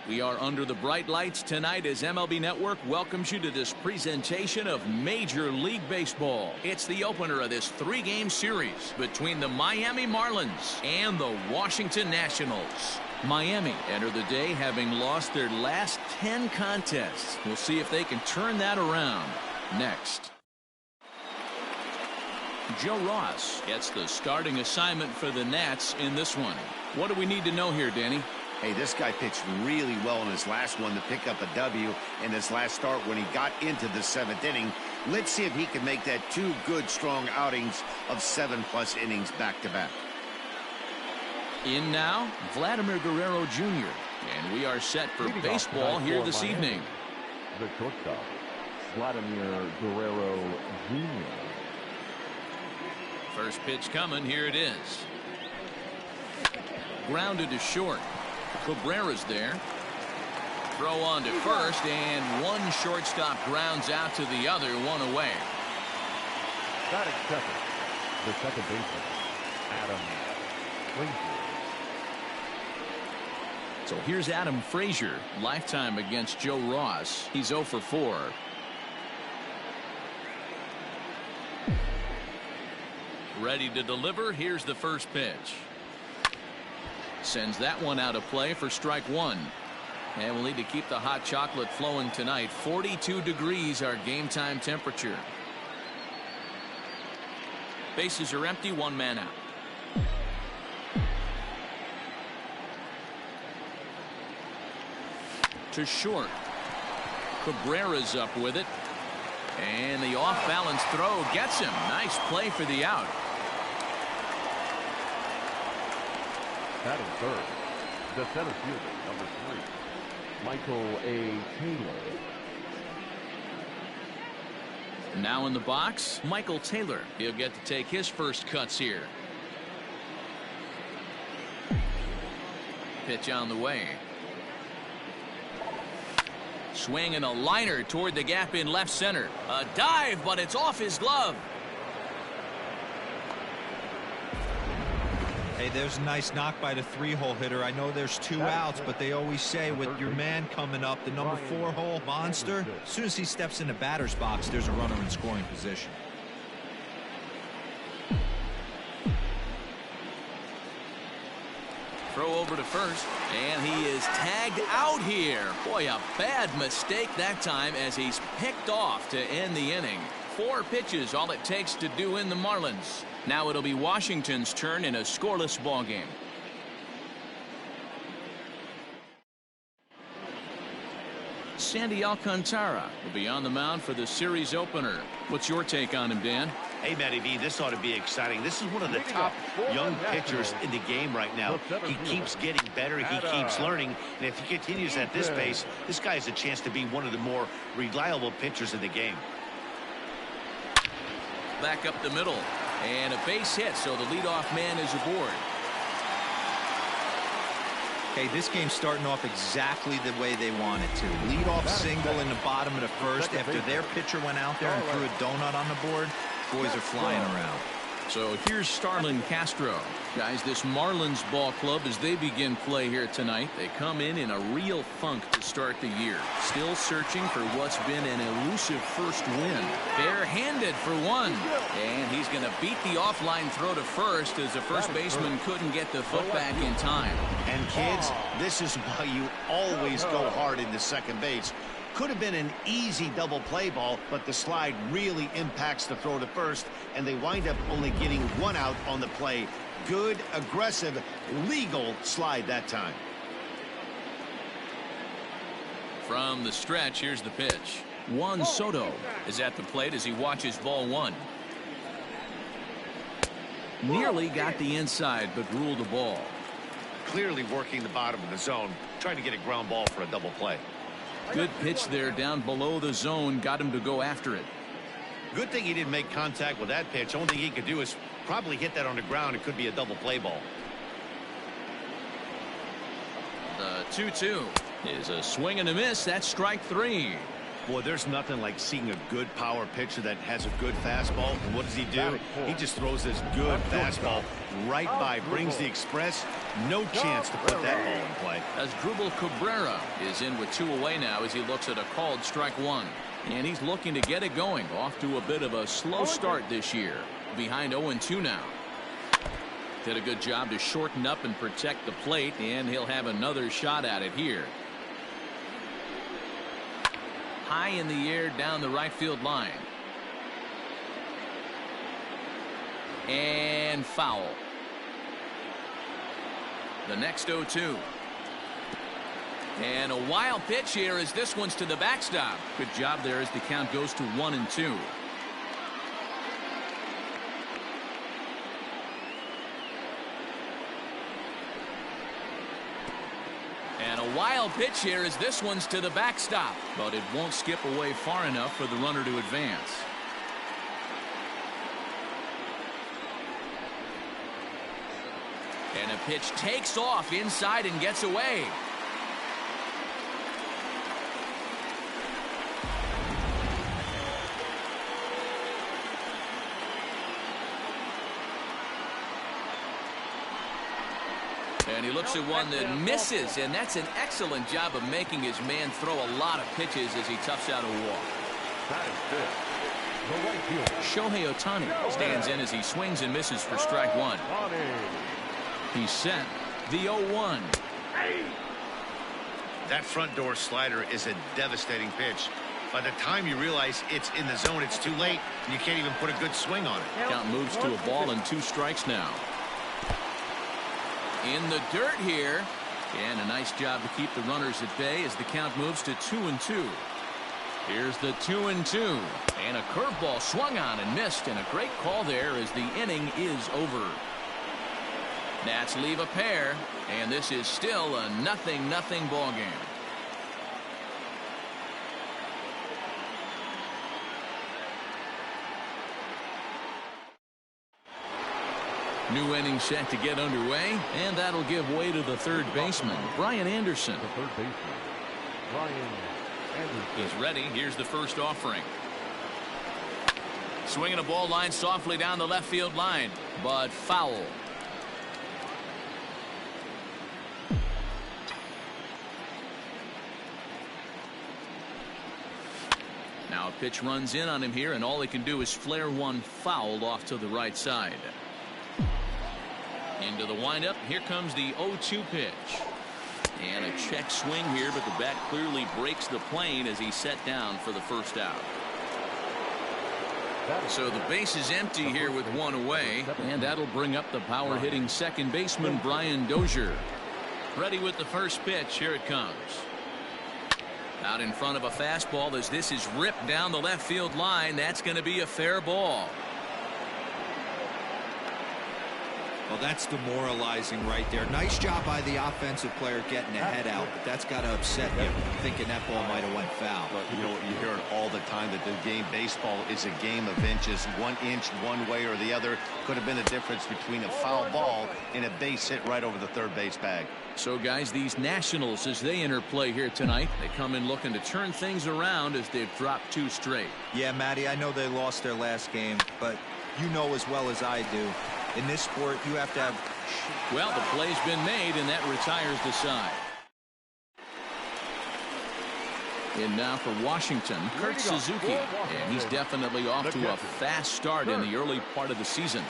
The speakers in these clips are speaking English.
We are under the bright lights tonight as MLB Network welcomes you to this presentation of Major League Baseball. It's the opener of this three-game series between the Miami Marlins and the Washington Nationals. Miami enter the day having lost their last 10 contests. We'll see if they can turn that around next. Joe Ross gets the starting assignment for the Nats in this one. What do we need to know here, Danny? Hey, this guy pitched really well in his last one to pick up a W in his last start when he got into the 7th inning. Let's see if he can make that 2 good, strong outings of 7+ innings back-to-back. In now, Vladimir Guerrero Jr. And we are set for baseball here this evening. The shortstop, Vladimir Guerrero Jr. First pitch coming. Here it is. Grounded to short. Cabrera's there. Throw on to first, and one shortstop grounds out to the other, one away. Batting second, the second baseman, Adam Frazier. So here's Adam Frazier, lifetime against Joe Ross. He's 0 for 4. Ready to deliver. Here's the first pitch. Sends that one out of play for strike one. And we'll need to keep the hot chocolate flowing tonight. 42 degrees our game time temperature. Bases are empty, one man out. To short. Cabrera's up with it. And the off-balance throw gets him. Nice play for the out. Batting third, the center fielder, number 3, Michael A. Taylor. Now in the box, Michael Taylor. He'll get to take his first cuts here. Pitch on the way. Swing and a liner toward the gap in left center. A dive, but it's off his glove. Hey, there's a nice knock by the 3-hole hitter. I know there's 2 outs, but they always say with your man coming up, the number 4-hole monster, as soon as he steps in the batter's box, there's a runner in scoring position. Throw over to first, and he is tagged out here. Boy, a bad mistake that time as he's picked off to end the inning. 4 pitches, all it takes to do in the Marlins. Now it'll be Washington's turn in a scoreless ball game. Sandy Alcantara will be on the mound for the series opener. What's your take on him, Dan? Hey, Matty V, this ought to be exciting. This is one of the top young pitchers in the game right now. He keeps getting better. He keeps learning. And if he continues at this pace, this guy has a chance to be one of the more reliable pitchers in the game. Back up the middle. And a base hit, so the leadoff man is aboard. Okay, this game's starting off exactly the way they want it to. Leadoff single in the bottom of the first after their pitcher went out there and threw a donut on the board. Boys are flying around. So here's Starlin Castro. Guys, this Marlins ball club, as they begin play here tonight, they come in a real funk to start the year. Still searching for what's been an elusive first win. Barehanded for one. And he's going to beat the offline throw to first as the first baseman couldn't get the foot back in time. And kids, this is why you always go hard into second base. Could have been an easy double play ball, but the slide really impacts the throw to first, and they wind up only getting 1 out on the play. Good, aggressive, legal slide that time. From the stretch, here's the pitch. Juan Soto is at the plate as he watches ball 1. Nearly got the inside, but ruled the ball. Clearly working the bottom of the zone, trying to get a ground ball for a double play. Good pitch there down below the zone, got him to go after it. Good thing he didn't make contact with that pitch. Only thing he could do is probably hit that on the ground. It could be a double play ball. The 2-2 is a swing and a miss. That's strike 3. Boy, there's nothing like seeing a good power pitcher that has a good fastball. And what does he do? He just throws this good fastball right by, brings the express. No chance to put that ball in play. As Drupal Cabrera is in with 2 away now as he looks at a called strike 1. And he's looking to get it going. Off to a bit of a slow start this year. Behind 0-2 now. Did a good job to shorten up and protect the plate, and he'll have another shot at it here. High in the air down the right field line. And foul. The next 0-2. And a wild pitch here as this one's to the backstop. Good job there as the count goes to 1-2. And a wild pitch here as this one's to the backstop, but it won't skip away far enough for the runner to advance. And a pitch takes off inside and gets away. And he looks at one that misses, and that's an excellent job of making his man throw a lot of pitches as he toughs out a walk. That is good. The right fielder, Shohei Ohtani stands in as he swings and misses for strike 1. He's set. The 0-1. That front door slider is a devastating pitch. By the time you realize it's in the zone, it's too late, and you can't even put a good swing on it. Count moves to a ball and 2 strikes now. In the dirt here, and a nice job to keep the runners at bay as the count moves to 2-2. Here's the 2-2, and a curveball swung on and missed, and a great call there as the inning is over. Nats leave a pair, and this is still a 0-0 ball game. New inning set to get underway, and that'll give way to the third baseman, Brian Anderson. The third baseman, Brian Anderson. He's ready. Here's the first offering. Swinging a ball line softly down the left field line, but foul. Now a pitch runs in on him here, and all he can do is flare one foul off to the right side. Into the windup. Here comes the 0-2 pitch. And a check swing here, but the bat clearly breaks the plane as he's set down for the first out. So the base is empty here with 1 away, and that'll bring up the power hitting second baseman Brian Dozier. Ready with the first pitch. Here it comes. Out in front of a fastball as this is ripped down the left field line. That's going to be a fair ball. Well, that's demoralizing right there. Nice job by the offensive player getting the head out, but that's got to upset you thinking that ball might have went foul. But you know, you hear it all the time that the game baseball is a game of inches. 1 inch one way or the other could have been the difference between a foul ball and a base hit right over the third base bag. So guys, these Nationals, as they enter play here tonight, they come in looking to turn things around as they've dropped 2 straight. Yeah, Matty, I know they lost their last game, but you know as well as I do, in this sport, you have to have... Well, the play's been made, and that retires the side. And now for Washington, Kurt Suzuki. And he's definitely off to a fast start in the early part of the season.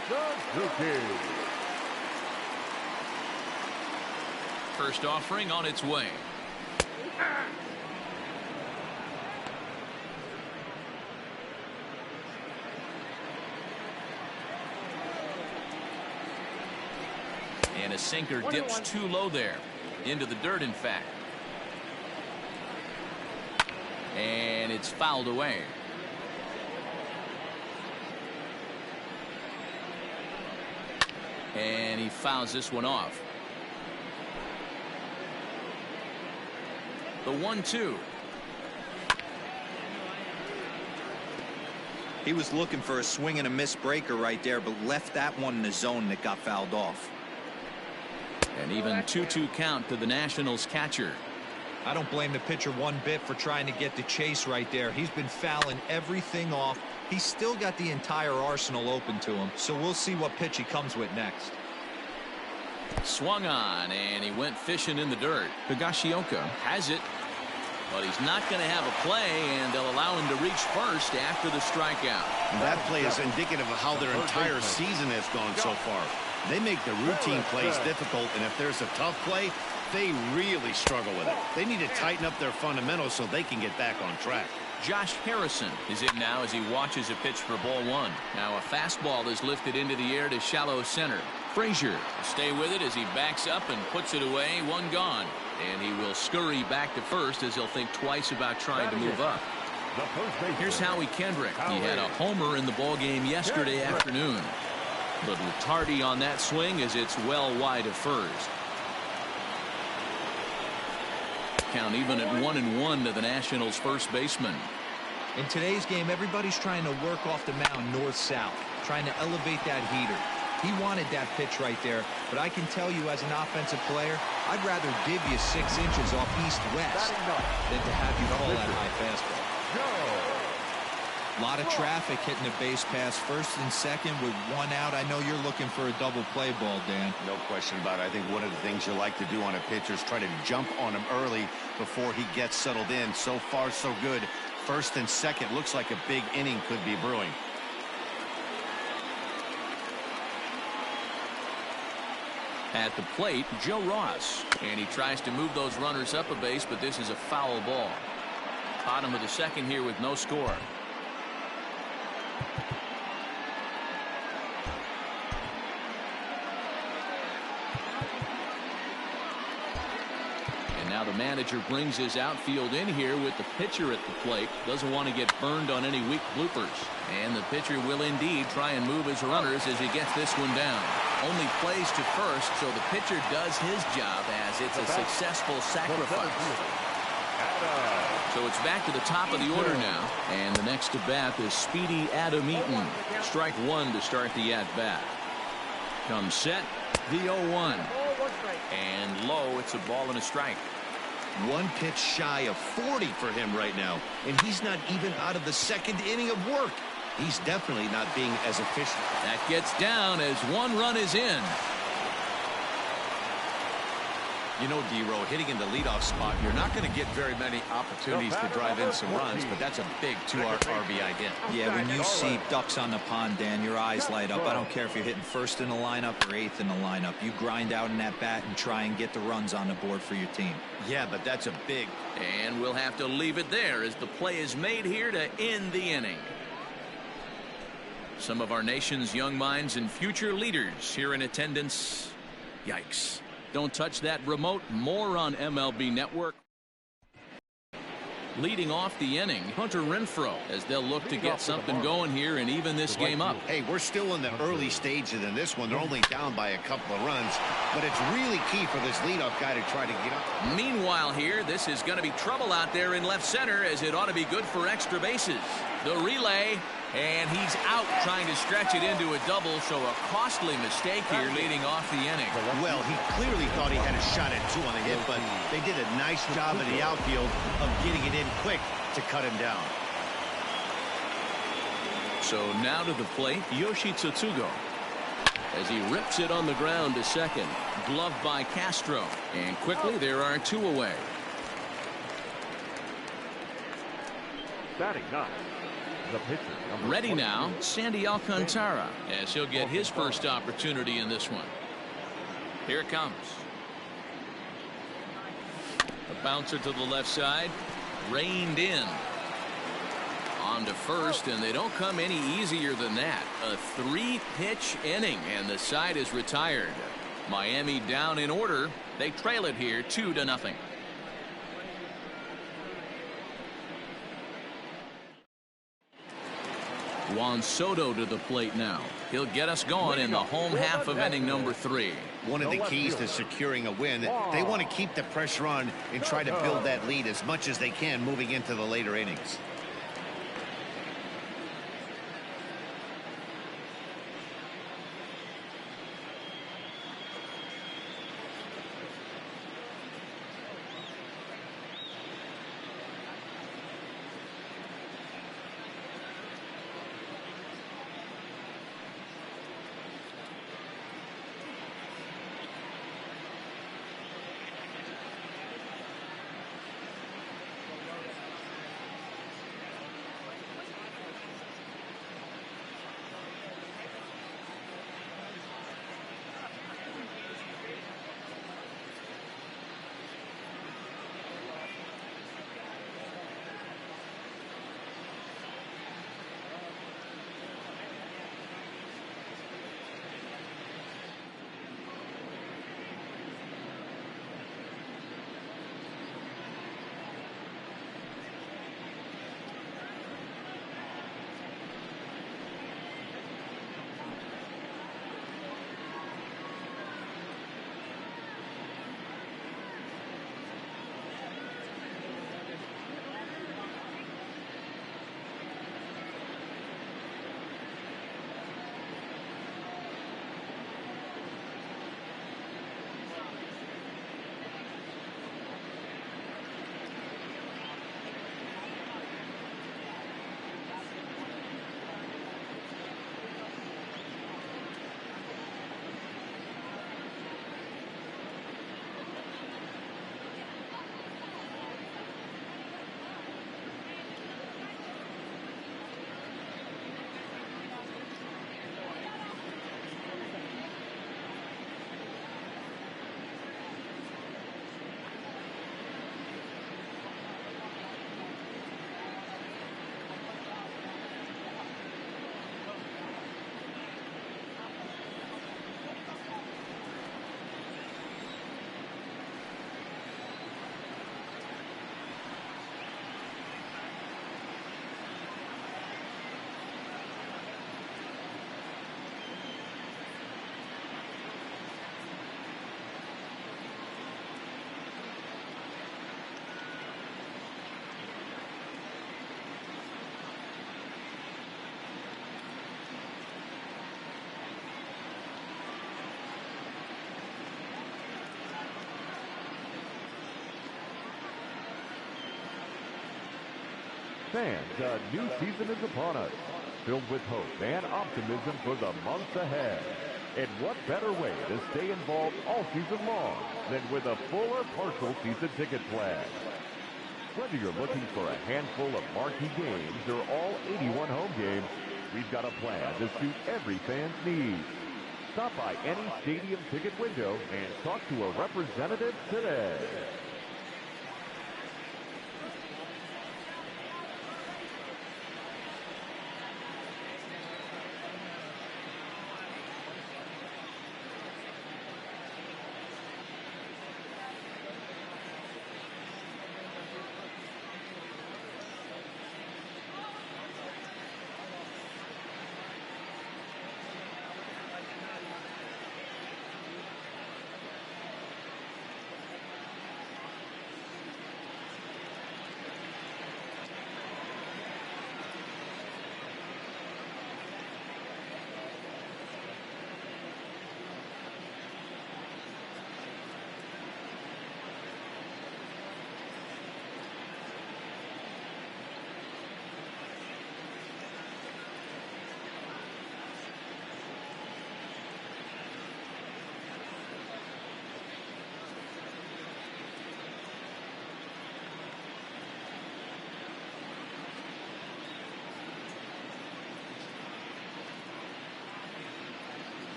First offering on its way. And a sinker dips too low there. Into the dirt, in fact. And it's fouled away. And he fouls this one off. The 1-2. He was looking for a swing and a miss breaker right there, but left that one in the zone that got fouled off. And even 2-2 count to the Nationals catcher. I don't blame the pitcher one bit for trying to get the chase right there. He's been fouling everything off. He's still got the entire arsenal open to him, so we'll see what pitch he comes with next. Swung on, and he went fishing in the dirt. Higashioka has it, but he's not going to have a play, and they'll allow him to reach first after the strikeout. That play is indicative of how their entire season has gone so far. They make the routine plays difficult, and if there's a tough play, they really struggle with it. They need to tighten up their fundamentals so they can get back on track. Josh Harrison is in now as he watches a pitch for ball one. Now a fastball is lifted into the air to shallow center. Frazier will stay with it as he backs up and puts it away. One gone. And he will scurry back to first as he'll think twice about trying to move up. Here's Howie Kendrick. He had a homer in the ball game yesterday afternoon. A little tardy on that swing as it's well wide of first. Count even at 1-1 to the Nationals' first baseman. In today's game, everybody's trying to work off the mound north-south, trying to elevate that heater. He wanted that pitch right there, but I can tell you as an offensive player, I'd rather give you 6 inches off east-west than to have you call that high fastball. A lot of traffic hitting the base pass first and second with 1 out. I know you're looking for a double play ball, Dan. No question about it. I think one of the things you like to do on a pitcher is try to jump on him early before he gets settled in. So far, so good. First and second looks like a big inning could be brewing. At the plate, Joe Ross. And he tries to move those runners up a base, but this is a foul ball. Bottom of the second here with no score. And now the manager brings his outfield in here with the pitcher at the plate. Doesn't want to get burned on any weak bloopers. And the pitcher will indeed try and move his runners as he gets this one down. Only plays to first, so the pitcher does his job as it's a successful sacrifice. So it's back to the top of the order now. And the next to bat is Speedy Adam Eaton. Strike one to start the at-bat. Comes set, the 0-1. And low, it's a ball and a strike. One pitch shy of 40 for him right now. And he's not even out of the second inning of work. He's definitely not being as efficient. That gets down as 1 run is in. You know, D-Row, hitting in the leadoff spot, you're not going to get very many opportunities to drive in some runs, but that's a big 2 RBI hit. Yeah, when you see ducks on the pond, Dan, your eyes light up. I don't care if you're hitting first in the lineup or 8th in the lineup. You grind out in that bat and try and get the runs on the board for your team. Yeah, but that's a big. And we'll have to leave it there as the play is made here to end the inning. Some of our nation's young minds and future leaders here in attendance. Yikes. Don't touch that remote. More on MLB Network. Leading off the inning, Hunter Renfroe, as they'll look to get something going here and even this game up. Hey, we're still in the early stages in this one. They're only down by a couple of runs, but it's really key for this leadoff guy to try to get up. Meanwhile here, this is going to be trouble out there in left center as it ought to be good for extra bases. The relay, and he's out trying to stretch it into a double, so a costly mistake here leading off the inning. Well, he clearly thought he had a shot at 2 on the hit, but they did a nice job in the outfield of getting it in quick to cut him down. So now to the plate, Yoshi Tsutsugo, as he rips it on the ground to second. Gloved by Castro, and quickly there are 2 away. Batting 9. The pitcher, Ready now, Sandy Alcantara, as he'll get his first opportunity in this one. Here it comes. A bouncer to the left side, reined in. On to first, and they don't come any easier than that. A 3-pitch inning, and the side is retired. Miami down in order. They trail it here 2-0. Juan Soto to the plate now. He'll get us going in the home half of inning number 3. One of the keys to securing a win, they want to keep the pressure on and try to build that lead as much as they can moving into the later innings. Fans, a new season is upon us, filled with hope and optimism for the months ahead. And what better way to stay involved all season long than with a full or partial season ticket plan? Whether you're looking for a handful of marquee games or all 81 home games, we've got a plan to suit every fan's needs. Stop by any stadium ticket window and talk to a representative today.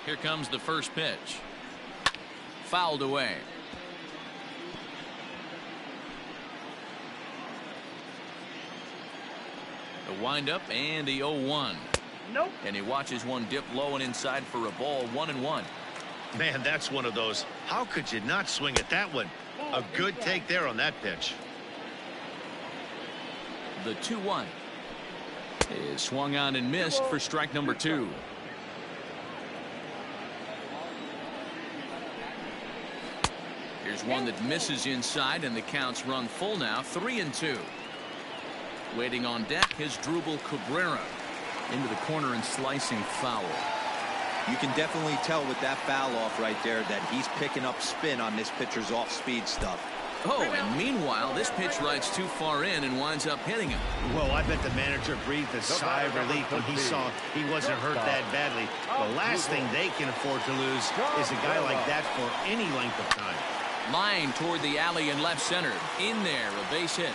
Here comes the first pitch. Fouled away. The windup and the 0-1. Nope. And he watches one dip low and inside for a ball. 1-1. Man, that's one of those. How could you not swing at that one? A good take there on that pitch. The 2-1 is swung on and missed for strike number 2. Here's one that misses inside, and the count's run full now. 3-2. Waiting on deck is Drupal Cabrera. Into the corner and slicing foul. You can definitely tell with that foul off right there that he's picking up spin on this pitcher's off-speed stuff. Oh, and meanwhile, this pitch rides too far in and winds up hitting him. Well, I bet the manager breathed a sigh of relief when he saw he wasn't hurt that badly. The last thing they can afford to lose is a guy like that for any length of time. Line toward the alley in left center. In there, a base hit.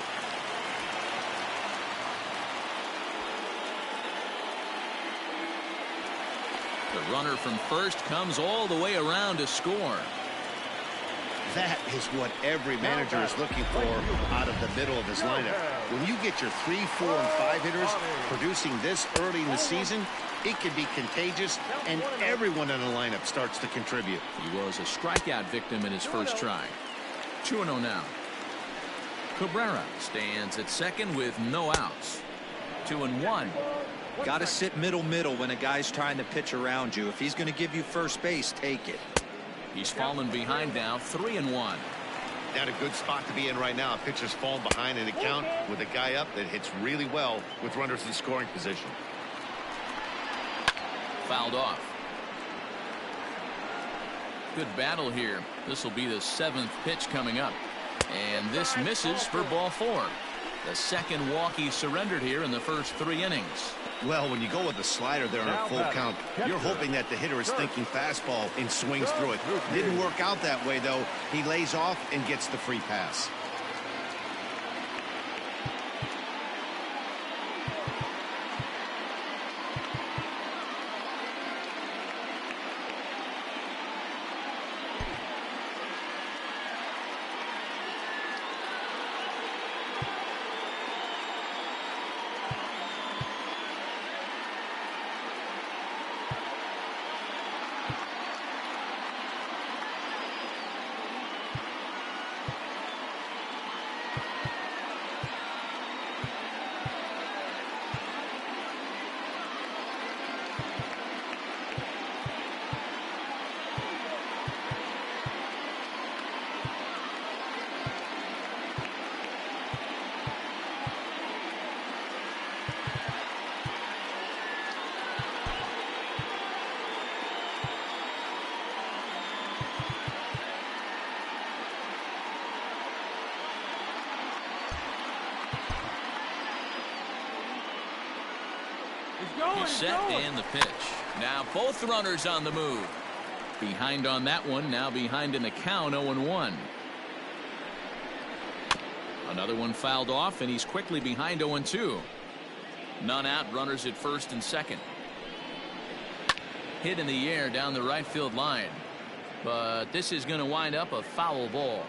The runner from first comes all the way around to score. That is what every manager is looking for out of the middle of his lineup. When you get your 3, 4, and 5 hitters producing this early in the season, it can be contagious, and everyone in the lineup starts to contribute. He was a strikeout victim in his first try. 2-0 now. Cabrera stands at second with no outs. 2-1. Got to sit middle when a guy's trying to pitch around you. If he's going to give you first base, take it. He's fallen behind now. 3-1. Not a good spot to be in right now. A pitcher's fallen behind in a count with a guy up that hits really well with runners in scoring position. Fouled off. Good battle here. This will be the 7th pitch coming up. And this misses for ball 4. The second walk he surrendered here in the first 3 innings. Well, when you go with a slider there on a full count, you're hoping that the hitter is thinking fastball and swings through it. Didn't work out that way, though. He lays off and gets the free pass. He's set and the pitch. Now both runners on the move. Behind on that one. Now behind in the count, 0-1. Another one fouled off, and he's quickly behind 0-2. None out, runners at first and second. Hit in the air down the right field line. But this is going to wind up a foul ball.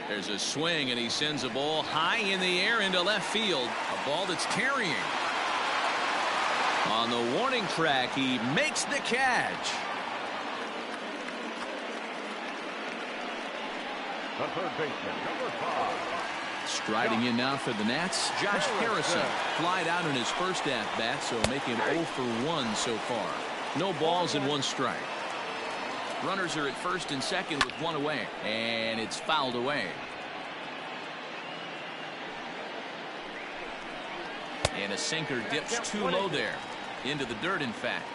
There's a swing, and he sends a ball high in the air into left field. A ball that's tarrying. On the warning track, he makes the catch. The third baseman, number 5. Striding in now for the Nats, Josh Harrison. Flied out in his first at-bat, so making him 0 for 1 so far. No balls and 1 strike. Runners are at first and second with 1 away, and it's fouled away. And a sinker dips too low there. Into the dirt, in fact.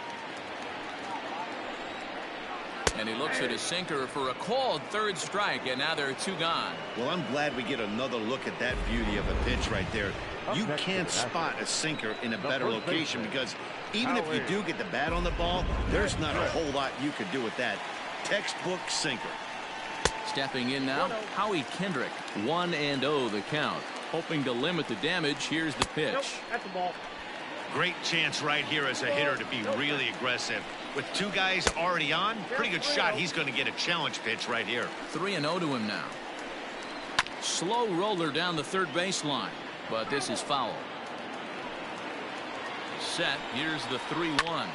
And he looks at his sinker for a called third strike, and now there are 2 gone. Well, I'm glad we get another look at that beauty of a pitch right there. You can't spot a sinker in a better location because even if you do get the bat on the ball, there's not a whole lot you could do with that. Textbook sinker. Stepping in now, Howie Kendrick. 1-0 the count. Hoping to limit the damage. Here's the pitch. That's the ball. Great chance right here as a hitter to be really aggressive. With 2 guys already on, pretty good shot. He's going to get a challenge pitch right here. 3-0 to him now. Slow roller down the third baseline, but this is foul. Set. Here's the 3-1.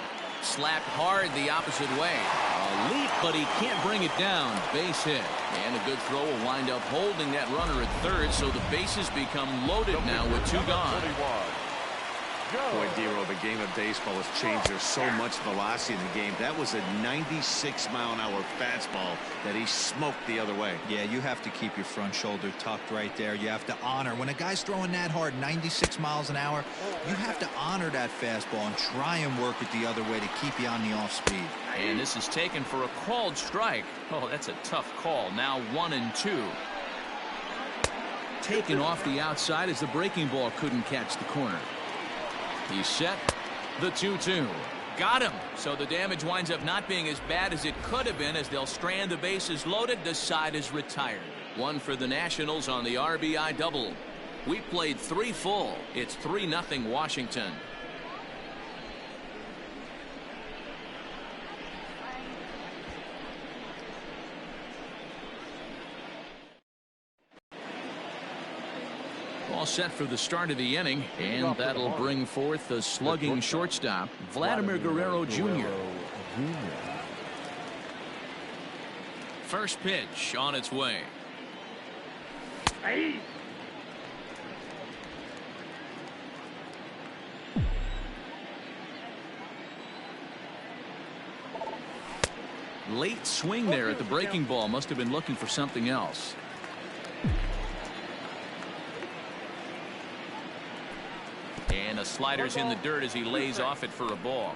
Slapped hard the opposite way. A leap, but he can't bring it down. Base hit. And a good throw will wind up holding that runner at third, so the bases become loaded now with 2 gone. Boy, Dero, the game of baseball has changed. There's so much velocity in the game. That was a 96-mile-an-hour fastball that he smoked the other way. Yeah, you have to keep your front shoulder tucked right there. You have to honor. When a guy's throwing that hard, 96 miles an hour, you have to honor that fastball and try and work it the other way to keep you on the off speed. And this is taken for a called strike. Oh, that's a tough call. Now 1-2. Taken off the outside as the breaking ball couldn't catch the corner. He's set. The 2-2. Got him. So the damage winds up not being as bad as it could have been as they'll strand the bases loaded. The side is retired. 1 for the Nationals on the RBI double. We played 3 full. It's 3-0 Washington. All set for the start of the inning, and that'll bring forth the slugging shortstop, Vladimir Guerrero Jr. First pitch on its way. Late swing there at the breaking ball. Must have been looking for something else. And the slider's in the dirt as he lays off it for a ball.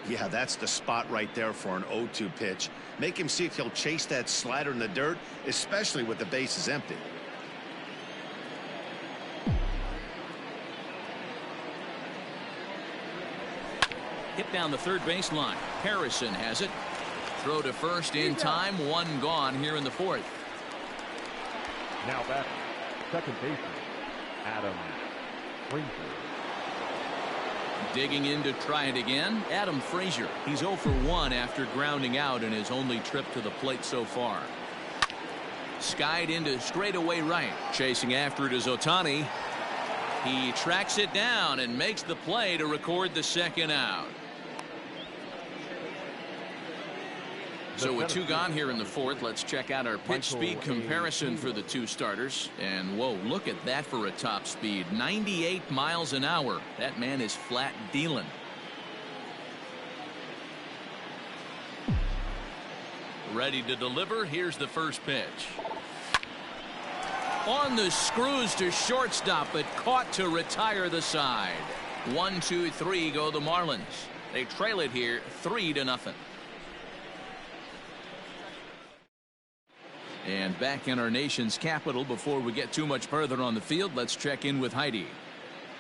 Yeah, that's the spot right there for an 0-2 pitch. Make him see if he'll chase that slider in the dirt, especially with the bases empty. Hit down the third baseline. Harrison has it. Throw to first in time. 1 gone here in the 4th. Now batting, second baseman, Adam Frazier. Digging in to try it again, Adam Frazier. He's 0 for 1 after grounding out in his only trip to the plate so far. Skied into straightaway right. Chasing after it is Ohtani. He tracks it down and makes the play to record the second out. So with 2 gone here in the 4th, let's check out our pitch speed comparison for the 2 starters. And whoa, look at that for a top speed. 98 miles an hour. That man is flat dealing. Ready to deliver. Here's the first pitch. On the screws to shortstop, but caught to retire the side. 1, 2, 3 go the Marlins. They trail it here 3-0. And back in our nation's capital, before we get too much further on the field, let's check in with Heidi.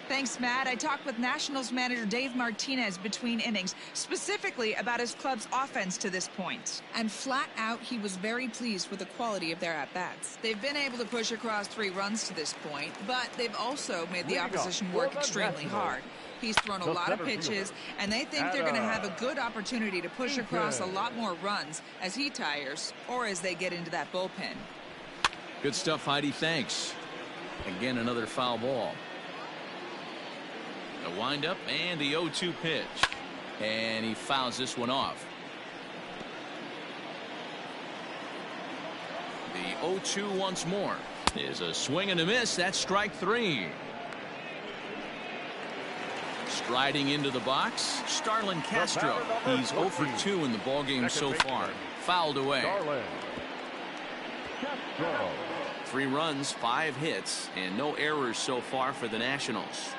Thanks, Matt. I talked with Nationals manager Dave Martinez between innings, specifically about his club's offense to this point. And flat out, he was very pleased with the quality of their at-bats. They've been able to push across 3 runs to this point, but they've also made the opposition work extremely hard. He's thrown a lot of pitches, and they think they're going to have a good opportunity to push across a lot more runs as he tires or as they get into that bullpen. Good stuff, Heidi. Thanks. Again, another foul ball. The windup and the 0-2 pitch. And he fouls this one off. The 0-2 once more is a swing and a miss. That's strike 3. Striding into the box, Starlin Castro. He's 0 for 2 in the ballgame so far. Fouled away. 3 runs, 5 hits, and no errors so far for the Nationals.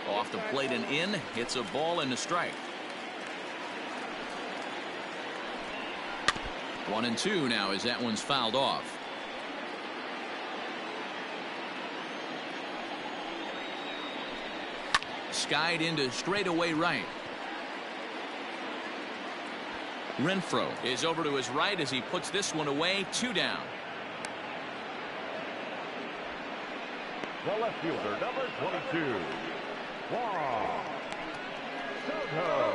Off the plate and in, hits a ball and a strike. 1-2 now as that one's fouled off. Skied into straightaway right. Renfroe is over to his right as he puts this one away. 2 down. The left fielder, number 22. Juan Soto.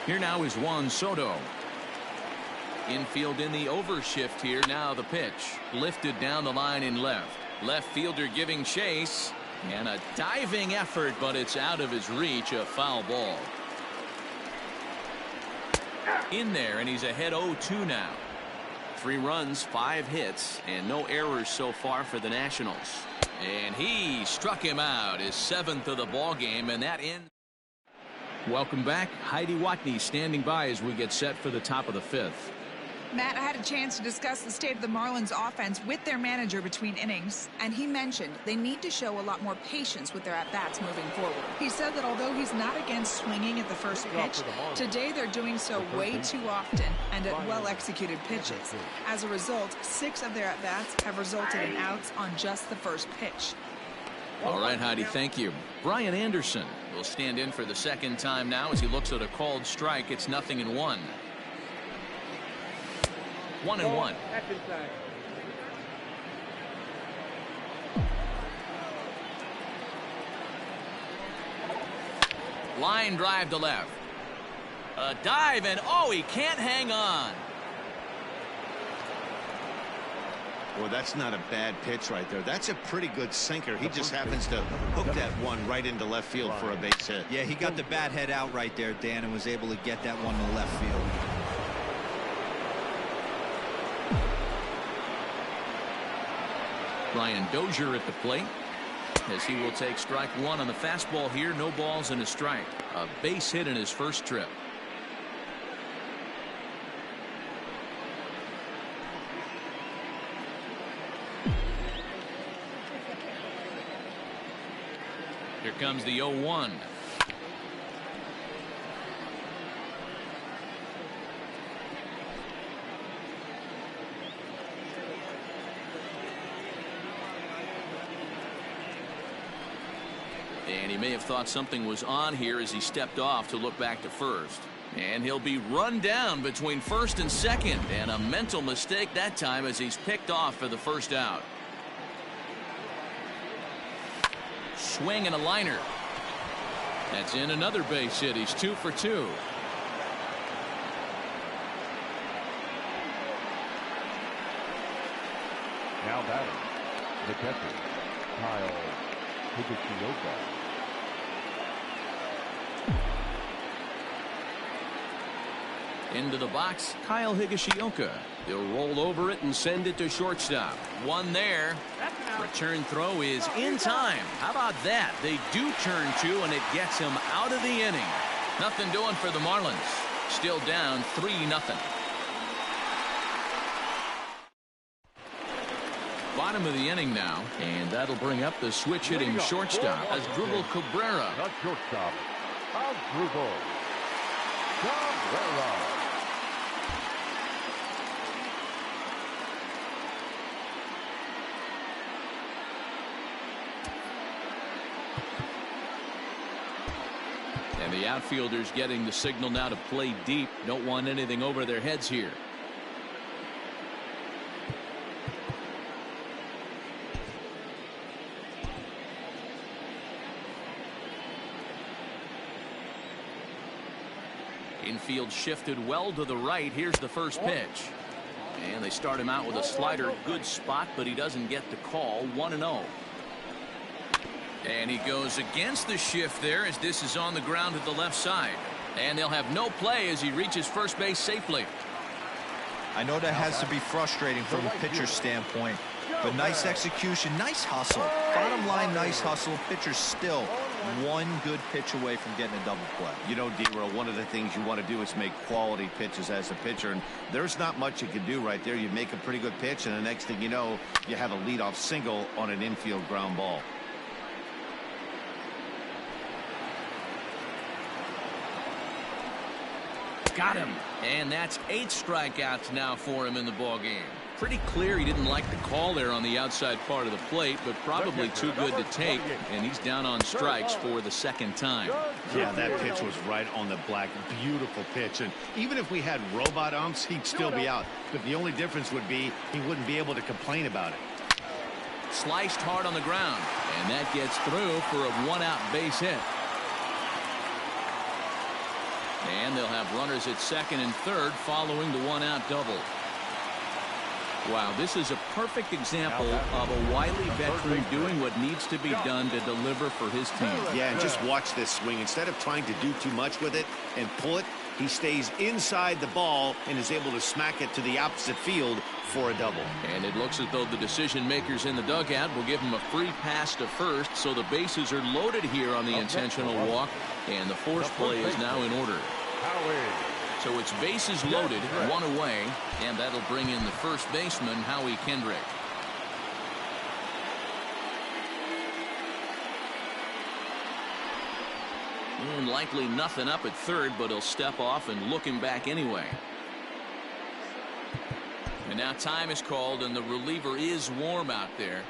Here now is Juan Soto. Infield in the overshift here. Now the pitch. Lifted down the line in left. Left fielder giving chase. And a diving effort, but it's out of his reach. A foul ball. In there, and he's ahead 0-2 now. 3 runs, 5 hits, and no errors so far for the Nationals. And he struck him out, his 7th of the ball game, and that ends. Welcome back. Heidi Watney standing by as we get set for the top of the 5th. Matt, I had a chance to discuss the state of the Marlins offense with their manager between innings, and he mentioned they need to show a lot more patience with their at-bats moving forward. He said that although he's not against swinging at the first pitch, today they're doing so way too often and at well-executed pitches. As a result, 6 of their at-bats have resulted in outs on just the first pitch. All right, Heidi, thank you. Brian Anderson will stand in for the second time now as he looks at a called strike. It's 0-1. 1-1. Line drive to left. A dive, and oh, he can't hang on. Well, that's not a bad pitch right there. That's a pretty good sinker. He just happens to hook that one right into left field for a base hit. Yeah, he got the bat head out right there, Dan, and was able to get that one to left field. Brian Dozier at the plate as he will take strike 1 on the fastball here. No balls and a strike. A base hit in his first trip. Here comes the 0-1. And he may have thought something was on here as he stepped off to look back to first. And he'll be run down between first and second. And a mental mistake that time as he's picked off for the first out. Swing and a liner. That's in another base hit. He's 2 for 2. Now batting, the catcher, Kyle Higashioka. Into the box, Kyle Higashioka. He'll roll over it and send it to shortstop. One there. Return throw is in time. How about that? They do turn 2, and it gets him out of the inning. Nothing doing for the Marlins. Still down 3-0. Bottom of the inning now, and that'll bring up the switch hitting shortstop Asdrubal Cabrera. The shortstop, Asdrubal Cabrera. the outfielders getting the signal now to play deep. Don't want anything over their heads here. Infield shifted well to the right. Here's the first pitch. And they start him out with a slider. Good spot, but he doesn't get the call. 1-0. And he goes against the shift there as this is on the ground to the left side. And they'll have no play as he reaches first base safely. I know that has to be frustrating from a pitcher's standpoint, but nice execution, nice hustle. Bottom line, nice hustle. Pitcher's still one good pitch away from getting a double play. You know, D-Roll, one of the things you want to do is make quality pitches as a pitcher, and there's not much you can do right there. You make a pretty good pitch, and the next thing you know, you have a leadoff single on an infield ground ball. Got him. And that's 8 strikeouts now for him in the ball game. Pretty clear he didn't like the call there on the outside part of the plate, but probably too good to take, and he's down on strikes for the second time. Yeah, that pitch was right on the black. Beautiful pitch, and even if we had robot umps, he'd still be out. But the only difference would be he wouldn't be able to complain about it. Sliced hard on the ground, and that gets through for a 1-out base hit. And they'll have runners at second and third following the 1-out double. Wow, this is a perfect example of a wily veteran doing what needs to be done to deliver for his team. Yeah, and just watch this swing. Instead of trying to do too much with it and pull it, he stays inside the ball and is able to smack it to the opposite field for a double. And it looks as though the decision makers in the dugout will give him a free pass to first, so the bases are loaded here on the intentional walk, and the force play is now in order. So it's bases loaded, 1 away, and that'll bring in the first baseman, Howie Kendrick. And likely nothing up at third, but he'll step off and look him back anyway. And now time is called, and the reliever is warm out there.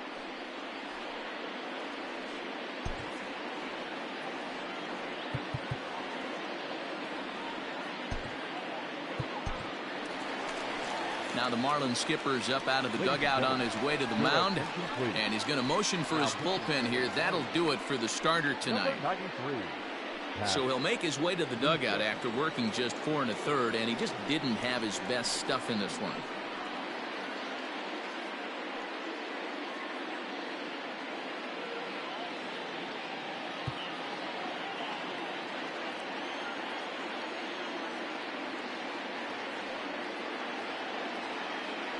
Now the Marlins skipper's up out of the dugout on his way to the mound, and he's going to motion for his bullpen here. That'll do it for the starter tonight. So he'll make his way to the dugout after working just 4 1/3, and he just didn't have his best stuff in this one.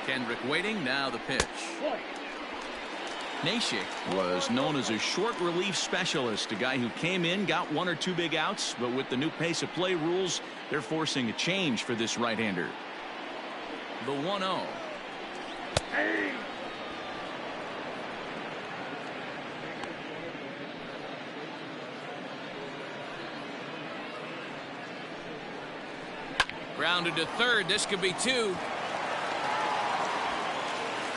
Kendrick waiting. Now the pitch. Neshek was known as a short relief specialist, a guy who came in, got 1 or 2 big outs, but with the new pace of play rules, they're forcing a change for this right-hander. The 1-0. Grounded to third. This could be 2.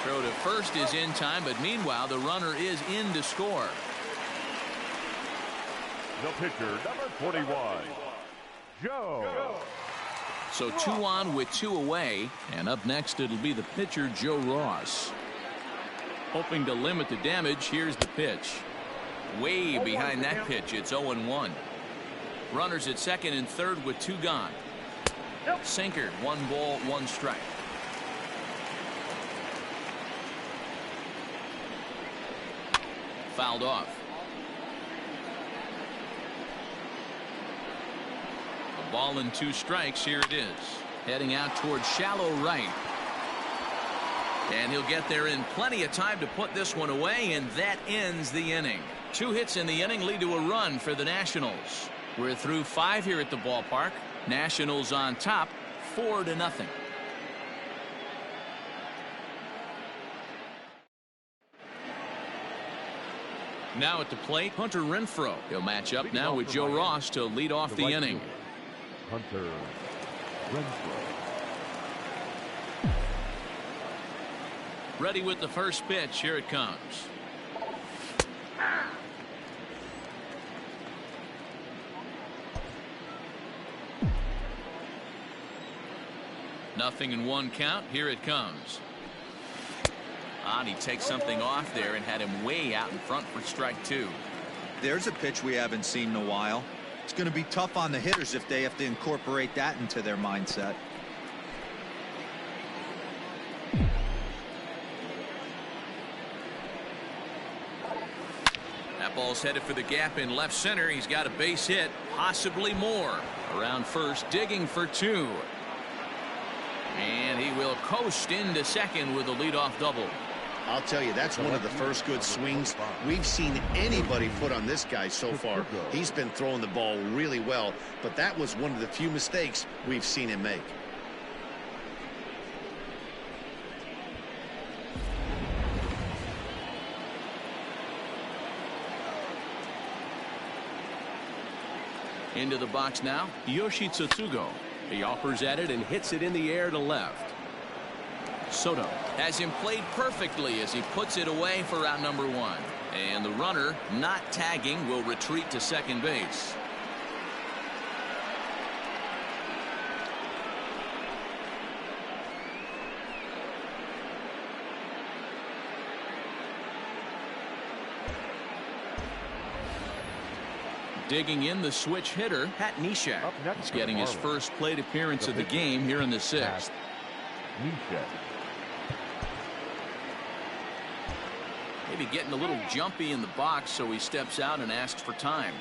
Throw to first is in time, but meanwhile the runner is in to score. The pitcher, number 41, Joe. So 2 on with 2 away, and up next it'll be the pitcher, Joe Ross. Hoping to limit the damage, here's the pitch. Way behind that pitch, it's 0-1. Runners at second and third with 2 gone. Sinker, 1 ball, 1 strike. Fouled off. A ball and 2 strikes. Here it is. Heading out towards shallow right. And he'll get there in plenty of time to put this one away, and that ends the inning. 2 hits in the inning lead to a run for the Nationals. We're through 5 here at the ballpark. Nationals on top, 4-0. Now at the plate, Hunter Renfroe. He'll match up now with Joe Ross to lead off the inning. Hunter Renfroe. Ready with the first pitch. Here it comes. 0-1 count. Here it comes. And he takes something off there and had him way out in front for strike 2. There's a pitch we haven't seen in a while. It's going to be tough on the hitters if they have to incorporate that into their mindset. That ball's headed for the gap in left center. He's got a base hit, possibly more. Around first, digging for 2. And he will coast into second with a leadoff double. I'll tell you, that's one of the first good swings we've seen anybody put on this guy so far. He's been throwing the ball really well, but that was one of the few mistakes we've seen him make. Into the box now, Yoshi Tsutsugo. He offers at it and hits it in the air to left. Soto has him played perfectly as he puts it away for out number 1. And the runner, not tagging, will retreat to second base. Digging in the switch hitter, Pat Neshek. He's getting his first plate appearance of the game here in the 6th. Maybe getting a little jumpy in the box, so he steps out and asks for time.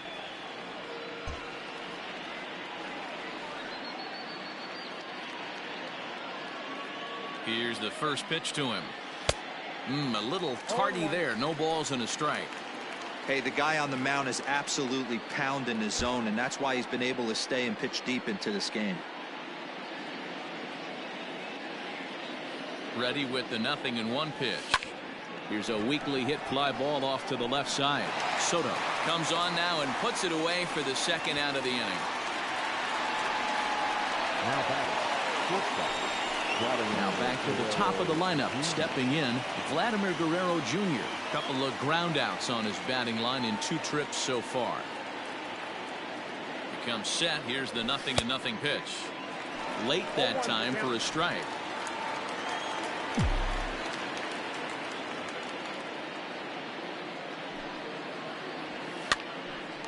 Here's the first pitch to him. A little tardy there. No balls and a strike. Hey, the guy on the mound is absolutely pounding his zone, and that's why he's been able to stay and pitch deep into this game. Ready with the 0-1 pitch. Here's a weakly hit fly ball off to the left side. Soto comes on now and puts it away for the second out of the inning. Now back to the top of the lineup. Stepping in, Vladimir Guerrero Jr. Couple of groundouts on his batting line in 2 trips so far. He comes set. Here's the 0-0 pitch. Late that time for a strike.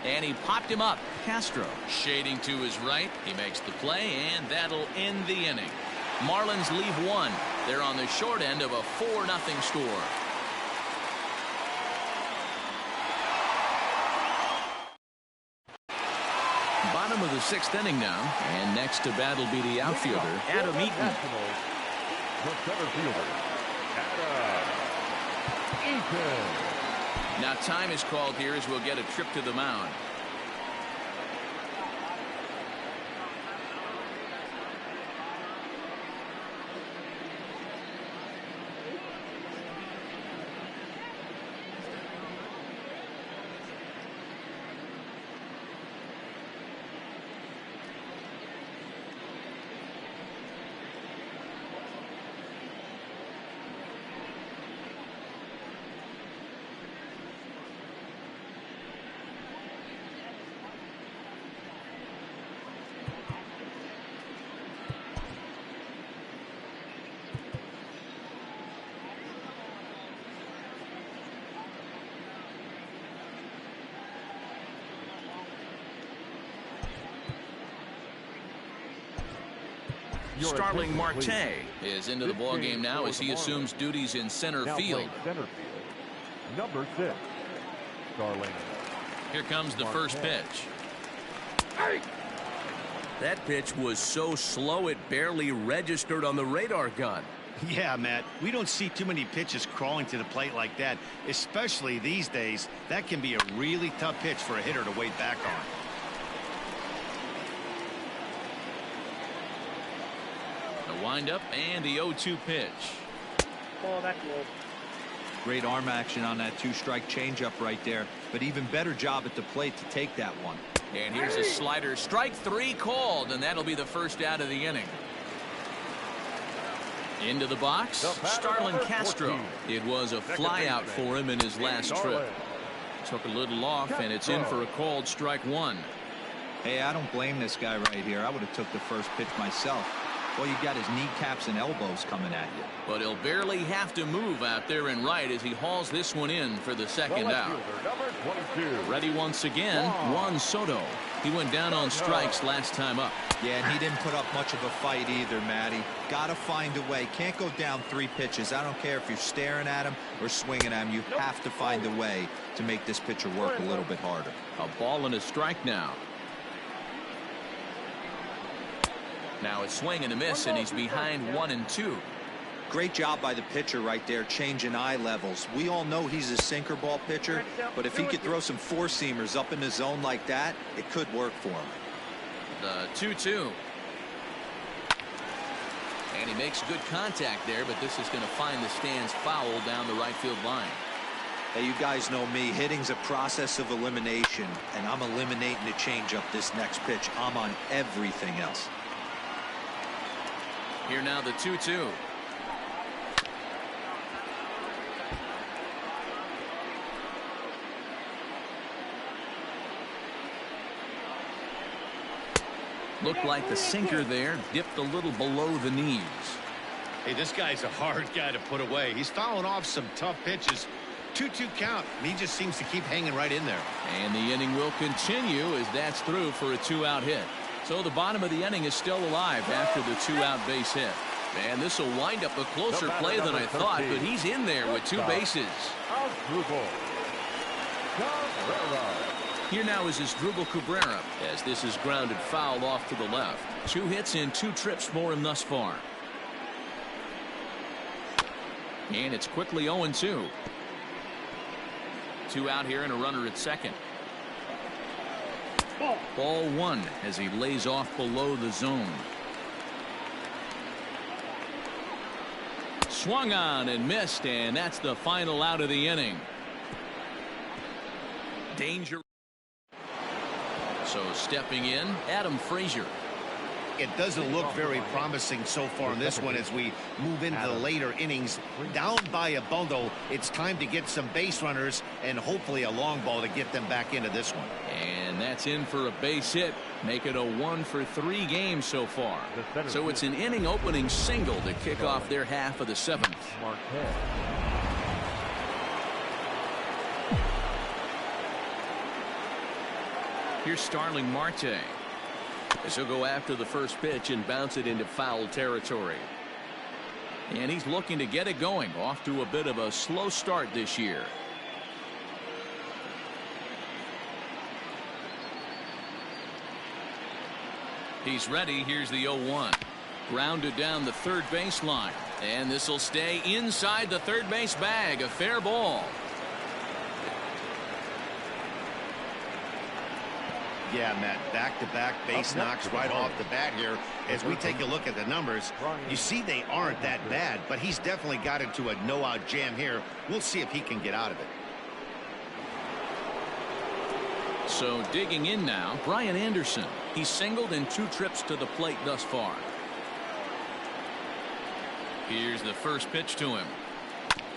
And he popped him up. Castro shading to his right. He makes the play, and that'll end the inning. Marlins leave 1. They're on the short end of a 4-0 score. Bottom of the 6th inning now, and next to bat will be the outfielder, Adam Eaton. Now time is called here as we'll get a trip to the mound. Starling Marte is into the ballgame now as he assumes duties in center field. Number 6, Starling. Here comes the first pitch. That pitch was so slow it barely registered on the radar gun. Yeah, Matt, we don't see too many pitches crawling to the plate like that, especially these days. That can be a really tough pitch for a hitter to wait back on. The windup and the 0-2 pitch. Oh, that's low. Great arm action on that 2-strike changeup right there, but even better job at the plate to take that one. And here's a slider. Strike 3 called, and that'll be the first out of the inning. Into the box, Starlin Castro. It was a fly out for him in his last trip. Took a little off, and it's in for a called strike 1. Hey, I don't blame this guy right here. I would have took the first pitch myself. Well, you've got his kneecaps and elbows coming at you. But he'll barely have to move out there in right as he hauls this one in for the second out. Ready once again, Juan Soto. He went down on strikes last time up. Yeah, and he didn't put up much of a fight either, Matty. Got to find a way. Can't go down 3 pitches. I don't care if you're staring at him or swinging at him. You have to find a way to make this pitcher work a little bit harder. A ball and a strike now. Now it's swing and a miss, and he's behind 1-2. Great job by the pitcher right there, changing eye levels. We all know he's a sinker ball pitcher, but if he could throw some four-seamers up in the zone like that, it could work for him. The 2-2. And he makes good contact there, but this is going to find the stands foul down the right field line. Hey, you guys know me. Hitting's a process of elimination, and I'm eliminating the changeup this next pitch. I'm on everything else. Here now the 2-2. Looked like the sinker there dipped a little below the knees. Hey, this guy's a hard guy to put away. He's fouling off some tough pitches. 2-2 count, and he just seems to keep hanging right in there. And the inning will continue as that's through for a 2-out hit. So the bottom of the inning is still alive after the 2-out base hit. And this will wind up a closer play than I thought, but he's in there with 2 bases. Here now is Asdrubal Cabrera as this is grounded foul off to the left. 2 hits and 2 trips for him thus far. And it's quickly 0-2. 2 out here and a runner at second. Ball 1 as he lays off below the zone. Swung on and missed, and that's the final out of the inning. Danger. So stepping in, Adam Frazier. It doesn't look very promising so far in this one as we move into the later innings. Down by a bundle, it's time to get some base runners and hopefully a long ball to get them back into this one. And that's in for a base hit. Make it a 1-for-3 game so far. So it's an inning opening single to kick off their half of the 7th. Here's Starling Marte as he'll go after the first pitch and bounce it into foul territory. And he's looking to get it going. Off to a bit of a slow start this year. He's ready. Here's the 0-1. Grounded down the third baseline. And this will stay inside the third base bag. A fair ball. Yeah, Matt, back-to-back base knocks right off the bat here. As we take a look at the numbers, you see they aren't that bad, but he's definitely got into a no-out jam here. We'll see if he can get out of it. So digging in now, Brian Anderson. He's singled in 2 trips to the plate thus far. Here's the first pitch to him.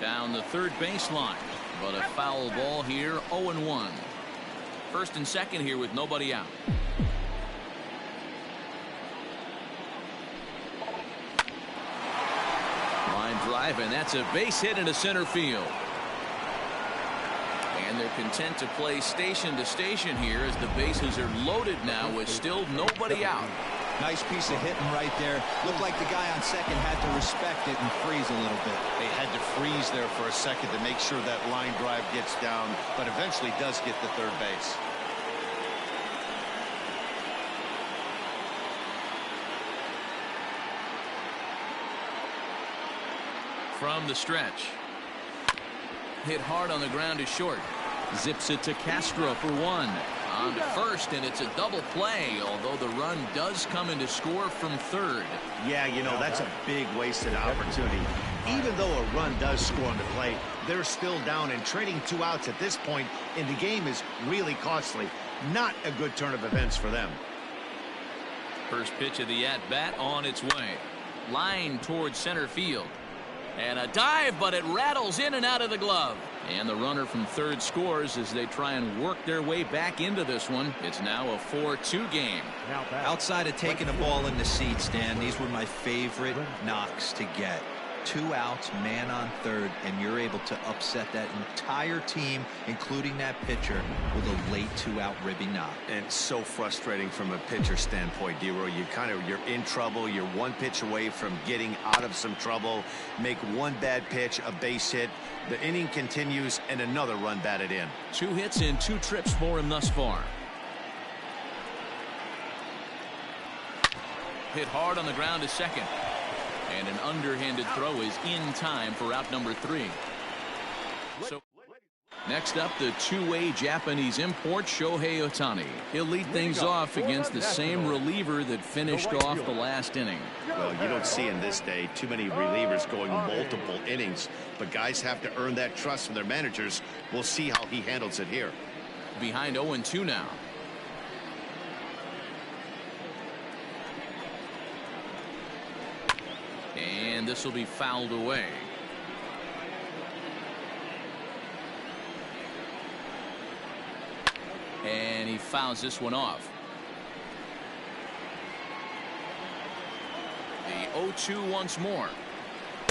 Down the third baseline, but a foul ball here, 0-1. First and second here with nobody out. Line drive, and that's a base hit into center field. And they're content to play station to station here as the bases are loaded now with still nobody out. Nice piece of hitting right there. Looked like the guy on second had to respect it and freeze a little bit. They had to freeze there for a second to make sure that line drive gets down, but eventually does get to third base. From the stretch. Hit hard on the ground is short. Zips it to Castro for 1. On to first, and it's a double play, although the run does come in to score from third. Yeah, you know, that's a big wasted opportunity. Even though a run does score on the play, they're still down, and trading 2 outs at this point in the game is really costly. Not a good turn of events for them. First pitch of the at-bat on its way. Line towards center field. And a dive, but it rattles in and out of the glove. And the runner from third scores as they try and work their way back into this one. It's now a 4-2 game. Outside of taking the ball in the seats, Dan, these were my favorite knocks to get. 2 outs, man on third, and you're able to upset that entire team, including that pitcher, with a late 2-out ribby knock. And so frustrating from a pitcher standpoint, D-Roy. You're in trouble. You're one pitch away from getting out of some trouble. Make one bad pitch, a base hit. The inning continues, and another run batted in. 2 hits and 2 trips for him thus far. Hit hard on the ground to second. And an underhanded throw is in time for out number 3. So next up, the two-way Japanese import Shohei Ohtani. He'll lead things off against the same reliever that finished off the last inning. Well, you don't see in this day too many relievers going multiple innings, but guys have to earn that trust from their managers. We'll see how he handles it here. Behind 0-2 now. And this will be fouled away. And he fouls this one off. The 0-2 once more.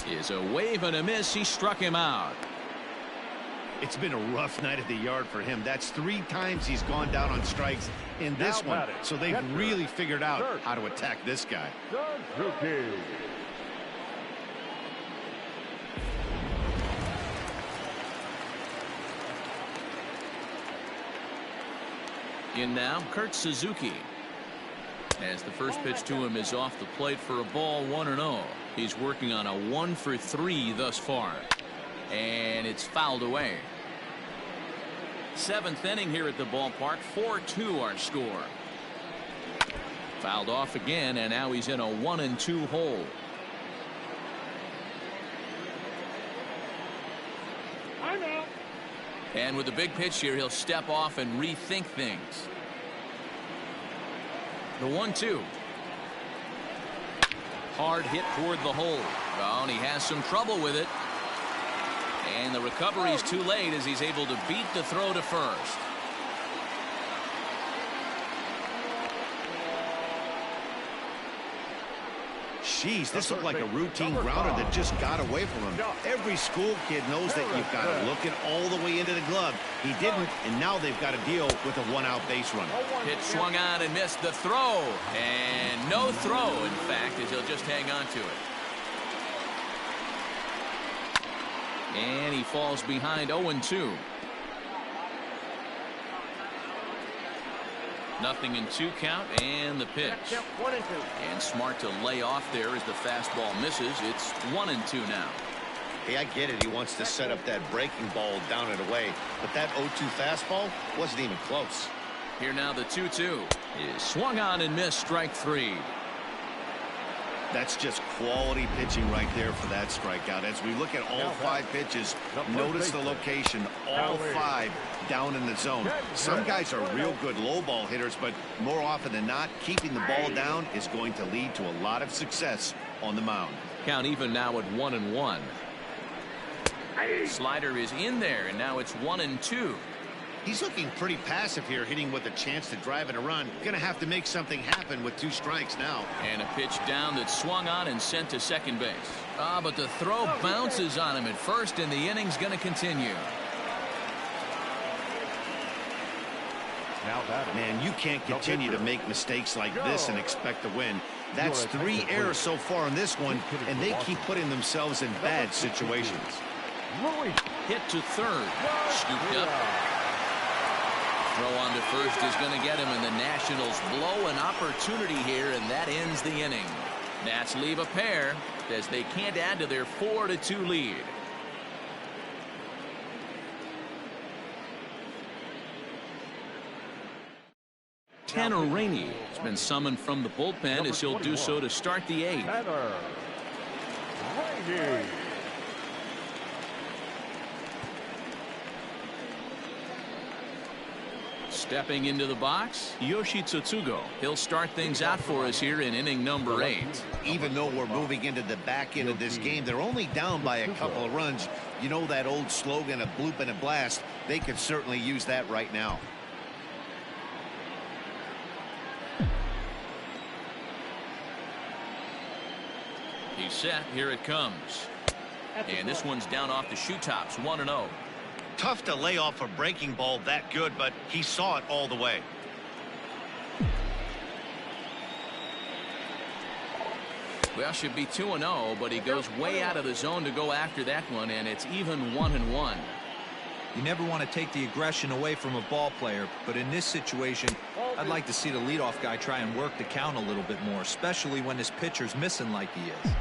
Is a wave and a miss. He struck him out. It's been a rough night at the yard for him. That's 3 times he's gone down on strikes in this one. So they've really figured out how to attack this guy. Suzuki. In now, Kurt Suzuki. As the first pitch to him is off the plate for a ball, 1-0. He's working on a 1-for-3 thus far. And it's fouled away. 7th inning here at the ballpark. 4-2 our score. Fouled off again, and now he's in a 1-2 hole. And with the big pitch here, he'll step off and rethink things. The 1-2. Hard hit toward the hole. Oh, and he has some trouble with it. And the recovery's too late as he's able to beat the throw to first. Jeez, this looked like a routine grounder that just got away from him. Every school kid knows that you've got to look it all the way into the glove. He didn't, and now they've got to deal with a 1-out base runner. Pitch swung on and missed the throw. And no throw, in fact, as he'll just hang on to it. And he falls behind 0-2. 0-2 count, and the pitch. And smart to lay off there as the fastball misses. It's 1-2 now. Hey, I get it. He wants to set up that breaking ball down and away, but that 0-2 fastball wasn't even close. Here now the 2-2 is swung on and missed, strike 3. That's just quality pitching right there for that strikeout. As we look at all 5 pitches, notice the location, all 5 down in the zone. Some guys are real good low ball hitters, but more often than not, keeping the ball down is going to lead to a lot of success on the mound. Count even now at 1-1. Slider is in there, and now it's 1-2. He's looking pretty passive here, hitting with a chance to drive in a run. Gonna have to make something happen with 2 strikes now. And a pitch down that's swung on and sent to second base. But the throw bounces on him at first, and the inning's gonna continue. Man, you can't continue to make mistakes like this and expect to win. That's 3 errors so far in this one, and they keep putting themselves in bad situations. Hit to third. Scooped up. Throw on to first is going to get him, and the Nationals blow an opportunity here, and that ends the inning. Nats leave a pair as they can't add to their 4-2 lead. Tanner Rainey has been summoned from the bullpen as he'll do so to start the 8th. Tanner Rainey. Stepping into the box, Yoshi Tsutsugo. He'll start things out for us here in inning number 8. Even though we're moving into the back end of this game, they're only down by a couple of runs. You know that old slogan, a bloop and a blast. They could certainly use that right now. He's set. Here it comes. And this one's down off the shoe tops, 1-0. Tough to lay off a breaking ball that good, but he saw it all the way. Well, should be 2-0, but he goes way out of the zone to go after that one, and it's even 1-1. You never want to take the aggression away from a ball player, but in this situation, I'd like to see the leadoff guy try and work the count a little bit more, especially when his pitcher's missing like he is.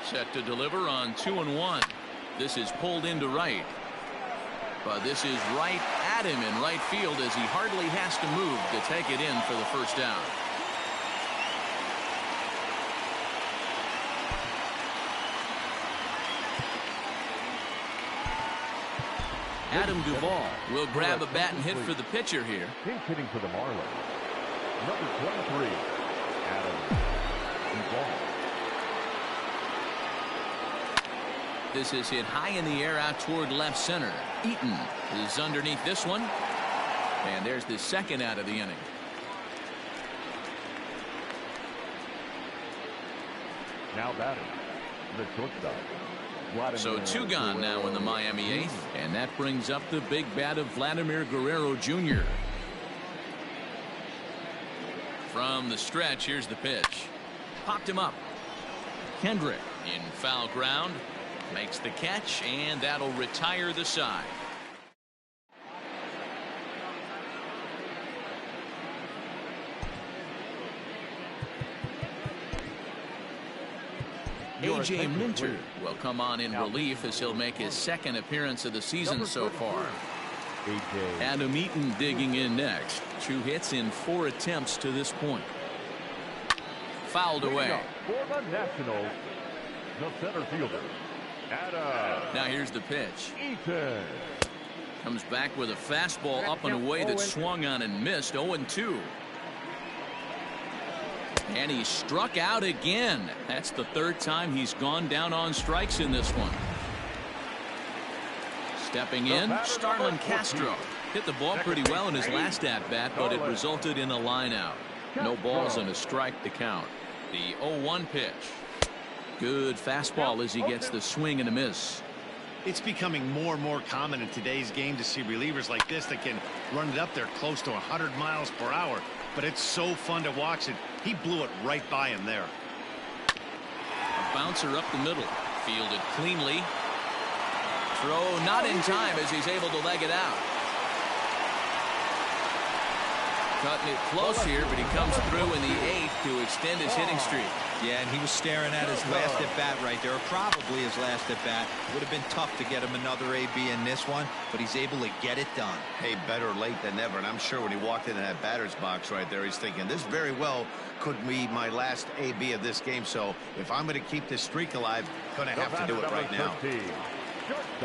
Set to deliver on 2-1. This is pulled into right. But this is right at him in right field as he hardly has to move to take it in for the first down. Adam Duvall will grab a bat and hit for the pitcher here. Pinch hitting for the Marlins. Number 23, Adam Duvall. This is hit high in the air out toward left center. Eaton is underneath this one. And there's the second out of the inning. Now batting, the shortstop. So 2 gone now in the Miami 8th, and that brings up the big bat of Vladimir Guerrero Jr. From the stretch, here's the pitch. Popped him up. Kendrick in foul ground. Makes the catch, and that'll retire the side. A.J. Minter will come on in relief as he'll make his second appearance of the season so far. Adam Eaton digging in next. 2 hits in 4 attempts to this point. Fouled away. For the Nationals, the center fielder, Adam. Now here's the pitch. Eaton. Comes back with a fastball up and away that swung on and missed. 0-2. And he struck out again. That's the 3rd time he's gone down on strikes in this one. Stepping in, Starlin Castro. Hit the ball pretty well in his last at-bat, but it resulted in a line out. No balls and a strike to count. The 0-1 pitch. Good fastball as he gets the swing and a miss. It's becoming more and more common in today's game to see relievers like this that can run it up there close to 100 miles per hour. But it's so fun to watch it. He blew it right by him there. A bouncer up the middle. Fielded cleanly. Throw not in time as he's able to leg it out. Cutting it close here, but he comes through in the 8th to extend his hitting streak. Yeah, and he was staring at his last at-bat right there, or probably his last at-bat. Would have been tough to get him another AB in this one, but he's able to get it done. Hey, better late than never. And I'm sure when he walked into that batter's box right there, he's thinking, this very well could be my last AB of this game. So if I'm going to keep this streak alive, going to have to do it right now.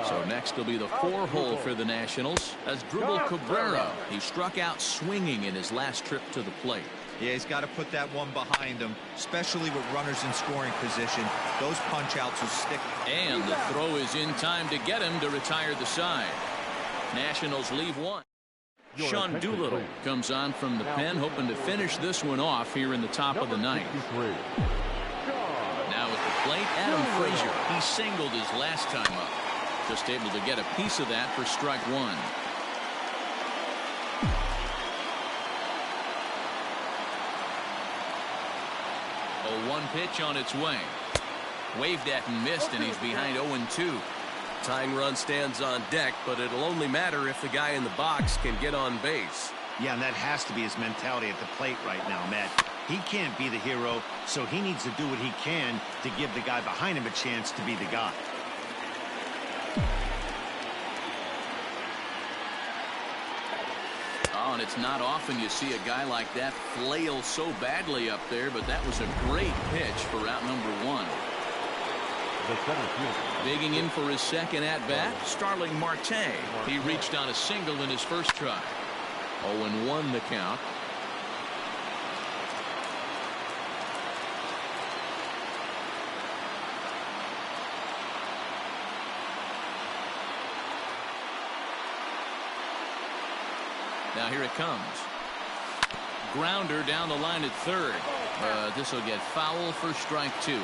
So next will be the 4-hole for the Nationals. As Dribble Cabrera. He struck out swinging in his last trip to the plate. Yeah, he's got to put that one behind him, especially with runners in scoring position. Those punch-outs will stick. And the throw is in time to get him to retire the side. Nationals leave 1. Sean Doolittle comes on from the pen, hoping to finish this one off here in the top of the 9th. Now at the plate, Adam Frazier. He singled his last time up. Just able to get a piece of that for strike 1. 0-1 pitch on its way. Waved at and missed, and he's behind 0-2. Tying run stands on deck, but it'll only matter if the guy in the box can get on base. Yeah, and that has to be his mentality at the plate right now, Matt. He can't be the hero, so he needs to do what he can to give the guy behind him a chance to be the guy. Oh, and it's not often you see a guy like that flail so badly up there, but that was a great pitch for out number 1. the center fielder. Digging in for his second at-bat, Starling Marte. He reached on a single in his first try. 0-1 the count. Now here it comes. Grounder down the line at third. This will get foul for strike 2.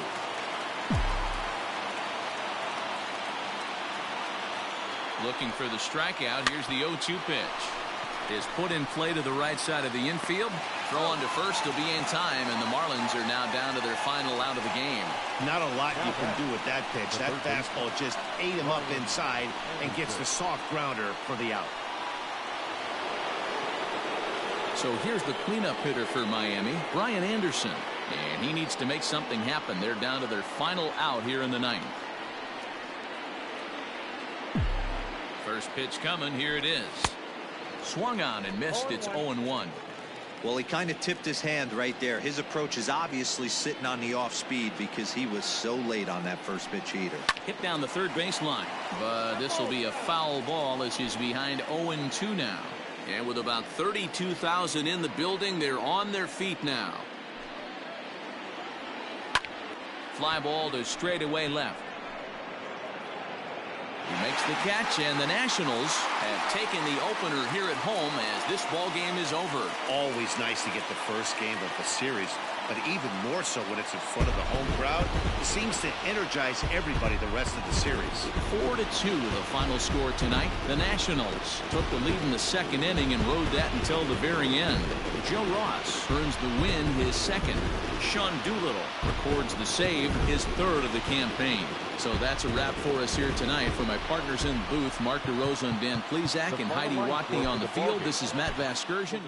Looking for the strikeout. Here's the 0-2 pitch. Is put in play to the right side of the infield. Throw on to first will be in time, and the Marlins are now down to their final out of the game. Not a lot you can do with that pitch. That fastball just ate him up inside and gets the soft grounder for the out. So here's the cleanup hitter for Miami, Brian Anderson. And he needs to make something happen. They're down to their final out here in the ninth. First pitch coming. Here it is. Swung on and missed. It's 0-1. Well, he kind of tipped his hand right there. His approach is obviously sitting on the off speed because he was so late on that first pitch heater. Hit down the third baseline. But this will be a foul ball as he's behind 0-2 now. And with about 32,000 in the building, they're on their feet now. Fly ball to straightaway left. He makes the catch, and the Nationals have taken the opener here at home as this ball game is over. Always nice to get the first game of the series, but even more so when it's in front of the home crowd. It seems to energize everybody the rest of the series. 4-2 the final score tonight. The Nationals took the lead in the second inning and rode that until the very end. Joe Ross earns the win, his second. Sean Doolittle records the save, his third of the campaign. So that's a wrap for us here tonight. For my partners in the booth, Mark DeRosa and Dan Plesac and Heidi Watney on the field, this is Matt Vasgersian.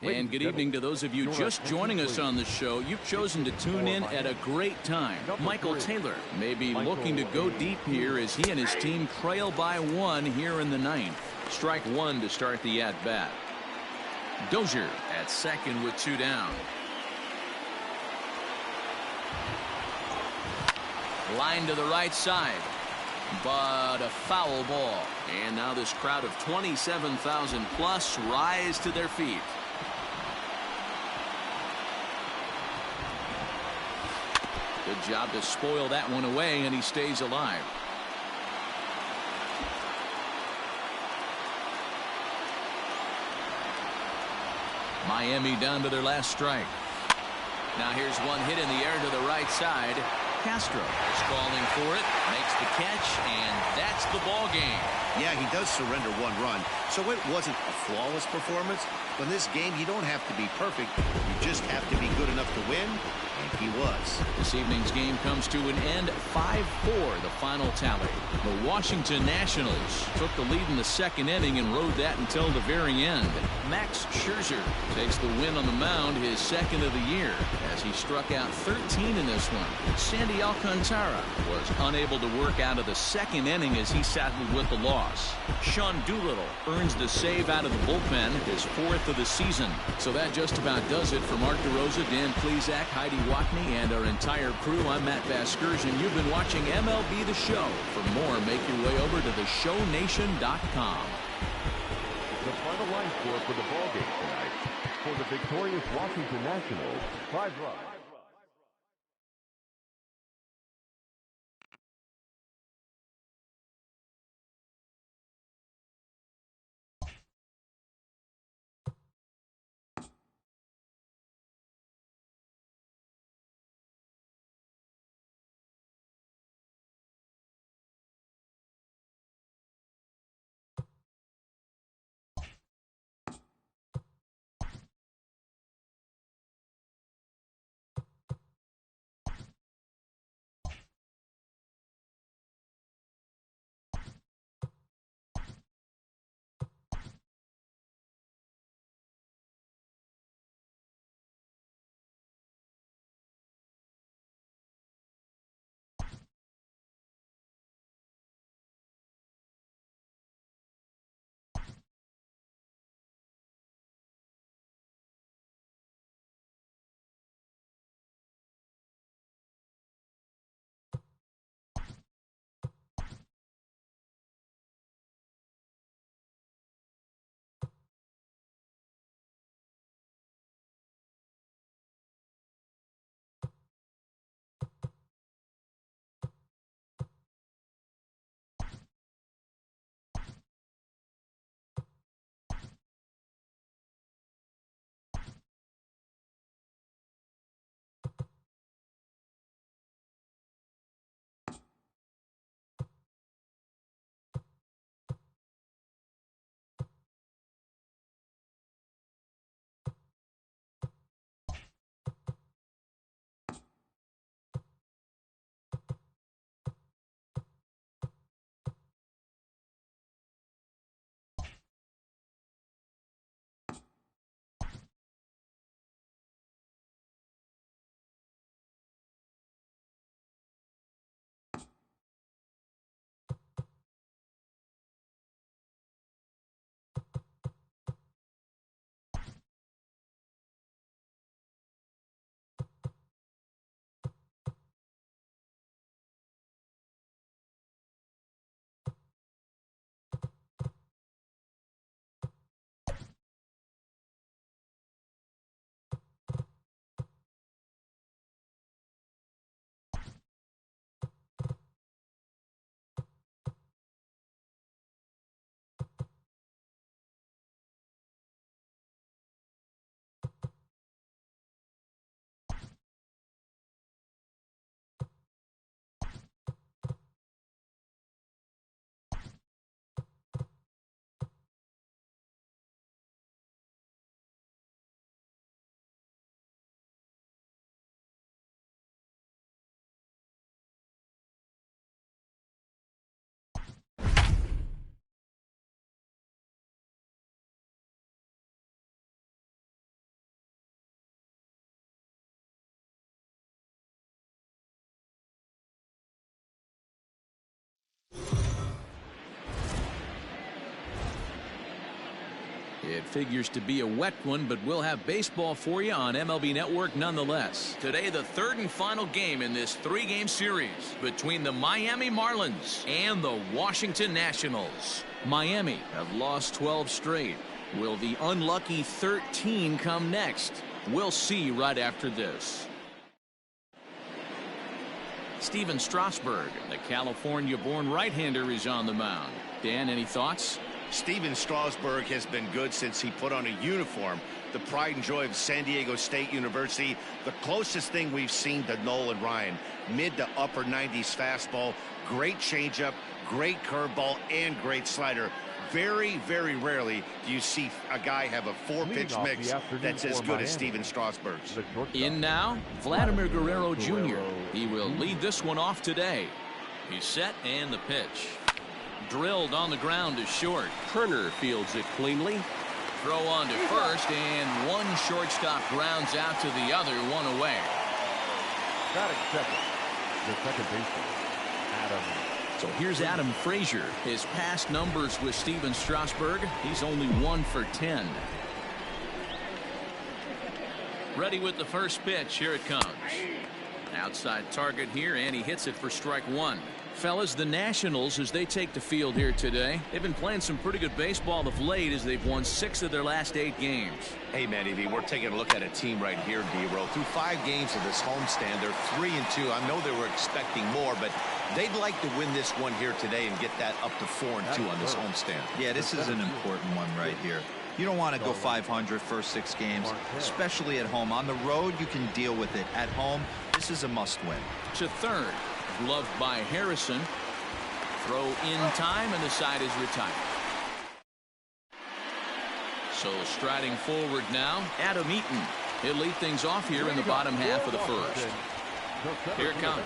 And good evening to those of you just joining us on the show. You've chosen to tune in at a great time. Michael Taylor may be looking to go deep here as he and his team trail by 1 here in the 9th. Strike 1 to start the at-bat. Dozier at second with 2 down. Line to the right side, but a foul ball. And now this crowd of 27,000 plus rise to their feet. Good job to spoil that one away, and he stays alive. Miami down to their last strike. Now here's one hit in the air to the right side. Castro is calling for it, makes the catch, and that's the ball game. Yeah, he does surrender 1 run, so it wasn't a flawless performance. But in this game, you don't have to be perfect. You just have to be good enough to win, and he was. This evening's game comes to an end, 5-4, the final tally. The Washington Nationals took the lead in the 2nd inning and rode that until the very end. Max Scherzer takes the win on the mound, his 2nd of the year, as he struck out 13 in this one. Sandy Alcantara was unable to work out of the 2nd inning as he settled with the loss. Sean Doolittle earns the save out of the bullpen, his 4th of the season. So that just about does it for Mark DeRosa, Dan Plesac, Heidi Watney, and our entire crew. I'm Matt Vasgersian. You've been watching MLB The Show. For more, make your way over to theshownation.com. The final line score for the ballgame tonight. For the victorious Washington Nationals, 5 runs. It figures to be a wet one, but we'll have baseball for you on MLB Network nonetheless. Today, the third and final game in this three-game series between the Miami Marlins and the Washington Nationals. Miami have lost 12 straight. Will the unlucky 13 come next? We'll see right after this. Steven Strasburg, the California-born right-hander, is on the mound. Dan, any thoughts? Steven Strasburg has been good since he put on a uniform. The pride and joy of San Diego State University. The closest thing we've seen to Nolan Ryan. Mid to upper 90s fastball. Great changeup, great curveball, and great slider. Very, very rarely do you see a guy have a four-pitch mix that's as good as Steven Strasburg's. In now, Vladimir Guerrero Jr. He will lead this one off today. He's set, and the pitch. Drilled on the ground to short. Turner fields it cleanly. Throw on to first, and one shortstop grounds out to the other, one away. Batting second, the second baseman, Adam. So here's Adam Frazier. His past numbers with Steven Strasburg, he's only 1 for 10. Ready with the first pitch. Here it comes. Outside target here, and he hits it for strike one. Fellas, the Nationals, as they take the field here today, they've been playing some pretty good baseball of late as they've won 6 of their last 8 games. Hey, Manny V, we're taking a look at a team right here, D-Row. Through 5 games of this homestand, they're 3-2. I know they were expecting more, but they'd like to win this one here today and get that up to 4-2 on this homestand. Yeah, this is an important one right here. You don't want to go 500 first 6 games, especially at home. On the road, you can deal with it. At home, this is a must-win. To third. Gloved by Harrison. Throw in time, and the side is retired. So striding forward now, Adam Eaton. He'll lead things off here in the bottom half of the first. Here it comes.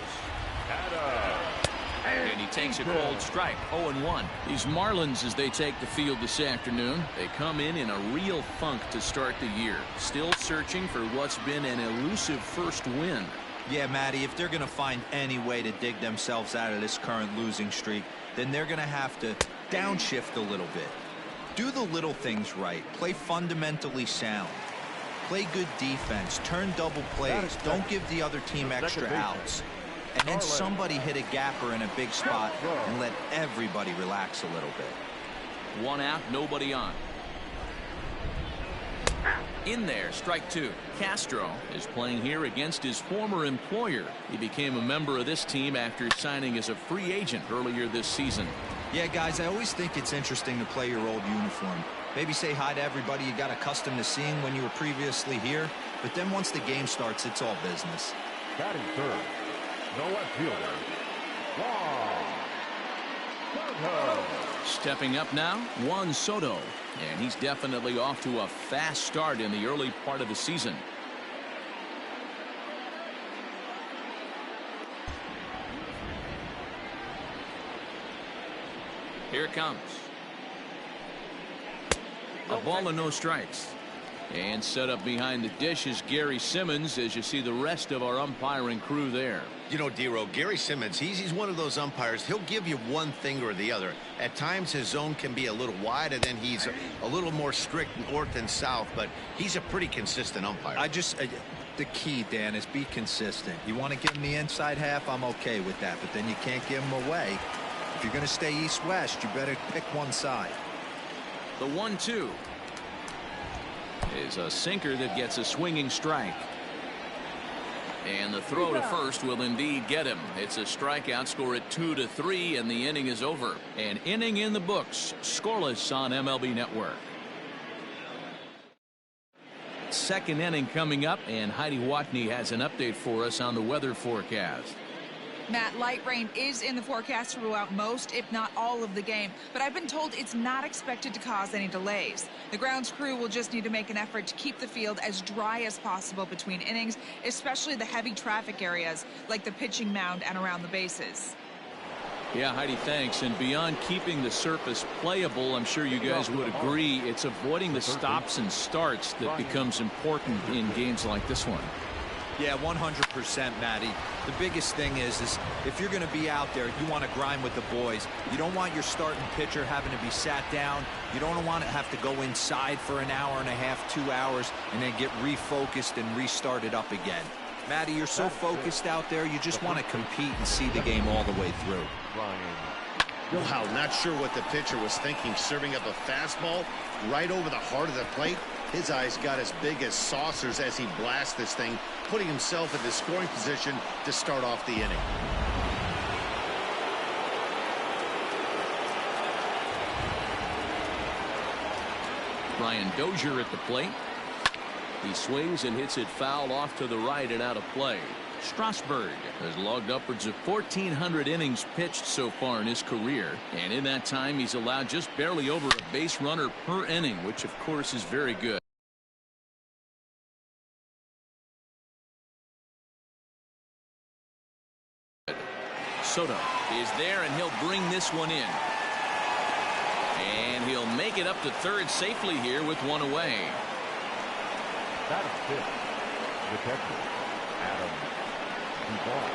And he takes a cold strike. 0-1. These Marlins, as they take the field this afternoon, they come in a real funk to start the year. Still searching for what's been an elusive first win. Yeah, Matty, if they're going to find any way to dig themselves out of this current losing streak, then they're going to have to downshift a little bit. Do the little things right. Play fundamentally sound. Play good defense. Turn double plays. Don't give the other team extra outs. And then somebody hit a gapper in a big spot and let everybody relax a little bit. 1 out, nobody on. In there, strike 2. Castro is playing here against his former employer. He became a member of this team after signing as a free agent earlier this season. Yeah, guys, I always think it's interesting to play your old uniform. Maybe say hi to everybody you got accustomed to seeing when you were previously here. But then once the game starts, it's all business. Batting third, no left fielder, Juan Soto. Stepping up now, Juan Soto. And he's definitely off to a fast start in the early part of the season. Here it comes. A ball and no strikes. And set up behind the dish is Gary Simmons, as you see the rest of our umpiring crew there. You know, D-Row, Gary Simmons, he's one of those umpires. He'll give you one thing or the other. At times his zone can be a little wide, and then he's a little more strict north and south, but he's a pretty consistent umpire. The key, Dan, is be consistent. You want to give him the inside half, I'm okay with that, but then you can't give him away. If you're going to stay east-west, you better pick one side. The 1-2 is a sinker that gets a swinging strike. And the throw to first will indeed get him. It's a strikeout, score at 2-3, and the inning is over. An inning in the books, scoreless on MLB Network. Second inning coming up, and Heidi Watney has an update for us on the weather forecast. Matt, light rain is in the forecast throughout most, if not all, of the game, but I've been told it's not expected to cause any delays. The grounds crew will just need to make an effort to keep the field as dry as possible between innings, especially the heavy traffic areas like the pitching mound and around the bases. Yeah, Heidi, thanks. And beyond keeping the surface playable, I'm sure you guys would agree, it's avoiding the stops and starts that becomes important in games like this one. Yeah, 100%, Matty. The biggest thing is if you're going to be out there, you want to grind with the boys. You don't want your starting pitcher having to be sat down. You don't want to have to go inside for an hour and a half, 2 hours, and then get refocused and restarted up again. Matty, you're so focused out there, you just want to compete and see the game all the way through. Wow, not sure what the pitcher was thinking, serving up a fastball right over the heart of the plate. His eyes got as big as saucers as he blasts this thing, putting himself in the scoring position to start off the inning. Brian Dozier at the plate. He swings and hits it foul off to the right and out of play. Strasburg has logged upwards of 1,400 innings pitched so far in his career, and in that time he's allowed just barely over a base runner per inning, which of course is very good. Soto is there, and he'll bring this one in. And he'll make it up to third safely here with one away. Batting fifth, the catcher, Adam Duvall.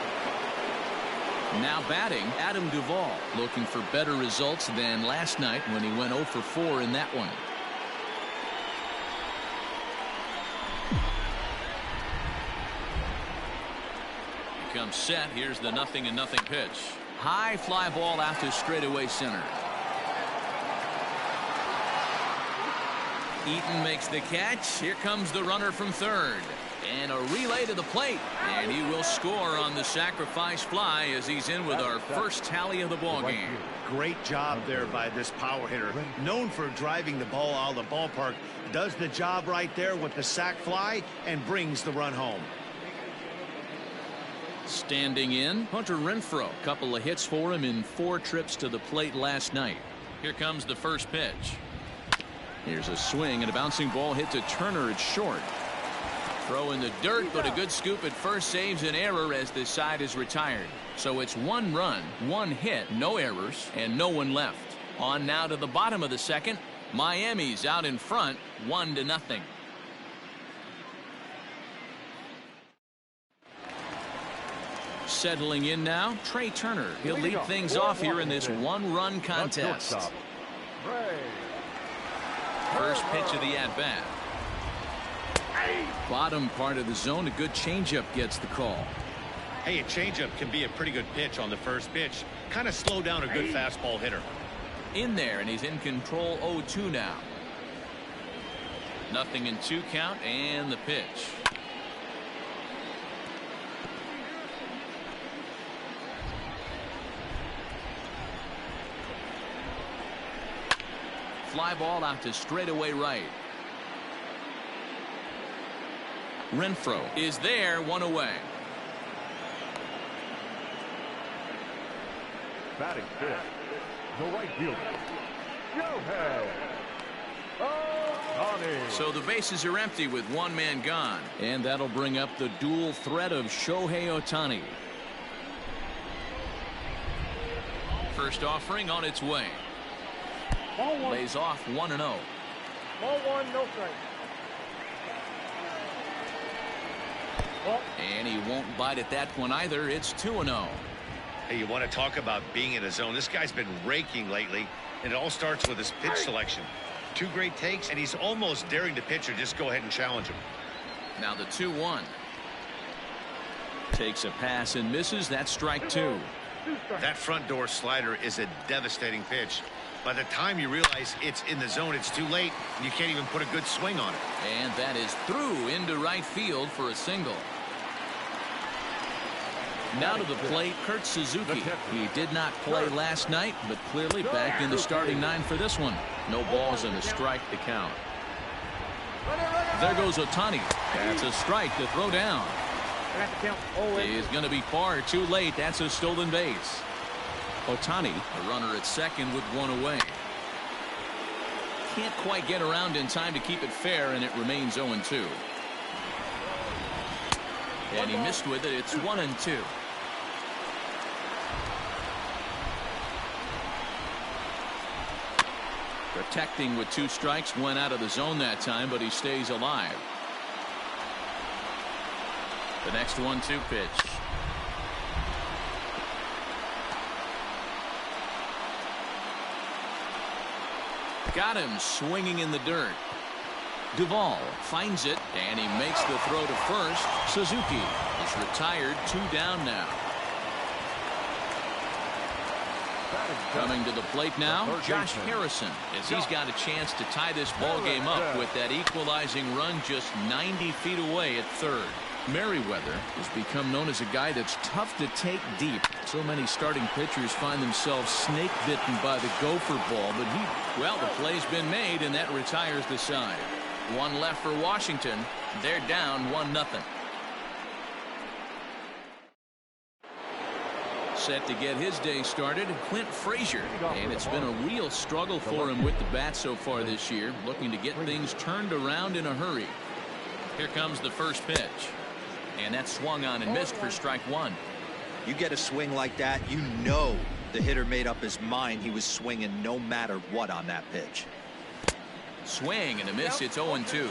Now batting, Adam Duvall, looking for better results than last night when he went 0 for 4 in that one. He comes set. Here's the 0-0 pitch. High fly ball out to straightaway center. Eaton makes the catch. Here comes the runner from third. And a relay to the plate. And he will score on the sacrifice fly as he's in with our first tally of the ball game. Great job there by this power hitter. Known for driving the ball out of the ballpark. Does the job right there with the sac fly and brings the run home. Standing in, Hunter Renfroe. Couple of hits for him in 4 trips to the plate last night. Here comes the first pitch. Here's a swing, and a bouncing ball hit to Turner at short. Throw in the dirt, but a good scoop at first saves an error as the side is retired. So it's 1 run, 1 hit, no errors, and no one left. On now to the bottom of the second. Miami's out in front, 1-0. Settling in now, Trey Turner. He'll lead things off here in this 1-run contest. First pitch of the at-bat. Bottom part of the zone, a good changeup gets the call. Hey, a changeup can be a pretty good pitch on the first pitch. Kind of slow down a good fastball hitter. In there, and he's in control 0-2 now. 0-2 count, and the pitch. Fly ball out to straightaway right. Renfroe is there, 1 away. Batting fifth, the right fielder, Shohei Ohtani. So the bases are empty with 1 man gone, and that'll bring up the dual threat of Shohei Ohtani. First offering on its way. Lays off 1-0. Ball 1, no strike. And he won't bite at that one either. It's 2-0. Hey, you want to talk about being in a zone? This guy's been raking lately, and it all starts with his pitch selection. 2 great takes, and he's almost daring the pitcher just go ahead and challenge him. Now the 2-1. Takes a pass and misses. That's strike 2. That front door slider is a devastating pitch. By the time you realize it's in the zone, it's too late, and you can't even put a good swing on it. And that is through into right field for a single. Now to the plate, Kurt Suzuki. He did not play last night, but clearly back in the starting 9 for this one. No balls and a strike to count. There goes Ohtani. That's a strike to throw down. He's going to be far too late. That's a stolen base. Ohtani, a runner at second with 1 away. Can't quite get around in time to keep it fair, and it remains 0-2. And he missed with it. It's 1-2. Protecting with 2 strikes, went out of the zone that time, but he stays alive. The next 1-2 pitch. Got him swinging in the dirt. Duvall finds it, and he makes the throw to first. Suzuki is retired, 2 down now. Coming to the plate now, Josh Harrison, as he's got a chance to tie this ball game up with that equalizing run just 90 feet away at third. Merriweather has become known as a guy that's tough to take deep. So many starting pitchers find themselves snake bitten by the gopher ball, but well, the play's been made, and that retires the side. 1 left for Washington. They're down 1-0. Set to get his day started, Clint Frazier, and it's been a real struggle for him with the bat so far this year, looking to get things turned around in a hurry. Here comes the first pitch, and that's swung on and missed for strike 1. You get a swing like that, you know the hitter made up his mind he was swinging no matter what on that pitch. Swing and a miss. It's 0-2.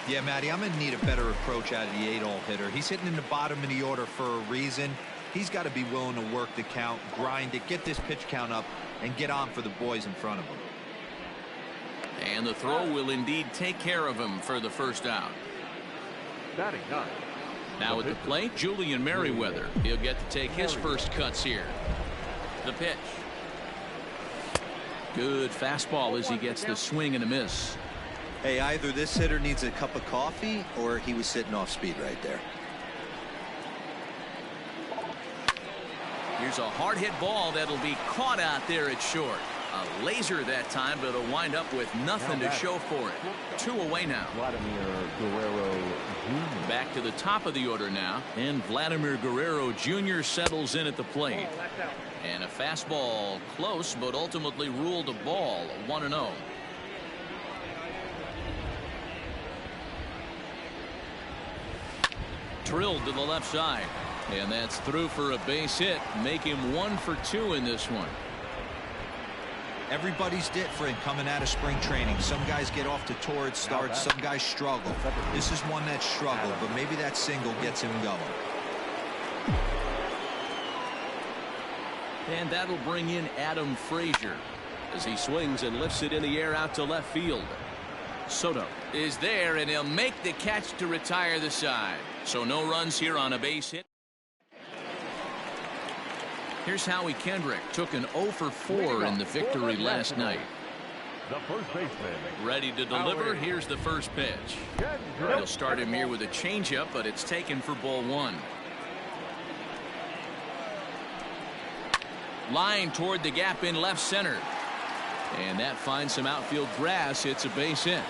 Yeah, Matty, I'm gonna need a better approach out of the 8-hole hitter. He's hitting in the bottom of the order for a reason. He's got to be willing to work the count, grind it, get this pitch count up, and get on for the boys in front of him. And the throw will indeed take care of him for the first out. Now at the plate, Julian Merriweather. He'll get to take his first cuts here. The pitch. Good fastball as he gets the swing and a miss. Hey, either this hitter needs a cup of coffee or he was sitting off speed right there. Here's a hard hit ball that'll be caught out there at short. A laser that time, but it'll wind up with nothing to show for it. 2 away now. Vladimir Guerrero Jr. Back to the top of the order now, and Vladimir Guerrero Jr. settles in at the plate. And a fastball close, but ultimately ruled a ball. 1-0. Drilled to the left side, and that's through for a base hit. Make him 1 for 2 in this one. Everybody's different coming out of spring training. Some guys get off to torrid starts, some guys struggle. This is one that struggled, but maybe that single gets him going. And that'll bring in Adam Frazier as he swings and lifts it in the air out to left field. Soto is there, and he'll make the catch to retire the side. So no runs here on a base hit. Here's Howie Kendrick. Took an 0 for 4 in the victory last night. The first baseman. Ready to deliver. Here's the first pitch. He'll start him here with a changeup, but it's taken for ball 1. Line toward the gap in left center. And that finds some outfield grass. It's a base hit.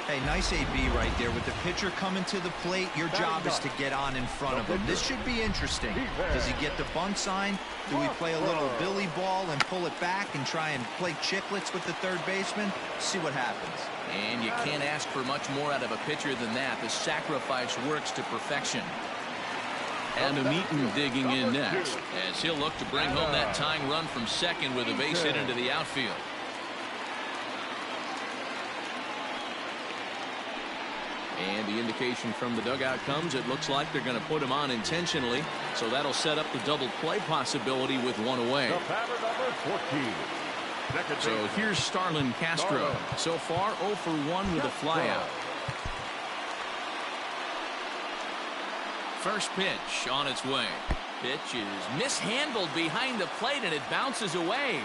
Hey, nice AB right there. With the pitcher coming to the plate, your job is to get on in front of him. This should be interesting. Does he get the bunt sign? Do we play a little billy ball and pull it back and try and play chicklets with the third baseman? See what happens. And you can't ask for much more out of a pitcher than that. The sacrifice works to perfection. Adam Eaton digging in next, as he'll look to bring home that tying run from second with a base hit into the outfield. And the indication from the dugout comes, it looks like they're going to put him on intentionally, so that'll set up the double play possibility with 1 away. The batter number 14. So here's Starlin Castro. So far 0 for 1 with a flyout. First pitch on its way. Pitch is mishandled behind the plate, and it bounces away.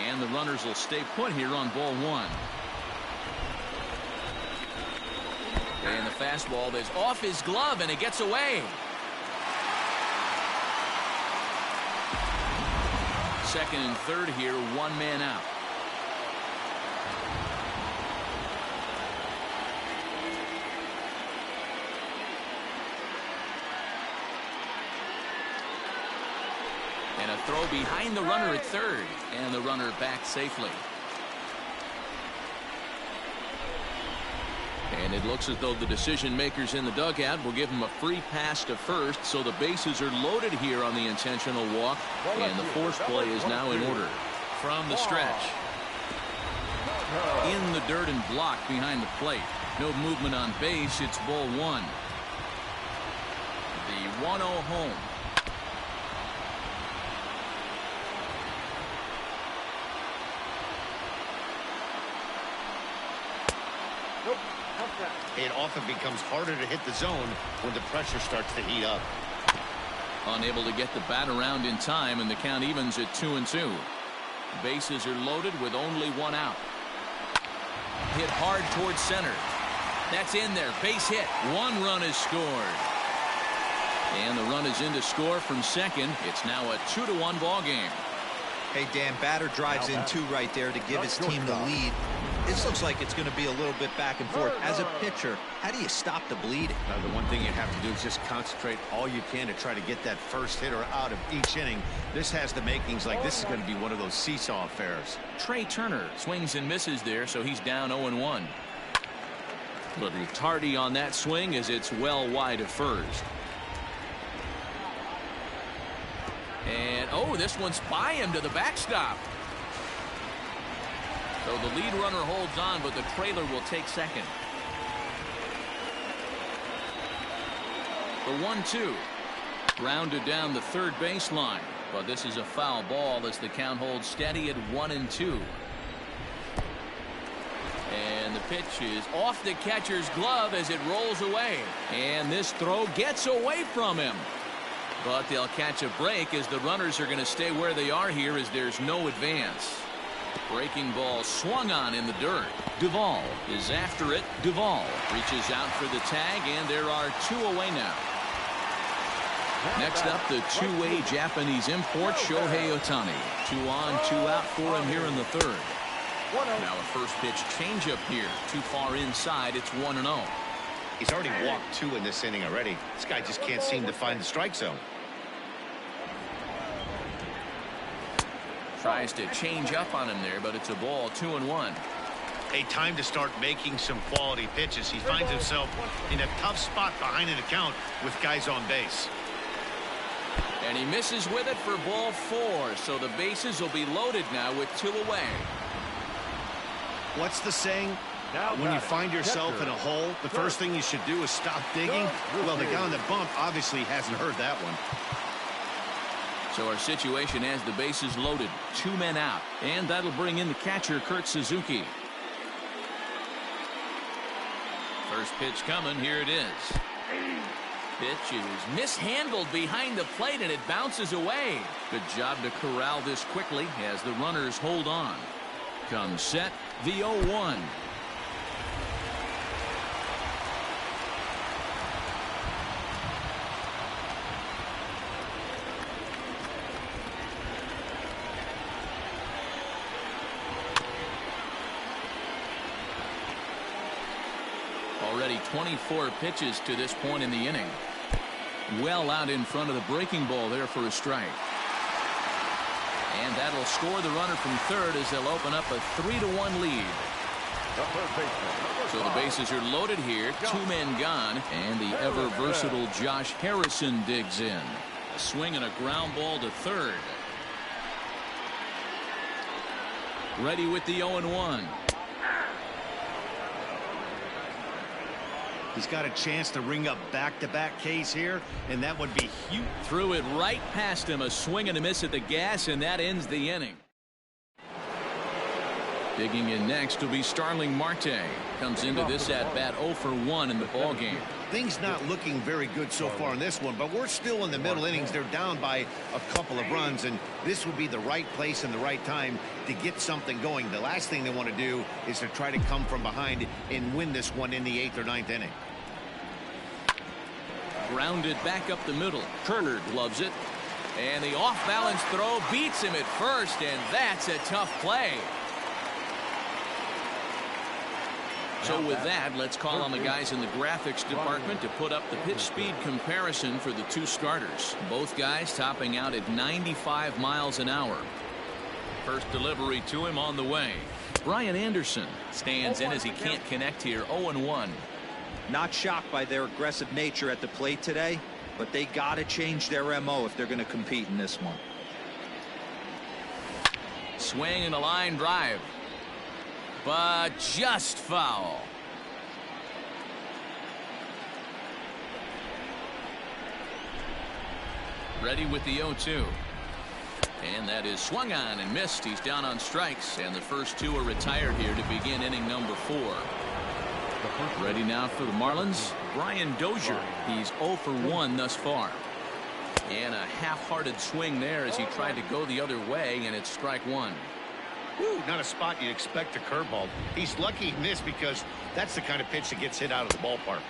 And the runners will stay put here on ball 1. And the fastball is off his glove, and it gets away. Second and third here, 1 man out. And a throw behind the runner at third, and the runner back safely. And it looks as though the decision makers in the dugout will give him a free pass to first, so the bases are loaded here on the intentional walk, and the force play is now in order. From the stretch, in the dirt and blocked behind the plate. No movement on base. It's ball one. The 1-0 home. It often becomes harder to hit the zone when the pressure starts to heat up. Unable to get the bat around in time, and the count evens at 2-2. Bases are loaded with only one out. Hit hard towards center. That's in there. Base hit. One run is scored. And the run is in to score from second. It's now a 2-1 ball game. Hey, Dan, batter drives in two right there to give his team the lead. This looks like it's going to be a little bit back and forth. As a pitcher, how do you stop the bleeding? The one thing you have to do is just concentrate all you can to try to get that first hitter out of each inning. This has the makings like this is going to be one of those seesaw affairs. Trey Turner swings and misses there, so he's down 0-1. Little tardy on that swing as it's well wide of first. And, oh, this one's by him to the backstop. So the lead runner holds on, but the trailer will take second. The 1-2. Grounded down the third baseline. But this is a foul ball as the count holds steady at 1-2. And the pitch is off the catcher's glove as it rolls away. And this throw gets away from him. But they'll catch a break as the runners are going to stay where they are here as there's no advance. Breaking ball swung on in the dirt. Duvall is after it. Duvall reaches out for the tag, and there are two away now. Next up, the two-way Japanese import, Shohei Ohtani. 2 on, 2 out for him here in the third. Now a first pitch changeup here. Too far inside. It's 1-0. He's already walked 2 in this inning already. This guy just can't seem to find the strike zone. Tries to change up on him there, but it's a ball. 2-1. A time to start making some quality pitches. He finds himself in a tough spot behind an account with guys on base. And he misses with it for ball 4, so the bases will be loaded now with 2 away. What's the saying? When you find yourself in a hole, the first thing you should do is stop digging. Well, the guy on the bump obviously hasn't heard that one. So our situation has the bases loaded, 2 men out, and that'll bring in the catcher, Kurt Suzuki. First pitch coming. Here it is. Pitch is mishandled behind the plate, and it bounces away. Good job to corral this quickly as the runners hold on. Comes set, the 0-1. Already 24 pitches to this point in the inning. Well out in front of the breaking ball there for a strike. And that'll score the runner from third as they'll open up a 3-1 lead. So the bases are loaded here. 2 men gone. And the ever versatile Josh Harrison digs in. A swing and a ground ball to third. Ready with the 0-1. He's got a chance to ring up back-to-back Ks here, and that would be huge. Threw it right past him. A swing and a miss at the gas, and that ends the inning. Digging in next will be Starling Marte. Comes into this at-bat 0 for 1 in the ballgame. Things not looking very good so far in this one, but we're still in the middle innings. They're down by a couple of runs, and this would be the right place and the right time to get something going. The last thing they want to do is to try to come from behind and win this one in the 8th or 9th inning. Grounded back up the middle. Turner gloves it. And the off-balance throw beats him at first, and that's a tough play. So with that, let's call on the guys in the graphics department to put up the pitch speed comparison for the 2 starters. Both guys topping out at 95 miles an hour. First delivery to him on the way. Brian Anderson stands in as he can't connect here. 0-1. Not shocked by their aggressive nature at the plate today, but they got to change their MO if they're going to compete in this one. Swing and a line drive. But just foul. Ready with the 0-2. And that is swung on and missed. He's down on strikes, and the first two are retired here to begin inning number 4. Ready now for the Marlins, Brian Dozier. He's 0 for 1 thus far. And a half-hearted swing there as he tried to go the other way, and it's strike 1. Woo, not a spot you'd expect a curveball. He's lucky he missed because that's the kind of pitch that gets hit out of the ballpark.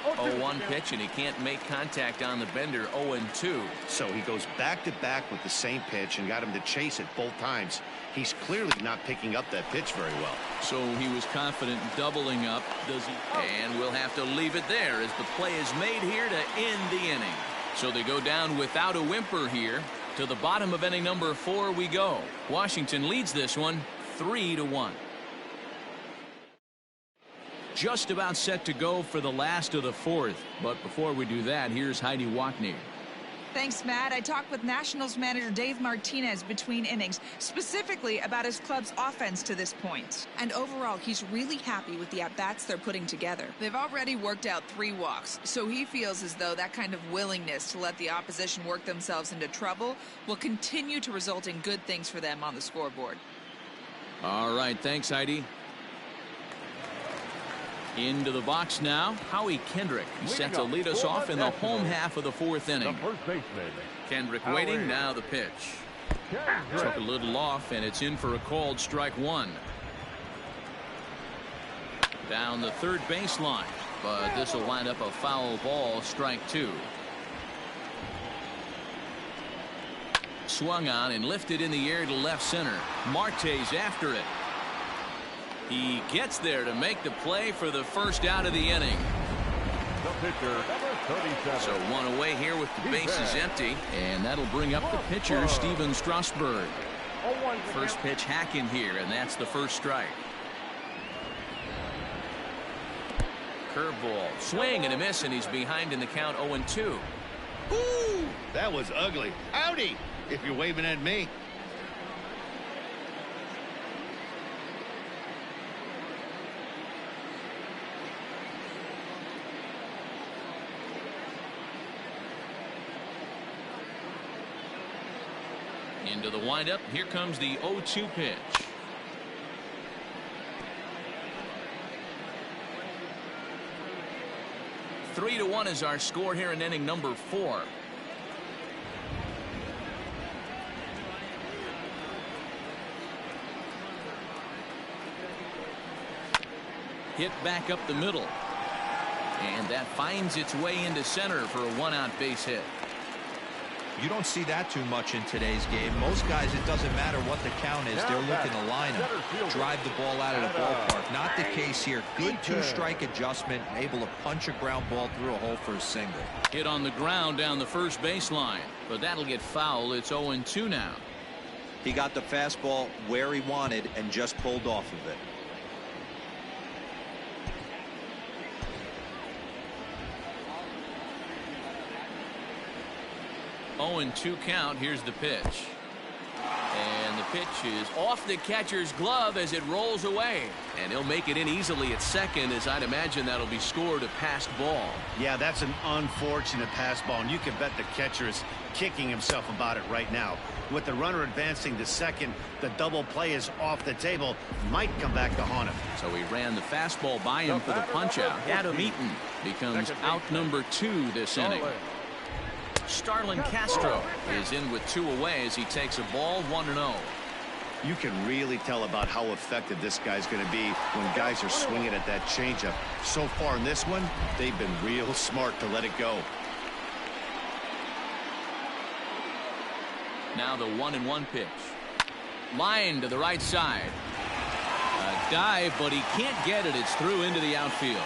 0-1 pitch, and he can't make contact on the bender. 0-2. So he goes back-to-back with the same pitch and got him to chase it both times. He's clearly not picking up that pitch very well. So he was confident doubling up. Does he? And we'll have to leave it there as the play is made here to end the inning. So they go down without a whimper here. To the bottom of inning number 4 we go. Washington leads this one 3-1. Just about set to go for the last of the 4th. But before we do that, here's Heidi Wachner. Thanks, Matt. I talked with Nationals manager Dave Martinez between innings, specifically about his club's offense to this point. And overall, he's really happy with the at-bats they're putting together. They've already worked out 3 walks, so he feels as though that kind of willingness to let the opposition work themselves into trouble will continue to result in good things for them on the scoreboard. All right, thanks, Heidi. Into the box now, Howie Kendrick. He's set to lead us off in the home half of the 4th inning. Kendrick waiting, now the pitch. Took a little off, and it's in for a called strike 1. Down the third baseline, but this will wind up a foul ball, strike 2. Swung on and lifted in the air to left center. Marte's after it. He gets there to make the play for the first out of the inning. The pitcher, number 37. So one away here with the bases empty, and that'll bring up the pitcher, Steven Strasburg. First pitch hack in here, and that's the first strike. Curveball, swing and a miss, and he's behind in the count 0-2. Ooh, that was ugly. Howdy, if you're waving at me. Into the windup. Here comes the 0-2 pitch. Three to 1 is our score here in inning number 4. Hit back up the middle. And that finds its way into center for a 1-out base hit. You don't see that too much in today's game. Most guys, it doesn't matter what the count is. They're looking to line up, drive the ball out of the ballpark. Not the case here. Good 2-strike adjustment, able to punch a ground ball through a hole for a single. Hit on the ground down the first baseline, but that'll get foul. It's 0-2 now. He got the fastball where he wanted and just pulled off of it. Oh, 0-2 count. Here's the pitch. And the pitch is off the catcher's glove as it rolls away. And he'll make it in easily at second, as I'd imagine that'll be scored a passed ball. Yeah, that's an unfortunate pass ball, and you can bet the catcher is kicking himself about it right now. With the runner advancing to second, the double play is off the table. Might come back to haunt him. So he ran the fastball by him for the punch-out. Adam Eaton becomes out number 2 this inning. Starlin Castro is in with 2 away as he takes a ball 1-0. You can really tell about how effective this guy's going to be when guys are swinging at that changeup. So far in this one, they've been real smart to let it go. Now the 1-1 pitch. Line to the right side. A dive, but he can't get it. It's through into the outfield.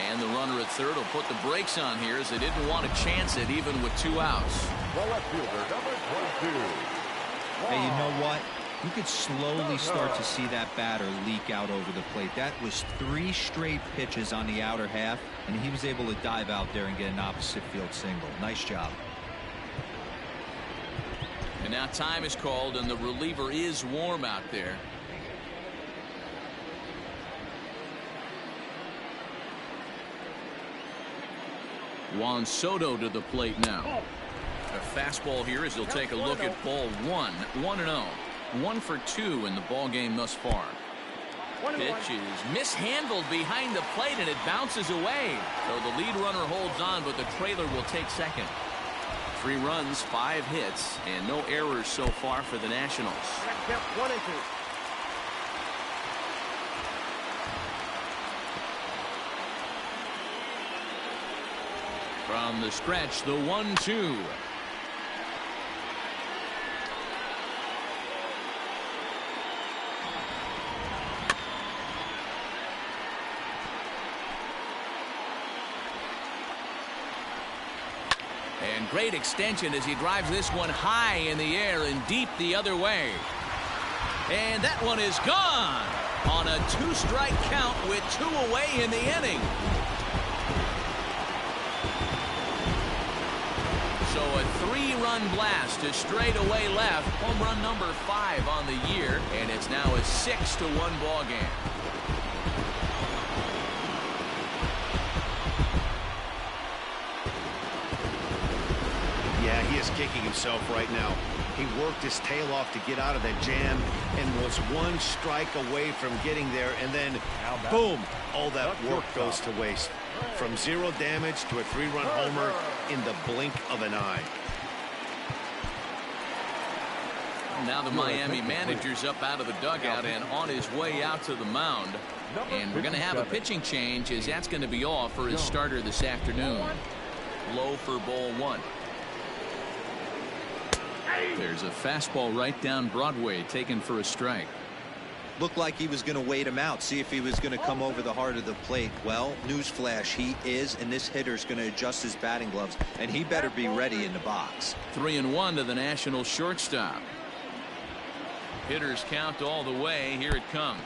And the runner at third will put the brakes on here as they didn't want to chance it even with 2 outs. The left fielder, number 22. Hey, you know what? You could slowly start to see that batter leak out over the plate. That was 3 straight pitches on the outer half, and he was able to dive out there and get an opposite field single. Nice job. And now time is called, and the reliever is warm out there. Juan Soto to the plate now. A fastball here as he'll take a look at ball one. 1-0. 1 for 2 in the ball game thus far. Pitch is mishandled behind the plate and it bounces away. So the lead runner holds on, but the trailer will take second. 3 runs, 5 hits, and no errors so far for the Nationals. 1 and 2. From the stretch, the 1-2. And great extension as he drives this one high in the air and deep the other way. And that one is gone on a 2-strike count with 2 away in the inning. So a 3-run blast to straightaway left. Home run number 5 on the year, and it's now a 6-1 ball game. Yeah, he is kicking himself right now. He worked his tail off to get out of that jam and was 1 strike away from getting there, and then boom, all that work goes to waste. From 0 damage to a 3-run homer in the blink of an eye. Now the Miami manager's up out of the dugout and on his way out to the mound. And we're going to have a pitching change as that's going to be off for his starter this afternoon. Low for ball 1. There's a fastball right down Broadway taken for a strike. Looked like he was going to wait him out, see if he was going to come over the heart of the plate. Well, newsflash, he is, and this hitter's going to adjust his batting gloves, and he better be ready in the box. 3-1 to the National shortstop. Hitters count all the way. Here it comes.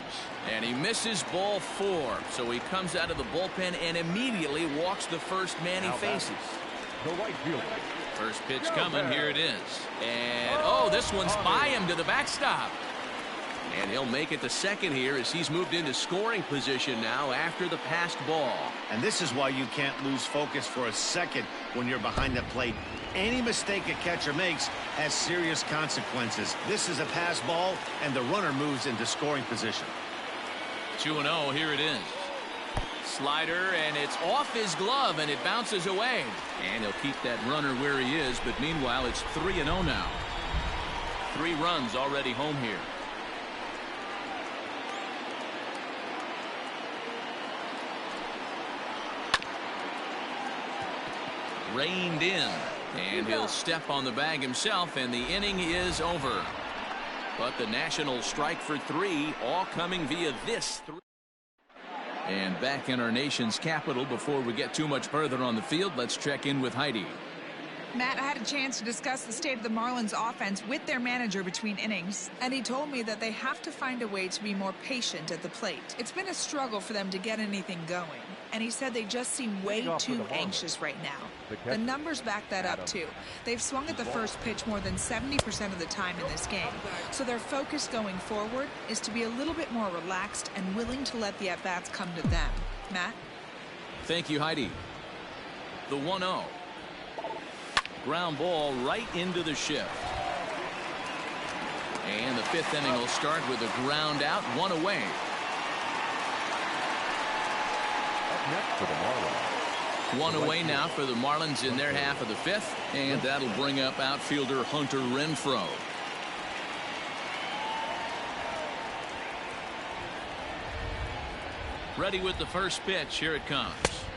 And he misses ball 4. So he comes out of the bullpen and immediately walks the first man he faces. The right fielder. First pitch coming. Here it is. And, oh, this one's by him to the backstop. And he'll make it to second here as he's moved into scoring position now after the passed ball. And this is why you can't lose focus for a second when you're behind the plate. Any mistake a catcher makes has serious consequences. This is a pass ball, and the runner moves into scoring position. 2-0. Here it is. Slider, and it's off his glove, and it bounces away. And he'll keep that runner where he is, but meanwhile, it's 3-0 now. 3 runs already home here. Reined in, and he'll step on the bag himself, and the inning is over. But the Nationals strike for 3, all coming via this 3. And back in our nation's capital, before we get too much further on the field, let's check in with Heidi. Matt, I had a chance to discuss the state of the Marlins offense with their manager between innings, and he told me that they have to find a way to be more patient at the plate. It's been a struggle for them to get anything going, and he said they just seem way too anxious right now. The numbers back that up too. They've swung at the first pitch more than 70% of the time in this game, so their focus going forward is to be a little bit more relaxed and willing to let the at-bats come to them. Matt? Thank you, Heidi. The 1-0. Ground ball right into the shift. And the 5th inning will start with a ground out, 1 away. Up next for the Marlins. 1 away now for the Marlins in their half of the 5th, and that'll bring up outfielder Hunter Renfroe. Ready with the first pitch. Here it comes.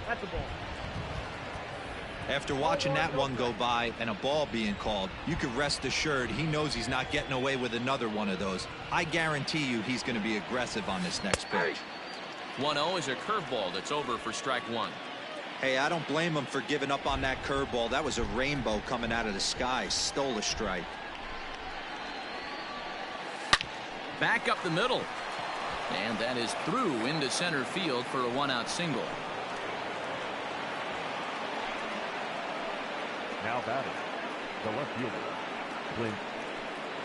That's the ball. After watching that one go by and a ball being called, you can rest assured he knows he's not getting away with another one of those. I guarantee you he's going to be aggressive on this next pitch. 1-0 is a curveball that's over for strike 1. Hey, I don't blame him for giving up on that curveball. That was a rainbow coming out of the sky. Stole a strike. Back up the middle. And that is through into center field for a 1-out single. Now batting, the left fielder, Clint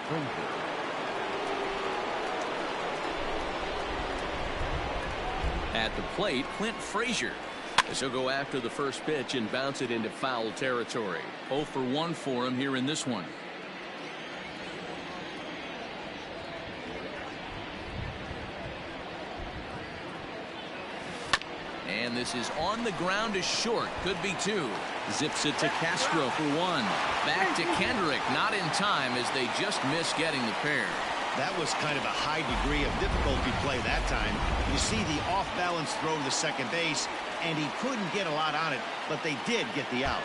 Frazier. At the plate, Clint Frazier. As he'll go after the first pitch and bounce it into foul territory. 0 for 1 for him here in this one. And this is on the ground to short. Could be 2. Zips it to Castro for 1. Back to Kendrick. Not in time as they just miss getting the pair. That was kind of a high degree of difficulty play that time. You see the off-balance throw to second base, and he couldn't get a lot on it, but they did get the out.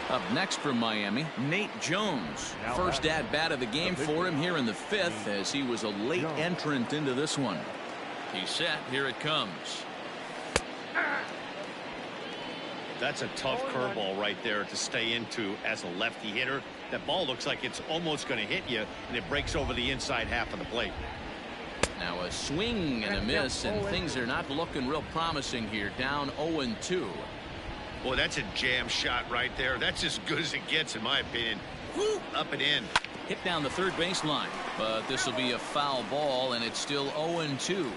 Up next from Miami, Nate Jones. First at-bat of the game for him here in the 5th as he was a late entrant into this one. He's set. Here it comes. That's a tough curveball right there to stay into as a lefty hitter. That ball looks like it's almost going to hit you, and it breaks over the inside half of the plate. Now a swing and a miss, and things are not looking real promising here. Down 0-2. Boy, that's a jam shot right there. That's as good as it gets, in my opinion. Woo, up and in. Hit down the third baseline, but this will be a foul ball, and it's still 0-2.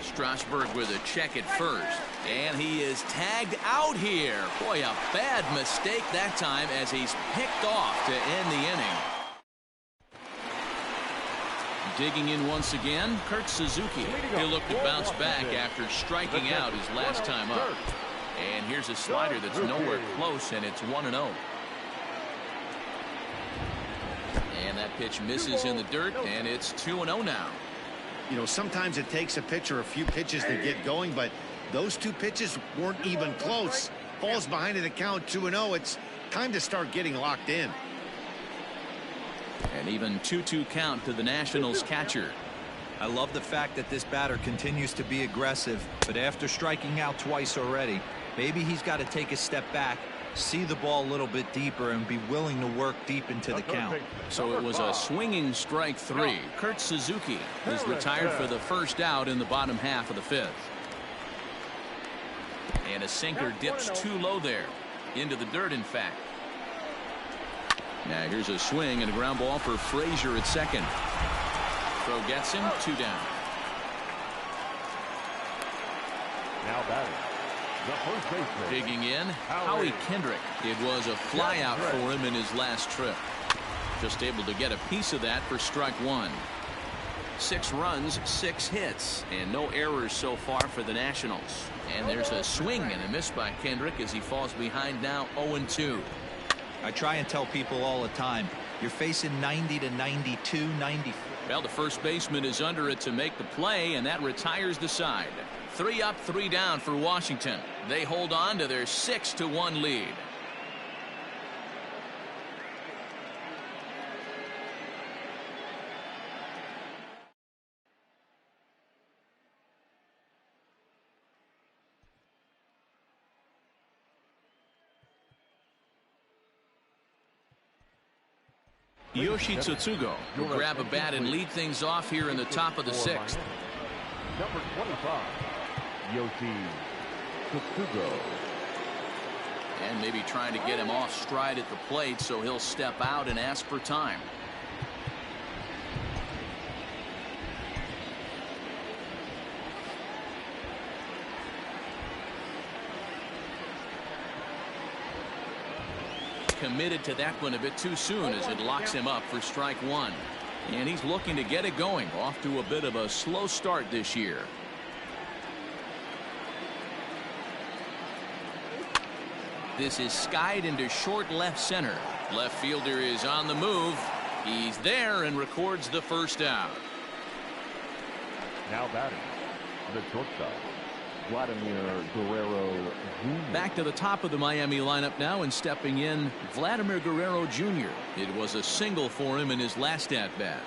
Strasburg with a check at first, and he is tagged out here. Boy, a bad mistake that time as he's picked off to end the inning. Digging in once again, Kurt Suzuki. He'll look to bounce back after striking out his last time up. And here's a slider that's nowhere close, and it's 1-0. And that pitch misses in the dirt, and it's 2-0 now. You know, sometimes it takes a pitcher a few pitches to get going, but those 2 pitches weren't even close. Falls behind in the count 2-0. It's time to start getting locked in. An even 2-2 count to the Nationals catcher. I love the fact that this batter continues to be aggressive, but after striking out twice already, maybe he's got to take a step back, see the ball a little bit deeper, and be willing to work deep into the count. So it was a swinging strike 3. Kurt Suzuki is retired for the first out in the bottom half of the 5th. And a sinker dips too low there. Into the dirt, in fact. Now here's a swing and a ground ball for Frazier at second. Throw gets him, 2 down. Now batting, the first baseman. Digging in, Howie Kendrick. It was a fly out for him in his last trip. Just able to get a piece of that for strike 1. 6 runs, 6 hits, and no errors so far for the Nationals. And there's a swing and a miss by Kendrick as he falls behind now 0-2. I try and tell people all the time, you're facing 90 to 92, 94. Well, the first baseman is under it to make the play, and that retires the side. 3 up, 3 down for Washington. They hold on to their 6-1 lead. Yoshi Tsutsugo will grab a bat and lead things off here in the top of the 6th. Number 25, Yoshi Tsutsugo. And maybe trying to get him off stride at the plate, so he'll step out and ask for time. Committed to that one a bit too soon as it locks him up for strike 1. And he's looking to get it going. Off to a bit of a slow start this year. This is skied into short left center. Left fielder is on the move. He's there and records the first out. Now batting, the shortstop, Vladimir Guerrero Jr. Back to the top of the Miami lineup now, and stepping in, Vladimir Guerrero Jr. It was a single for him in his last at-bat.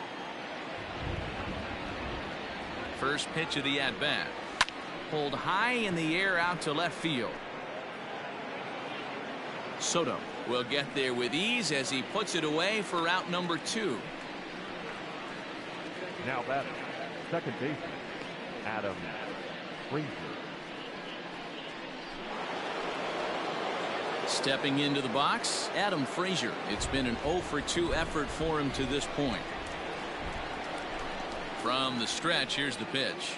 First pitch of the at-bat. Pulled high in the air out to left field. Soto will get there with ease as he puts it away for out number 2. Now batting, second baseman, Adam Frazier. Stepping into the box, Adam Frazier. It's been an 0 for 2 effort for him to this point. From the stretch, here's the pitch.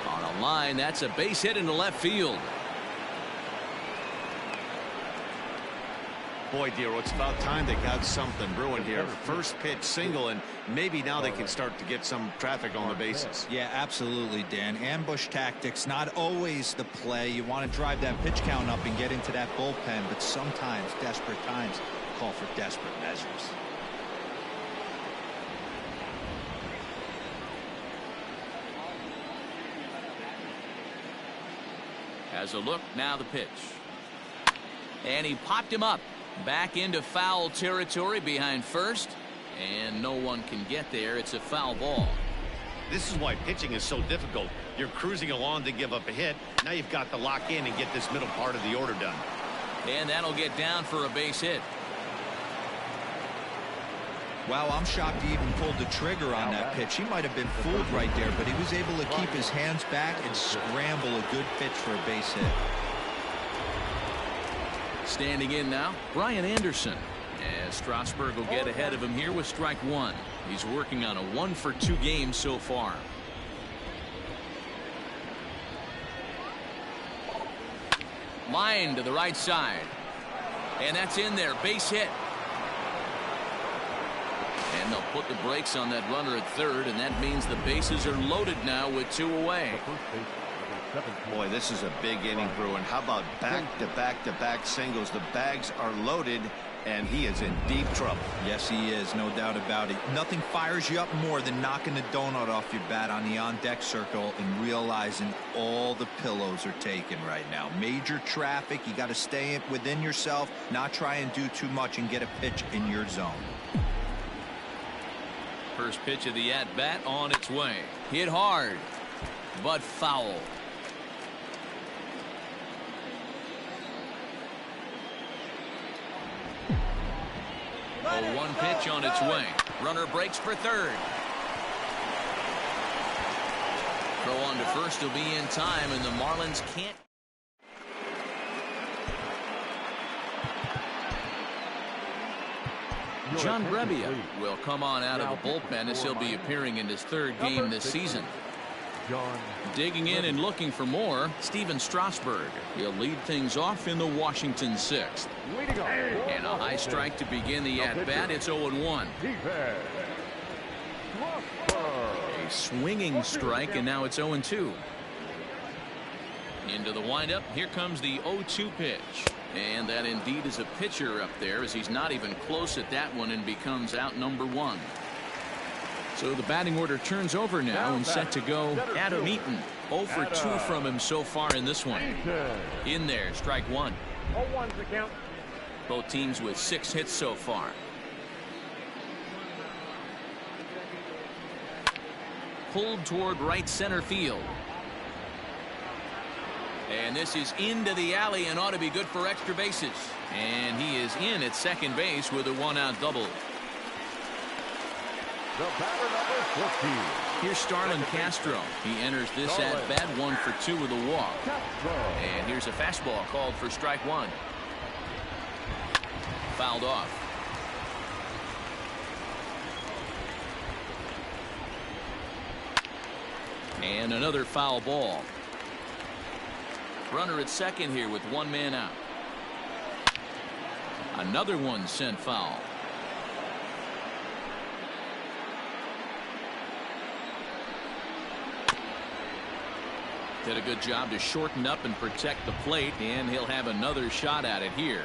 On a line, that's a base hit into left field. Boy, Dero, it's about time they got something brewing here. First pitch single, and maybe now they can start to get some traffic on the bases. Yeah, absolutely, Dan. Ambush tactics, not always the play. You want to drive that pitch count up and get into that bullpen, but sometimes desperate times call for desperate measures. As a look, now the pitch. And he popped him up. Back into foul territory behind first, and no one can get there. It's a foul ball. This is why pitching is so difficult. You're cruising along to give up a hit. Now you've got to lock in and get this middle part of the order done. And that'll get down for a base hit. Wow, I'm shocked he even pulled the trigger on that pitch. He might have been fooled right there, but he was able to keep his hands back and scramble a good pitch for a base hit. Standing in now, Brian Anderson, as Strasburg will get ahead of him here with strike one. He's working on a 1 for 2 game so far. Line to the right side, and that's in there, base hit. And they'll put the brakes on that runner at third, and that means the bases are loaded now with 2 away. Boy, this is a big inning, Bruin. How about back-to-back-to-back singles? The bags are loaded, and he is in deep trouble. Yes, he is, no doubt about it. Nothing fires you up more than knocking the donut off your bat on the on-deck circle and realizing all the pillows are taken right now. Major traffic. You got to stay within yourself, not try and do too much and get a pitch in your zone. First pitch of the at-bat on its way. Hit hard, but foul. A 1 pitch on its way. Runner breaks for third. Throw on to first will be in time, and the Marlins can't. John Brebbia will come on out of the bullpen as he'll be appearing in his 3rd game this season. Digging in and looking for more, Steven Strasburg. He'll lead things off in the Washington 6th. And a high strike to begin the at-bat. It's 0-1. A swinging strike, and now it's 0-2. Into the windup. Here comes the 0-2 pitch. And that indeed is a pitcher up there, as he's not even close at that one and becomes out number 1. So the batting order turns over now and set to go Adam Eaton. 0 for 2 from him so far in this one. In there, strike 1. 0-1's the count. Both teams with 6 hits so far. Pulled toward right center field. And this is into the alley and ought to be good for extra bases. And he is in at second base with a 1-out double. The batter number 15. Here's Starlin Castro. He enters this at bat 1 for 2 with a walk. And here's a fastball called for strike 1. Fouled off. And another foul ball. Runner at second here with 1 man out. Another one sent foul. Did a good job to shorten up and protect the plate, and he'll have another shot at it here.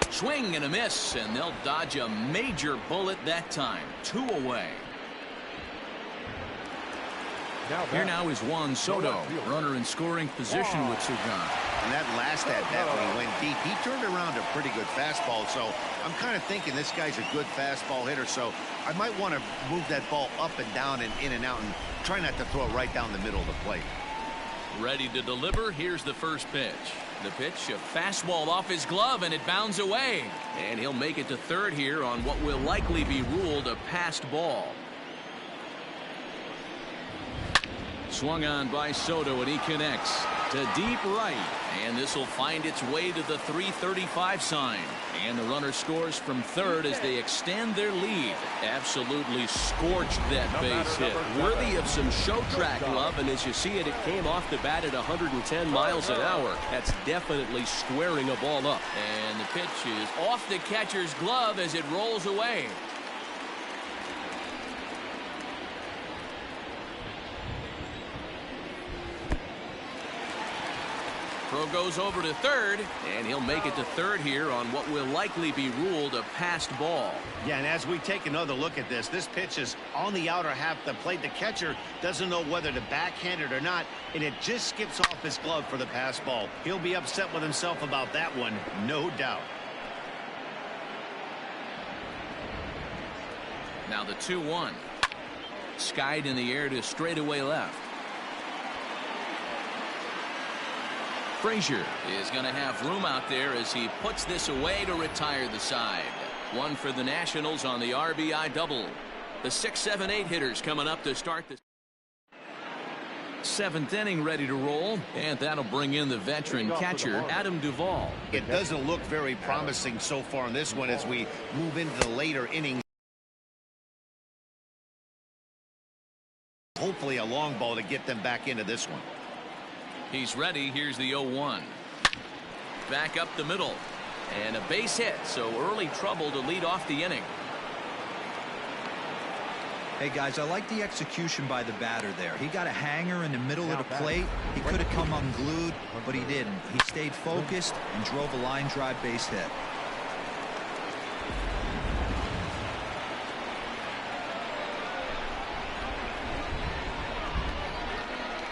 Swing and a miss, and they'll dodge a major bullet that time. 2 away. Here now is Juan Soto, runner in scoring position with Sugan. And that last at-bat when he went deep, he turned around a pretty good fastball. So I'm kind of thinking this guy's a good fastball hitter. So I might want to move that ball up and down and in and out and try not to throw it right down the middle of the plate. Ready to deliver. Here's the first pitch. The pitch, a fastball off his glove, and it bounds away. And he'll make it to third here on what will likely be ruled a passed ball. Swung on by Soto, and he connects. to deep right. And this will find its way to the 335 sign. And the runner scores from third as they extend their lead. Absolutely scorched that base hit. Worthy of some show track love, and as you see it, it came off the bat at 110 miles an hour. That's definitely squaring a ball up. And the pitch is off the catcher's glove as it rolls away. Throw goes over to third, and he'll make it to third here on what will likely be ruled a passed ball. Yeah, and as we take another look at this pitch is on the outer half of the plate. The catcher doesn't know whether to backhand it or not, and it just skips off his glove for the pass ball. He'll be upset with himself about that one, no doubt. Now the 2-1. Skied in the air to straightaway left. Frazier is going to have room out there as he puts this away to retire the side. One for the Nationals on the RBI double. The 6, 7, 8 hitters coming up to start the 7th inning, ready to roll, and that'll bring in the veteran catcher Adam Duvall. It doesn't look very promising so far in this one as we move into the later innings. Hopefully a long ball to get them back into this one. He's ready. Here's the 0-1. Back up the middle. And a base hit, so early trouble to lead off the inning. Hey, guys, I like the execution by the batter there. He got a hanger in the middle of the plate. He could have come unglued, but he didn't. He stayed focused and drove a line drive base hit.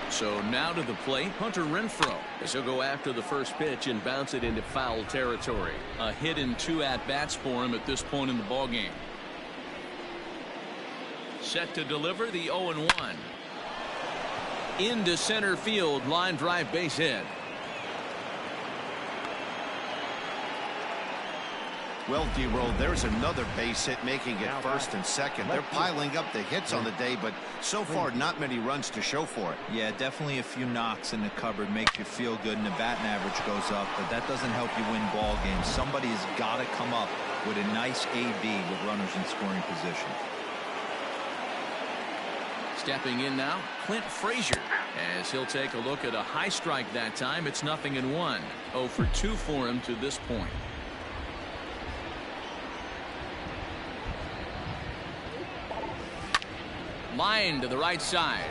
So now to the plate, Hunter Renfroe, as he'll go after the first pitch and bounce it into foul territory. A hit and 2 at-bats for him at this point in the ballgame. Set to deliver the 0-1. Into center field, line drive base hit. Well, D-Roll, there's another base hit, making it first and second. They're piling up the hits on the day, but so far not many runs to show for it. Yeah, definitely a few knocks in the cupboard makes you feel good, and the batting average goes up, but that doesn't help you win ball games. Somebody has got to come up with a nice AB with runners in scoring position. Stepping in now, Clint Frazier, as he'll take a look at a high strike that time. It's 0-1. 0 for 2 for him to this point. Line to the right side.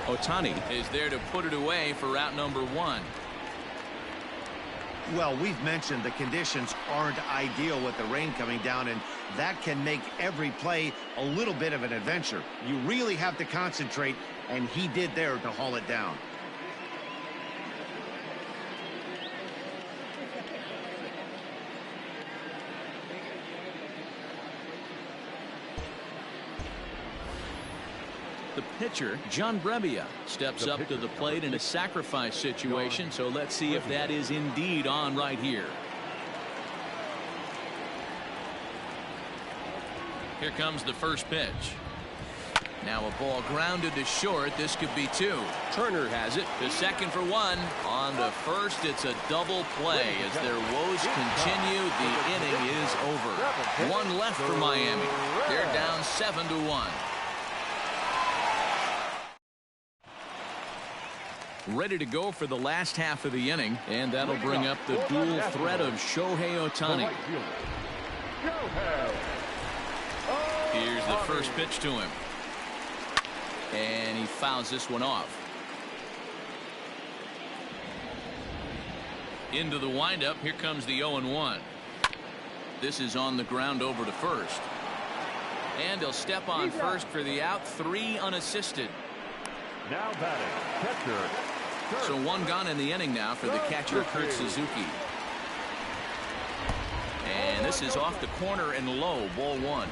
Ohtani is there to put it away for route number 1. Well, we've mentioned the conditions aren't ideal with the rain coming down, and that can make every play a little bit of an adventure. You really have to concentrate, and he did there to haul it down. The pitcher, John Brebbia, steps up to the plate in a sacrifice situation, so let's see if that is indeed on right here. Here comes the first pitch. Now a ball grounded to short. This could be 2. Turner has it to second for 1. On to first, it's a double play. As their woes continue, the inning is over. 1 left for Miami. They're down 7-1. Ready to go for the last half of the inning, and that'll bring up the dual threat of Shohei Ohtani. Here's the first pitch to him, and he fouls this one off. Into the windup. Here comes the 0-1. This is on the ground over to first, and he'll step on first for the out. 3 unassisted. Now batting, catcher. So 1 gone in the inning now for the catcher, Kurt Suzuki. And this is off the corner and low, ball 1.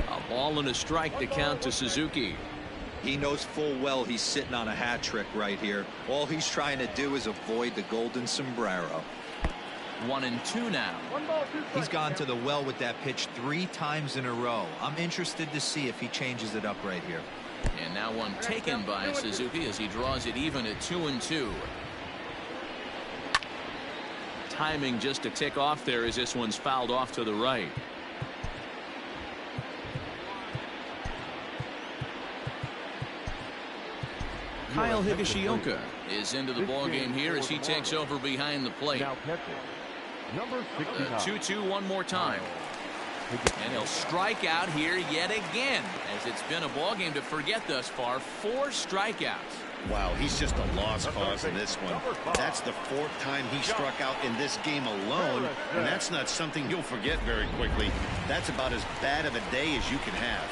A ball and a strike to count to Suzuki. He knows full well he's sitting on a hat trick right here. All he's trying to do is avoid the golden sombrero. 1-2 now. He's gone to the well with that pitch 3 times in a row. I'm interested to see if he changes it up right here. And now one taken by Suzuki as he draws it even at 2-2. Timing just a tick off there as this one's fouled off to the right. Kyle Higashioka is into the ball game here as he takes over behind the plate. Number 69. 2-2 one more time. And he'll strike out here yet again, as it's been a ball game to forget thus far. 4 strikeouts. Wow, he's just a lost cause in this one. That's the 4th time he struck out in this game alone, and that's not something you'll forget very quickly. That's about as bad of a day as you can have.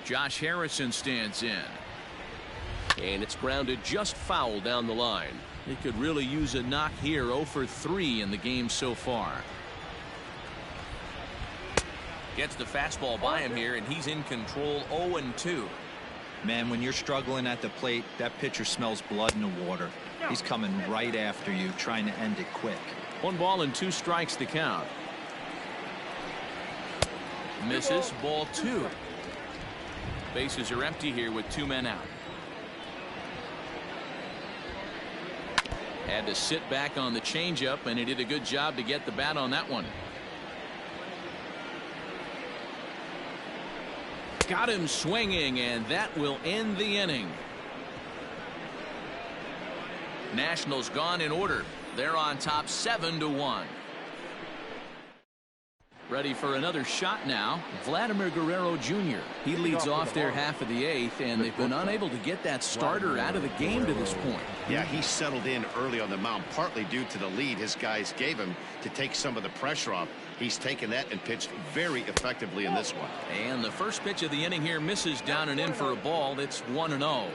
Josh Harrison stands in. And it's grounded just foul down the line. He could really use a knock here. 0 for 3 in the game so far. Gets the fastball by him here, and he's in control. 0-2. Man, when you're struggling at the plate, that pitcher smells blood in the water. He's coming right after you, trying to end it quick. 1 ball and 2 strikes to count. Misses, ball 2. Bases are empty here with 2 men out. Had to sit back on the changeup, and he did a good job to get the bat on that one. Got him swinging, and that will end the inning. Nationals gone in order. They're on top 7-1. Ready for another shot now. Vladimir Guerrero Jr. He leads off their half of the 8th, and they've been unable to get that starter out of the game to this point. Yeah, he settled in early on the mound, partly due to the lead his guys gave him to take some of the pressure off. He's taken that and pitched very effectively in this one. And the first pitch of the inning here misses down and in for a ball. It's 1-0.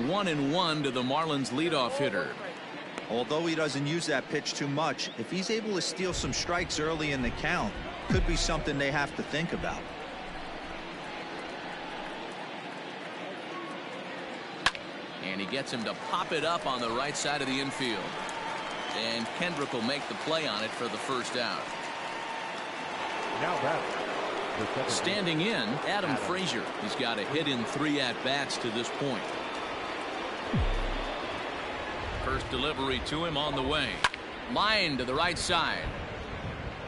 One and 1 to the Marlins leadoff hitter. Although he doesn't use that pitch too much, if he's able to steal some strikes early in the count, could be something they have to think about. And he gets him to pop it up on the right side of the infield. And Kendrick will make the play on it for the first out. Now that. Standing in, Adam Frazier. He's got a hit in 3 at-bats to this point. First delivery to him on the way. Line to the right side.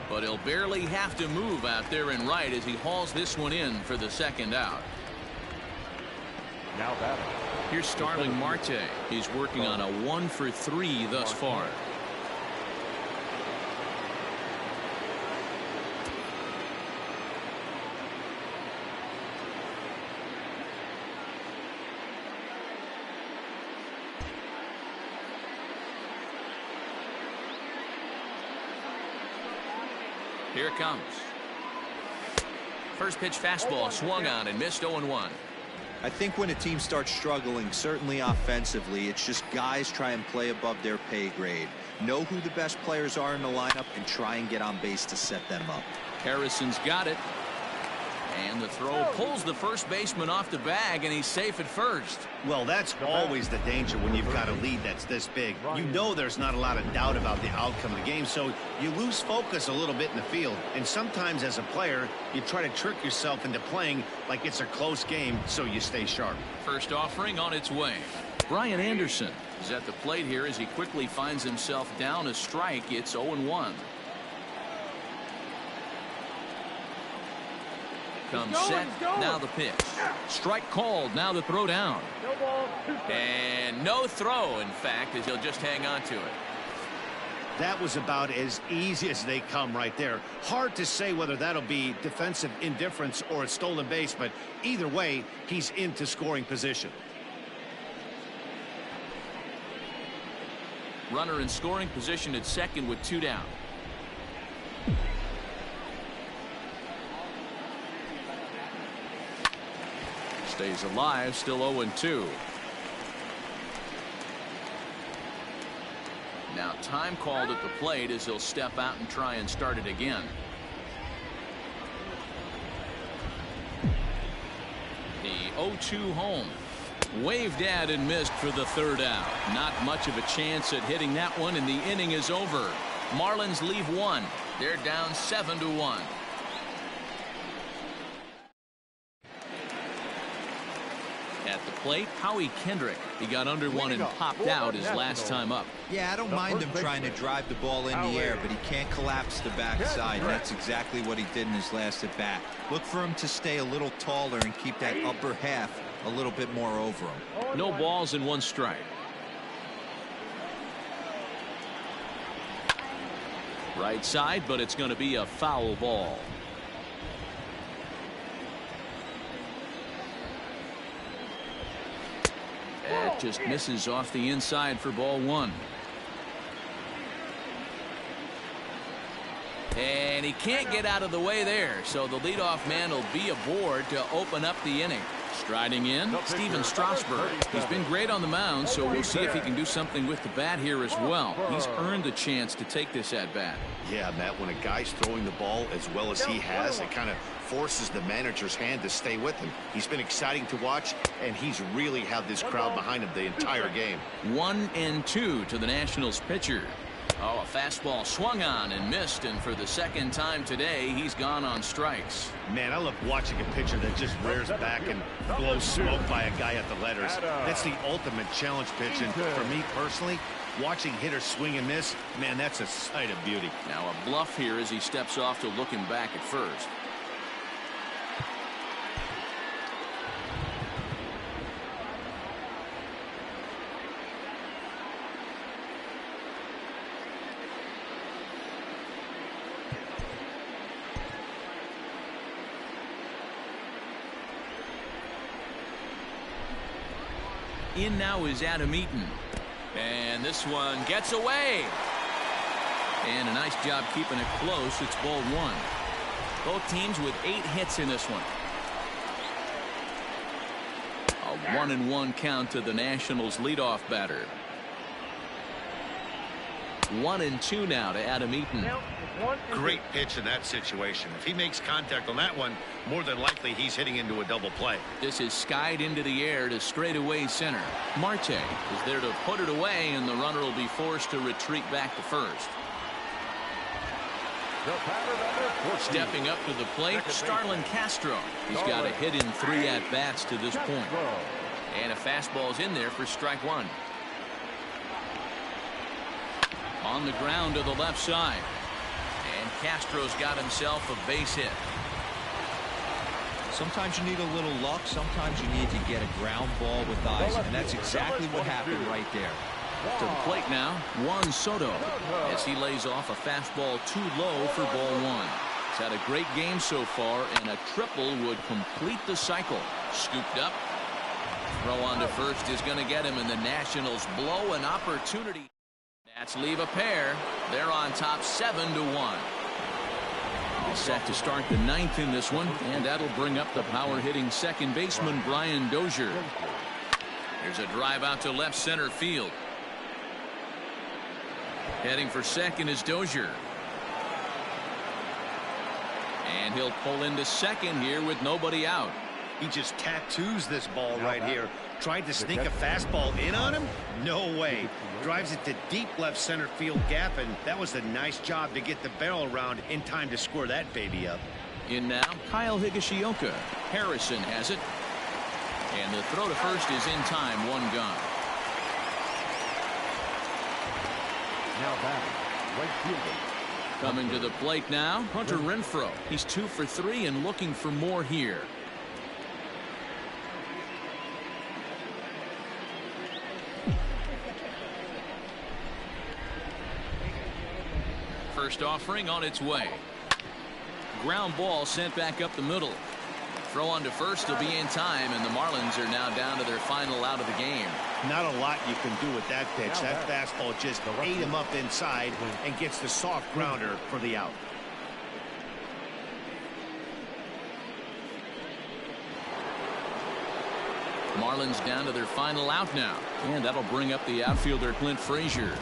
But he'll barely have to move out there in right as he hauls this one in for the second out. Now that. Here's Starling Marte. He's working on a 1 for 3 thus far. Here it comes. First pitch fastball swung on and missed 0-1. I think when a team starts struggling, certainly offensively, it's just guys try and play above their pay grade. Know who the best players are in the lineup and try and get on base to set them up. Harrison's got it. And the throw pulls the first baseman off the bag, and he's safe at first. Well, that's always the danger when you've got a lead that's this big. You know there's not a lot of doubt about the outcome of the game, so you lose focus a little bit in the field. And sometimes as a player, you try to trick yourself into playing like it's a close game so you stay sharp. First offering on its way. Brian Anderson is at the plate here as he quickly finds himself down a strike. It's 0-1. Comes set. Now the pitch. Strike called. Now the throw down. No ball, 2 strikes. And no throw, in fact, as he'll just hang on to it. That was about as easy as they come right there. Hard to say whether that'll be defensive indifference or a stolen base, but either way, he's into scoring position. Runner in scoring position at second with 2 down. Stays alive, still 0-2. Now time called at the plate as he'll step out and try and start it again. The 0-2 home. Waved at and missed for the third out. Not much of a chance at hitting that one, and the inning is over. Marlins leave 1. They're down 7-1. At the plate, Howie Kendrick. He got under one and popped out his last time up. Yeah, I don't mind him trying to drive the ball in the air, but he can't collapse the backside. And that's exactly what he did in his last at bat. Look for him to stay a little taller and keep that upper half a little bit more over him. No balls and 1 strike. Right side, but it's going to be a foul ball. It just misses off the inside for ball 1. And he can't get out of the way there, so the leadoff man will be aboard to open up the inning. Striding in, Steven Strasburg. He's been great on the mound, so we'll see if he can do something with the bat here as well. He's earned a chance to take this at-bat. Yeah, Matt, when a guy's throwing the ball as well as he has, it kind of forces the manager's hand to stay with him. He's been exciting to watch, and he's really had this crowd behind him the entire game. 1-2 to the Nationals pitcher. Oh, a fastball swung on and missed, and for the second time today, he's gone on strikes. Man, I love watching a pitcher that just rears back and blows smoke by a guy at the letters. That's the ultimate challenge pitch, and for me personally, watching hitters swing and miss, man, that's a sight of beauty. Now a bluff here as he steps off to look him back at first. In now is Adam Eaton. And this one gets away. And a nice job keeping it close. It's ball one. Both teams with 8 hits in this one. A 1-1 count to the Nationals leadoff batter. 1-2 now to Adam Eaton. Great pitch in that situation. If he makes contact on that one, more than likely he's hitting into a double play. This is skied into the air to straightaway center. Marte is there to put it away, and the runner will be forced to retreat back to first. Stepping up to the plate, Starlin Castro. He's got a hit in 3 at-bats to this point. And a fastball's in there for strike one. On the ground to the left side. And Castro's got himself a base hit. Sometimes you need a little luck. Sometimes you need to get a ground ball with eyes. And that's exactly what happened right there. To the plate now, Juan Soto, as he lays off a fastball too low for ball one. He's had a great game so far, and a triple would complete the cycle. Scooped up. Throw on to first is going to get him, and the Nationals blow an opportunity. Nats leave a pair. They're on top 7-1. All set to start the 9th in this one, and that'll bring up the power-hitting second baseman Brian Dozier. There's a drive out to left center field. Heading for second is Dozier. And he'll pull into second here with nobody out. He just tattoos this ball right here. Tried to sneak a fastball in on him? No way. Drives it to deep left center field gap, and that was a nice job to get the barrel around in time to square that baby up. In now, Kyle Higashioka. Harrison has it. And the throw to first is in time, one gone. Now back, right fielder. Coming to the plate now, Hunter Renfroe. He's 2 for 3 and looking for more here. First offering on its way. Ground ball sent back up the middle. Throw on to first will be in time, and the Marlins are now down to their final out of the game. Not a lot you can do with that pitch. That fastball just ate him up inside and gets the soft grounder for the out. Marlins down to their final out now, and that'll bring up the outfielder Clint Frazier.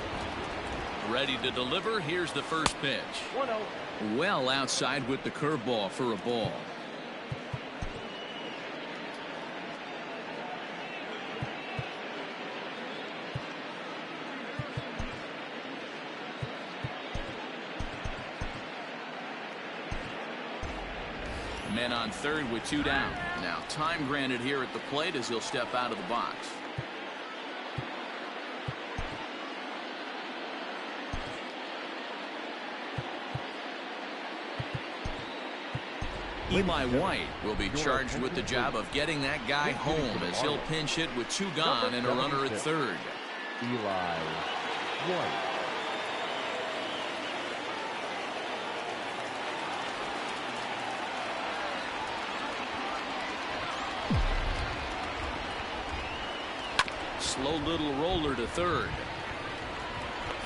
Ready to deliver. Here's the first pitch. 1-0. Well outside with the curveball for a ball. Men on third with 2 down. Now time granted here at the plate as he'll step out of the box. Eli White will be charged with the job of getting that guy home as he'll pinch hit with 2 gone and a runner at third. Eli White. Slow little roller to third.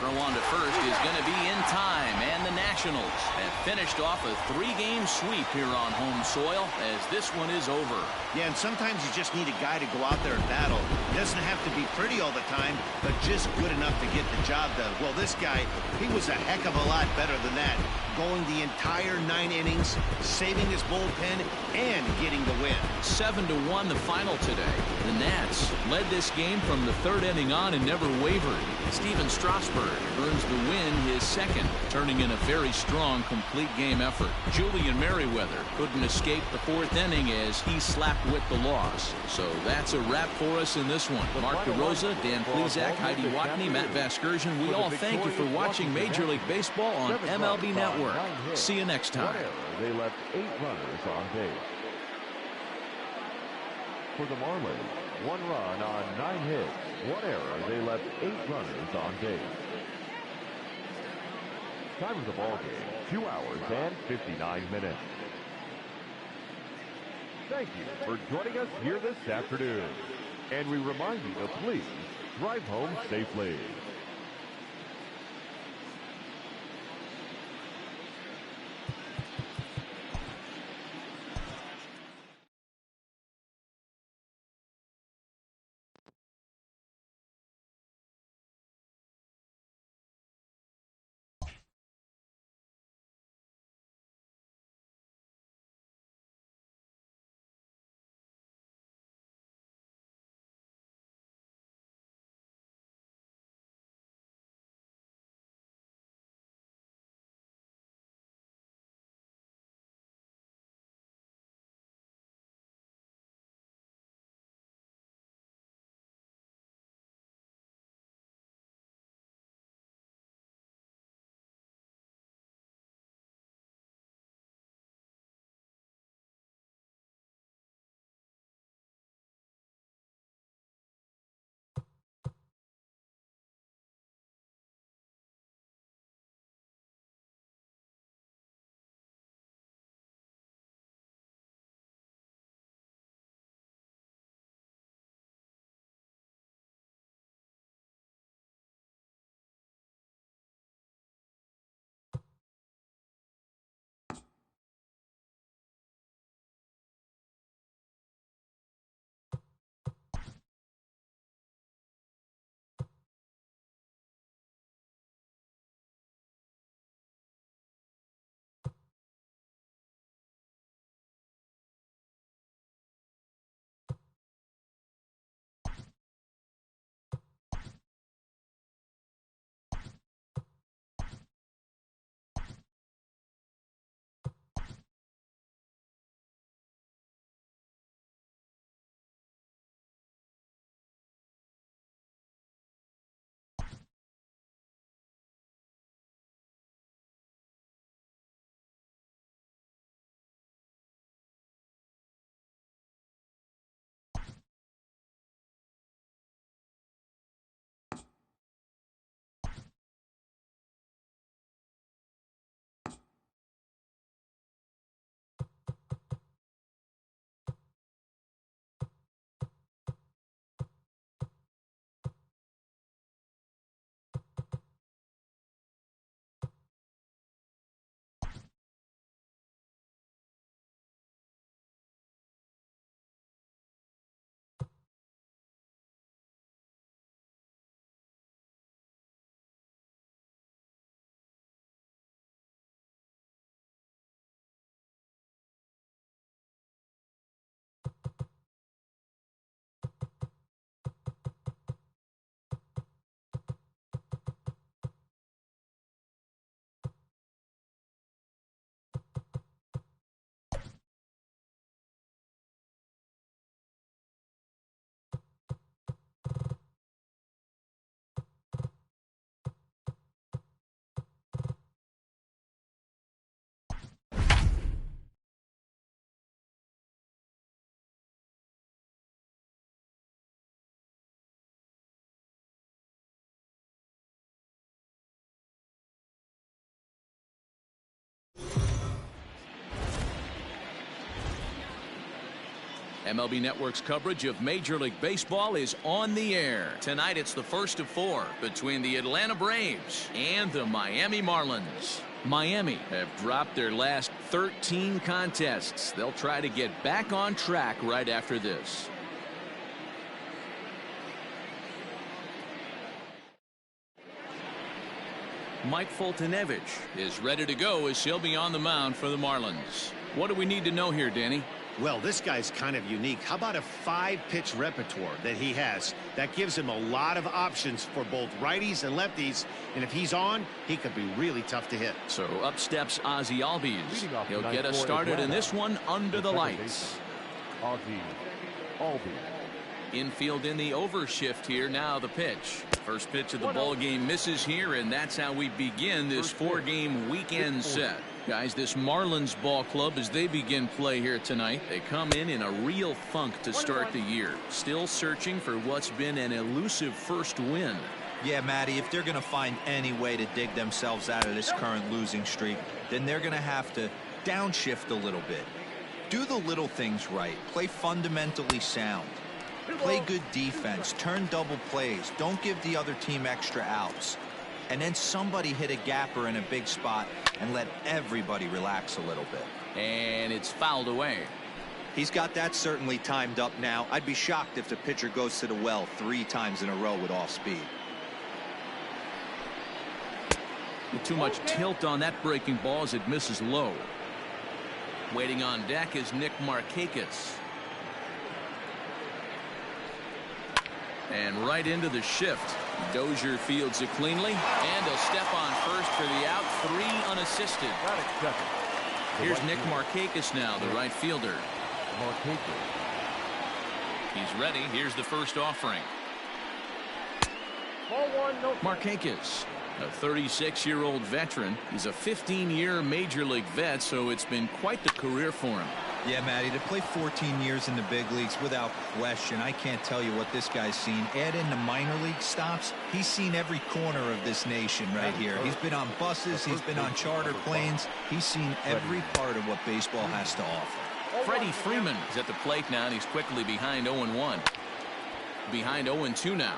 Throw on to first is going to be in time, and the Nationals have finished off a 3-game sweep here on home soil as this one is over. Yeah, and sometimes you just need a guy to go out there and battle. He doesn't have to be pretty all the time, but just good enough to get the job done. Well, this guy, he was a heck of a lot better than that. Going the entire 9 innings, saving his bullpen, and getting the win. 7-1 the final today. The Nats led this game from the 3rd inning on and never wavered. Steven Strasburg earns the win, his 2nd, turning in a very strong complete game effort. Julian Merryweather couldn't escape the 4th inning as he slapped with the loss. So that's a wrap for us in this one. Mark DeRosa, Dan Plesac, Heidi Watney, Matt Vasgersian, we all thank you for watching Major League Baseball on MLB Network. See you next time. They left 8 runners on base. For the Marlins, 1 run on 9 hits, 1 error. They left 8 runners on base. Time of the ball game, 2 hours and 59 minutes. Thank you for joining us here this afternoon. And we remind you to please drive home safely. MLB Network's coverage of Major League Baseball is on the air. Tonight it's the first of 4 between the Atlanta Braves and the Miami Marlins. Miami have dropped their last 13 contests. They'll try to get back on track right after this. Mike Foltynewicz is ready to go as he'll be on the mound for the Marlins. What do we need to know here, Danny? Well, this guy's kind of unique. How about a 5-pitch repertoire that he has? That gives him a lot of options for both righties and lefties. And if he's on, he could be really tough to hit. So up steps Ozzie Albies. He'll get us started in this one under the lights. Ozzie Albies. Infield in the overshift here. Now the pitch. First pitch of the ball game misses here, and that's how we begin this 4-game weekend set. Guys, this Marlins ball club, as they begin play here tonight, they come in a real funk to start the year. Still searching for what's been an elusive first win. Yeah, Matty, if they're going to find any way to dig themselves out of this current losing streak, then they're going to have to downshift a little bit. Do the little things right. Play fundamentally sound. Play good defense. Turn double plays. Don't give the other team extra outs. And then somebody hit a gapper in a big spot and let everybody relax a little bit. And it's fouled away. He's got that certainly timed up now. I'd be shocked if the pitcher goes to the well 3 times in a row with off speed. With too much tilt on that breaking ball as it misses low. Waiting on deck is Nick Markakis. And right into the shift. Dozier fields it cleanly, and a step on first for the out. 3 unassisted. Here's Nick Markakis now, the right fielder. He's ready. Here's the first offering. Markakis, a 36-year-old veteran. He's a 15-year major league vet, so it's been quite the career for him. Yeah, Matty, to play 14 years in the big leagues without question, I can't tell you what this guy's seen. Add in the minor league stops, he's seen every corner of this nation right here. He's been on buses, he's been on charter planes, he's seen every part of what baseball has to offer. Freddie Freeman is at the plate now, and he's quickly behind 0-1. Behind 0-2 now.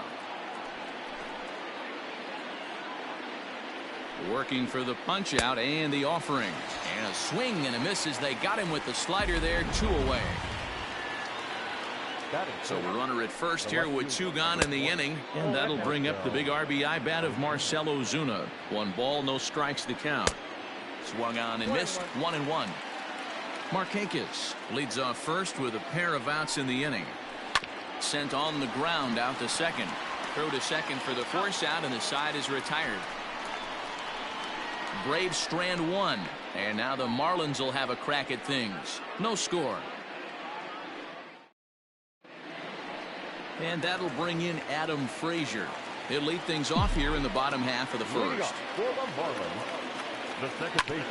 Working for the punch out and the offering. And a swing and a miss as they got him with the slider there. 2 away. So a runner at first here with 2 gone in the inning. And that'll bring up the big RBI bat of Marcell Ozuna. 1 ball, no strikes the count. Swung on and missed. 1-1. Markakis leads off first with a pair of outs in the inning. Sent on the ground out to second. Throw to second for the force out, and the side is retired. Braves strand 1, and now the Marlins will have a crack at things. No score. And that'll bring in Adam Frazier. He'll lead things off here in the bottom half of the first.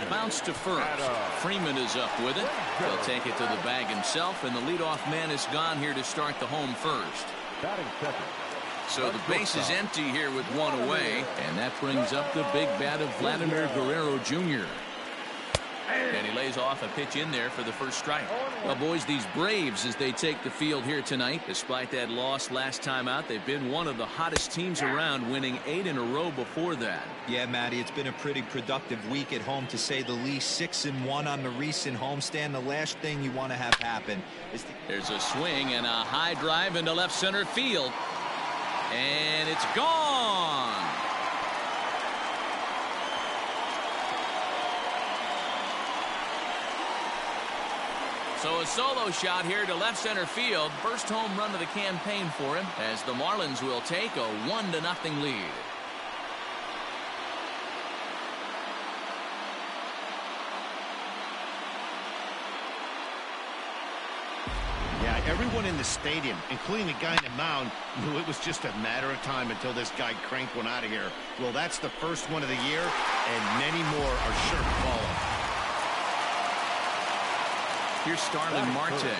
Bounce to first. Freeman is up with it. He'll take it to the bag himself, and the leadoff man is gone here to start the home first. So the base is empty here with 1 away, and that brings up the big bat of Vladimir Guerrero Jr. And he lays off a pitch in there for the first strike. Well, boys, these Braves, as they take the field here tonight, despite that loss last time out, they've been one of the hottest teams around, winning 8 in a row before that. Yeah, Matty, it's been a pretty productive week at home, to say the least. 6-1 on the recent homestand. The last thing you want to have happen is... There's a swing and a high drive into left center field. And it's gone. So a solo shot here to left center field. First home run of the campaign for him, as the Marlins will take a 1-0 lead. Everyone in the stadium, including the guy in the mound, knew it was just a matter of time until this guy cranked one out of here. Well, that's the first one of the year, and many more are sure to follow. Here's Starling Marte.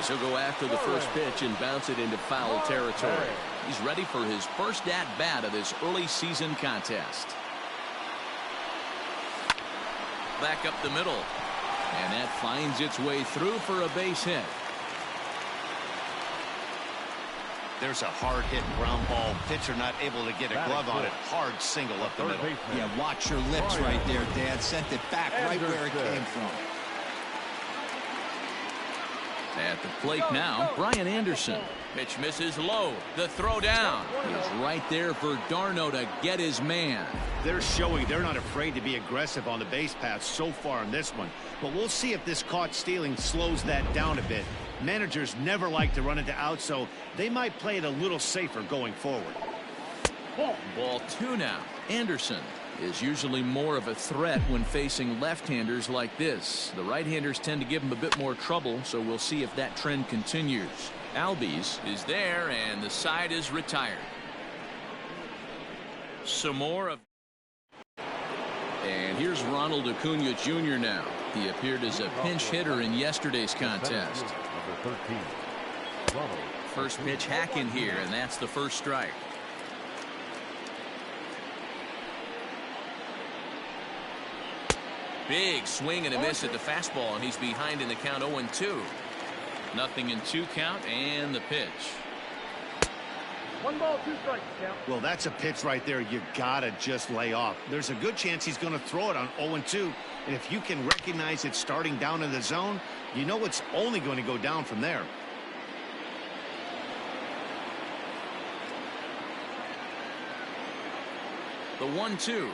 He'll go after the first pitch and bounce it into foul territory. He's ready for his first at-bat of this early season contest. Back up the middle. And that finds its way through for a base hit. There's a hard hit ground ball. Pitcher not able to get a glove on it. Hard single up the middle. Yeah, watch your lips right there, Dad. Sent it back right where it came from. At the plate now, Brian Anderson. Pitch misses low. The throw down is right there for d'Arnaud to get his man. They're showing they're not afraid to be aggressive on the base path so far in this one. But we'll see if this caught stealing slows that down a bit. Managers never like to run into outs, so they might play it a little safer going forward. Ball 2 now. Anderson is usually more of a threat when facing left-handers like this. The right-handers tend to give him a bit more trouble, so we'll see if that trend continues. Albies is there, and the side is retired. Some more of... And here's Ronald Acuna Jr. now. He appeared as a pinch hitter in yesterday's contest. Number 13. First pitch hack in here, and that's the first strike. Big swing and a miss at the fastball, and he's behind in the count 0-2. Nothing in 2 count, and the pitch. 1 ball, 2 strikes, count. Well, that's a pitch right there you gotta just lay off. There's a good chance he's going to throw it on 0-2, and if you can recognize it starting down in the zone, you know it's only going to go down from there. The 1-2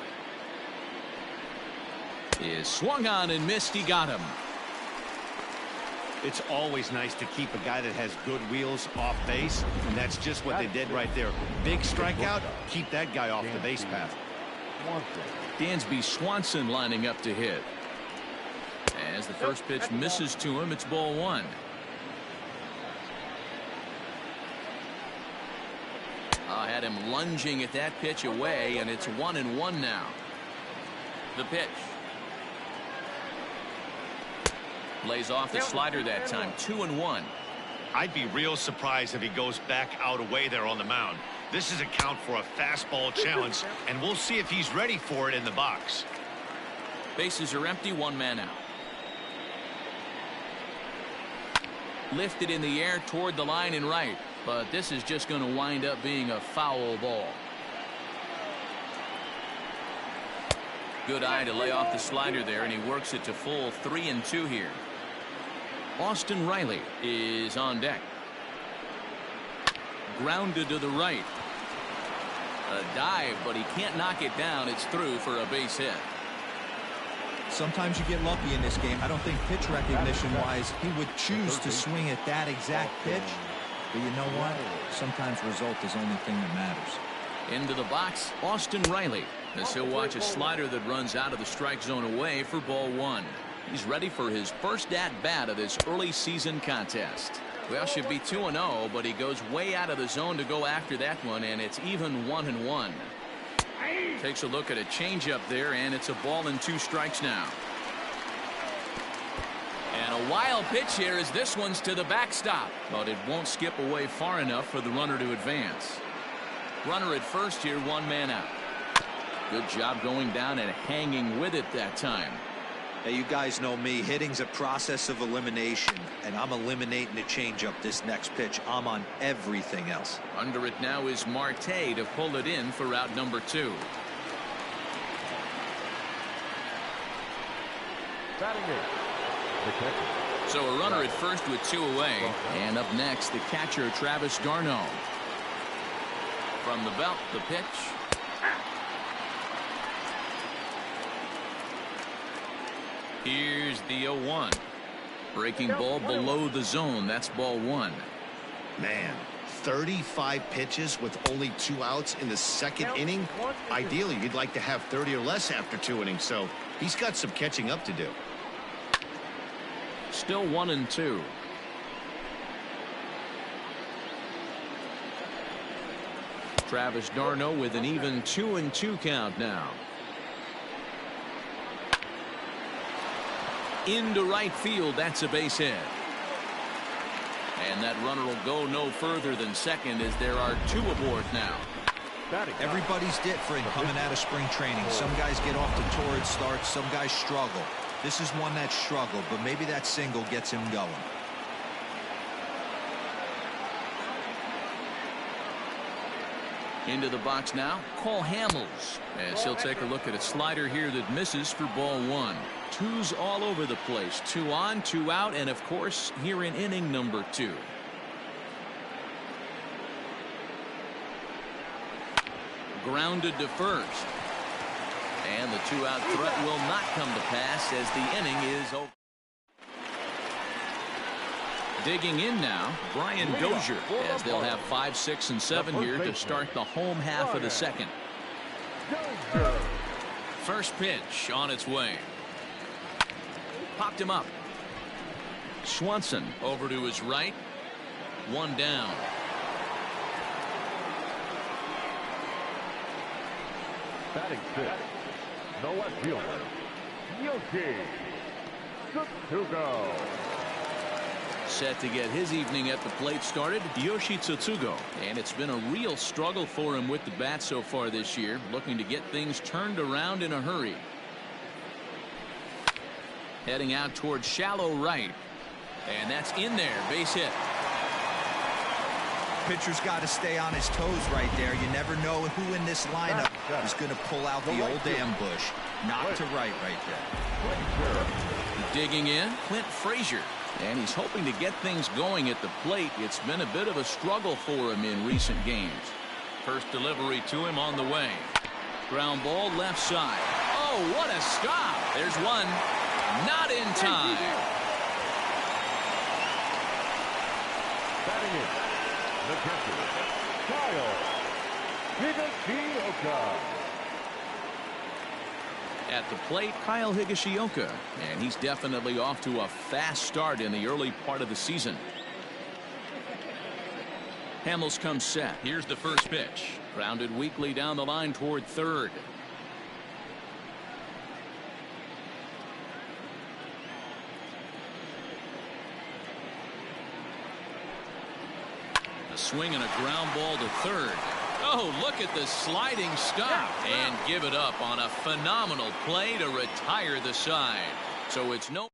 is swung on and missed. He got him. It's always nice to keep a guy that has good wheels off base, and that's just what they did right there. Big strikeout, keep that guy off the base path. Dansby Swanson lining up to hit. As the first pitch misses to him, it's ball 1. Had him lunging at that pitch away, and it's 1-1 now. The pitch. Lays off the slider that time. 2-1. I'd be real surprised if he goes back out away there on the mound. This is a count for a fastball challenge, and we'll see if he's ready for it in the box. Bases are empty, 1 man out. Lifted in the air toward the line and right, but this is just going to wind up being a foul ball. Good eye to lay off the slider there, and he works it to full 3-2 here. Austin Riley is on deck. Grounded to the right. A dive, but he can't knock it down. It's through for a base hit. Sometimes you get lucky in this game. I don't think pitch recognition-wise he would choose to swing at that exact pitch. But you know what? Sometimes result is the only thing that matters. Into the box, Austin Riley, as he'll watch a slider that runs out of the strike zone away for ball 1. He's ready for his first at-bat of this early season contest. Well, should be 2-0, but he goes way out of the zone to go after that one, and it's even 1-1. Takes a look at a changeup there, and it's a ball and 2 strikes now. And a wild pitch here as this one's to the backstop, but it won't skip away far enough for the runner to advance. Runner at first here, 1 man out. Good job going down and hanging with it that time. Hey, you guys know me. Hitting's a process of elimination, and I'm eliminating the changeup this next pitch. I'm on everything else. Under it now is Marte to pull it in for out number 2. So a runner at first with 2 away, and up next the catcher Travis d'Arnaud. From the belt, the pitch. Here's the 0-1. Breaking ball below the zone. That's ball 1. Man, 35 pitches with only 2 outs in the second inning. Ideally, you'd like to have 30 or less after 2 innings, so he's got some catching up to do. Still 1-2. Travis d'Arnaud with an even 2-2 count now. Into right field. That's a base hit. And that runner will go no further than second as there are 2 aboard now. Everybody's different coming out of spring training. Some guys get off to torrid starts. Some guys struggle. This is one that struggled, but maybe that single gets him going. Into the box now, Cole Hamels, as he'll take a look at a slider here that misses for ball one. Twos all over the place. 2 on, 2 out, and of course, here in inning number 2. Grounded to first. And the 2-out threat will not come to pass as the inning is over. Digging in now, Brian Dozier, as they'll have 5, 6, and 7 here to start the home half of the second. First pitch on its way. Popped him up. Swanson over to his right. 1 down. Batting 6, the left fielder, Yoshi Tsutsugo. Set to get his evening at the plate started, Yoshi Tsutsugo. And it's been a real struggle for him with the bat so far this year, looking to get things turned around in a hurry. Heading out towards shallow right. And that's in there, base hit. Pitcher's got to stay on his toes right there. You never know who in this lineup is going to pull out the old ambush. Knock to right there. Digging in, Clint Frazier. And he's hoping to get things going at the plate. It's been a bit of a struggle for him in recent games. First delivery to him on the way. Ground ball left side. Oh, what a stop. There's one. Not in time. Batting in, the catcher, Kyle Higashioka. At the plate, Kyle Higashioka, and he's definitely off to a fast start in the early part of the season. Hamels comes set. Here's the first pitch. Grounded weakly down the line toward third. A swing and a ground ball to third. Oh, look at the sliding stop and give it up on a phenomenal play to retire the side. So it's no.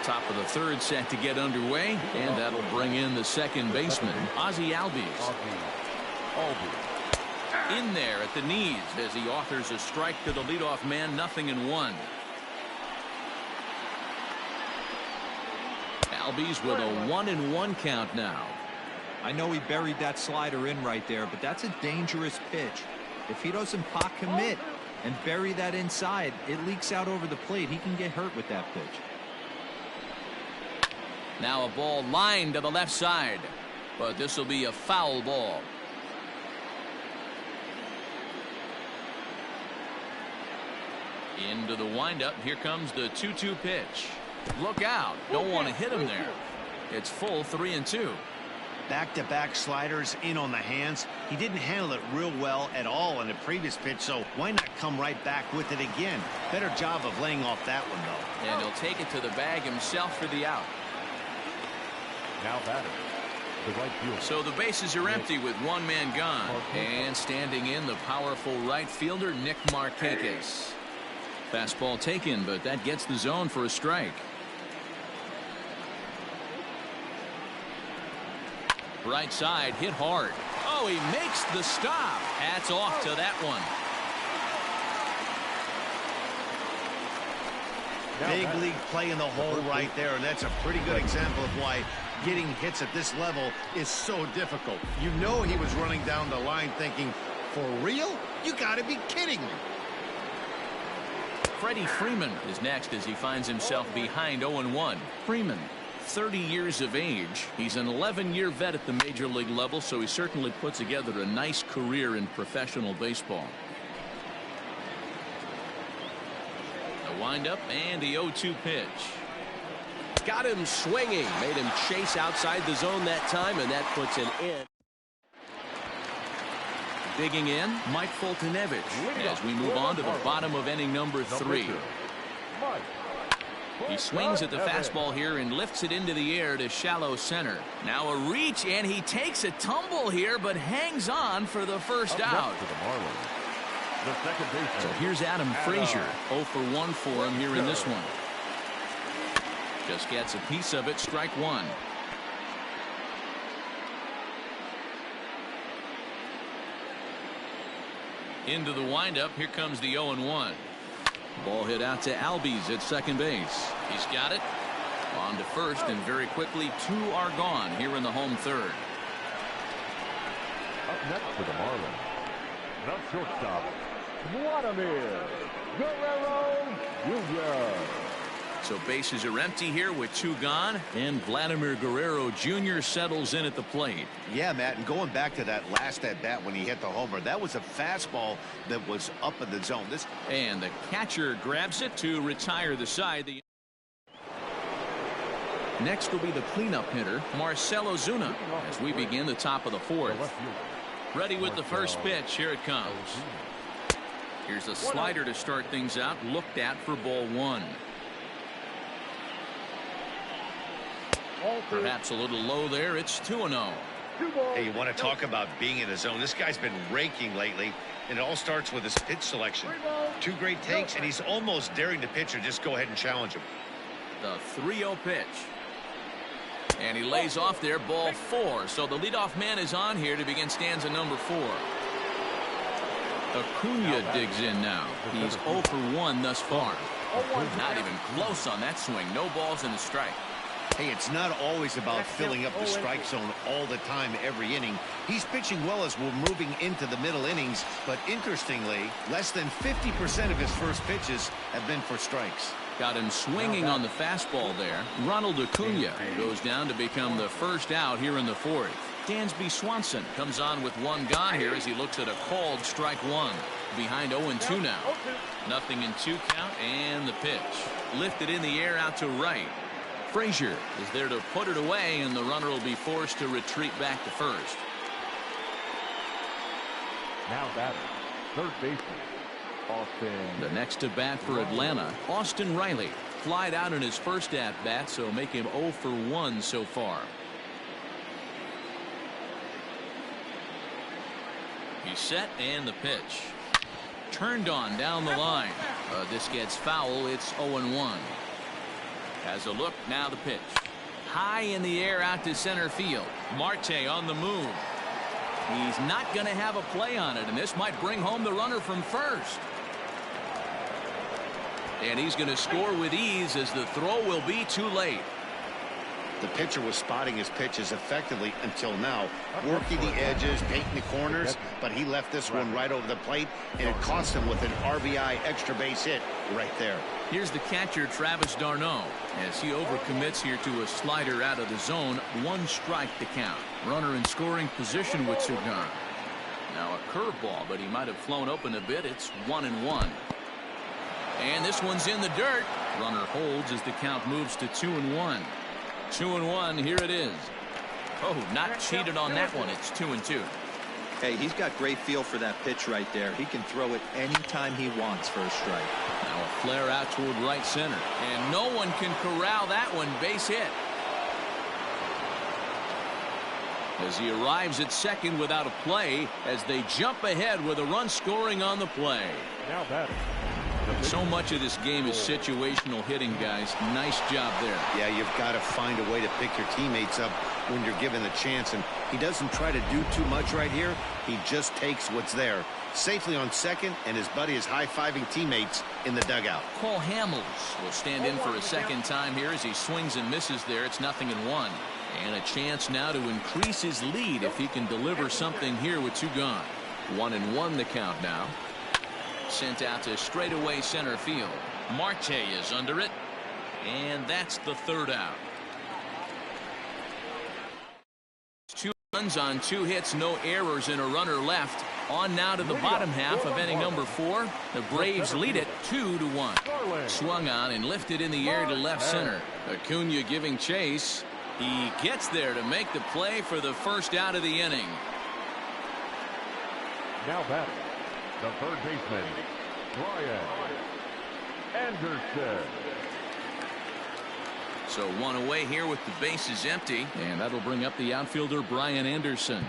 Top of the third set to get underway, and that'll bring in the second baseman, Ozzie Albies. In there at the knees as he offers a strike to the leadoff man, 0-1. Albies with a 1-1 count now. I know he buried that slider in right there, but that's a dangerous pitch. If he doesn't pot commit and bury that inside, it leaks out over the plate. He can get hurt with that pitch. Now a ball lined to the left side, but this will be a foul ball. Into the windup. Here comes the 2-2 pitch. Look out. Don't want to hit him there. It's full 3-2. Back-to-back sliders in on the hands. He didn't handle it real well at all in the previous pitch, so why not come right back with it again? Better job of laying off that one, though. And he'll take it to the bag himself for the out. Now batting, the right fielder. So the bases are empty with one man gone. And standing in, the powerful right fielder, Nick Markakis. Fastball taken, but that gets the zone for a strike. Right side hit hard. Oh, he makes the stop. Hats off to that one. Big league play in the hole right there, and that's a pretty good example of why getting hits at this level is so difficult. You know he was running down the line thinking, for real? You got to be kidding me. Freddie Freeman is next as he finds himself behind 0-1. Freeman, 30 years of age. He's an 11-year vet at the major league level, so he certainly put together a nice career in professional baseball. The windup and the 0-2 pitch. Got him swinging. Made him chase outside the zone that time, and that puts an end. Digging in, Mike Foltynewicz as we move on to the bottom of inning number 3. He swings at the fastball here and lifts it into the air to shallow center. Now a reach, and he takes a tumble here, but hangs on for the first out. the second baseman. So here's Adam Frazier. 0 for 1 for him here in this one. Just gets a piece of it. Strike one. Into the windup. Here comes the 0-1. Ball hit out to Albies at second base. He's got it. On to first, and very quickly 2 are gone here in the home third. Up next for the Marlins, the shortstop, Vladimir Guerrero Jr. So bases are empty here with 2 gone, and Vladimir Guerrero Jr. settles in at the plate. Yeah, Matt, and going back to that last at bat when he hit the homer, that was a fastball that was up in the zone. And the catcher grabs it to retire the side. Next will be the cleanup hitter, Marcell Ozuna, as we begin the top of the fourth. Ready with the first pitch. Here it comes. Here's a slider to start things out. Looked at for ball 1. Perhaps a little low there. It's 2-0. Hey, you want to talk about being in the zone? This guy's been raking lately, and it all starts with his pitch selection. 2 great takes, and he's almost daring the pitcher just go ahead and challenge him. The 3-0 pitch. And he lays off there, ball 4. So the leadoff man is on here to begin stanza number 4. Acuna digs in now. He's 0 for 1 thus far. Not even close on that swing. No balls in the strike. Hey, it's not always about filling up the strike zone all the time every inning. He's pitching well as we're moving into the middle innings, but interestingly, less than 50% of his first pitches have been for strikes. Got him swinging on the fastball there. Ronald Acuna goes down to become the first out here in the fourth. Dansby Swanson comes on with 1 gone here as he looks at a called strike 1. Behind 0-2 now. Nothing in 2 count, and the pitch. Lifted in the air out to right. Frazier is there to put it away, and the runner will be forced to retreat back to first. Now batting, third baseman, Austin. The next to bat for Atlanta, Austin Riley. Flied out in his first at bat, so make him 0 for 1 so far. He's set, and the pitch. Turned on down the line. This gets foul. It's 0-1. Has a look, now the pitch. High in the air out to center field. Marte on the move. He's not going to have a play on it, and this might bring home the runner from first. And he's going to score with ease as the throw will be too late. The pitcher was spotting his pitches effectively until now, working the edges, painting the corners, but he left this one right over the plate, and it cost him with an RBI extra base hit right there. Here's the catcher, Travis d'Arnaud, as he overcommits here to a slider out of the zone. 1 strike to count. Runner in scoring position with Sugan. Now a curveball, but he might have flown open a bit. It's 1-1. And this one's in the dirt. Runner holds as the count moves to 2-1. 2-1, here it is. Oh, not cheated on that one. It's 2-2. Hey, he's got great feel for that pitch right there. He can throw it anytime he wants for a strike. Now a flare out toward right center. And no one can corral that one. Base hit. As he arrives at second without a play, as they jump ahead with a run scoring on the play. Now batting. So much of this game is situational hitting, guys. Nice job there. Yeah, you've got to find a way to pick your teammates up when you're given the chance, and he doesn't try to do too much right here. He just takes what's there. Safely on second, and his buddy is high-fiving teammates in the dugout. Cole Hamels will stand in for a second time here as he swings and misses there. It's 0-1. And a chance now to increase his lead if he can deliver something here with 2 gone. 1-1 the count now. Sent out to straightaway center field. Marte is under it, and that's the 3rd out. 2 runs on 2 hits, no errors, and a runner left. On now to the bottom half of inning number 4. The Braves lead it 2-1. Swung on and lifted in the air to left center. Acuna giving chase. He gets there to make the play for the first out of the inning. Now batting, the third baseman, Brian Anderson. So 1 away here with the bases empty, and that'll bring up the outfielder Brian Anderson.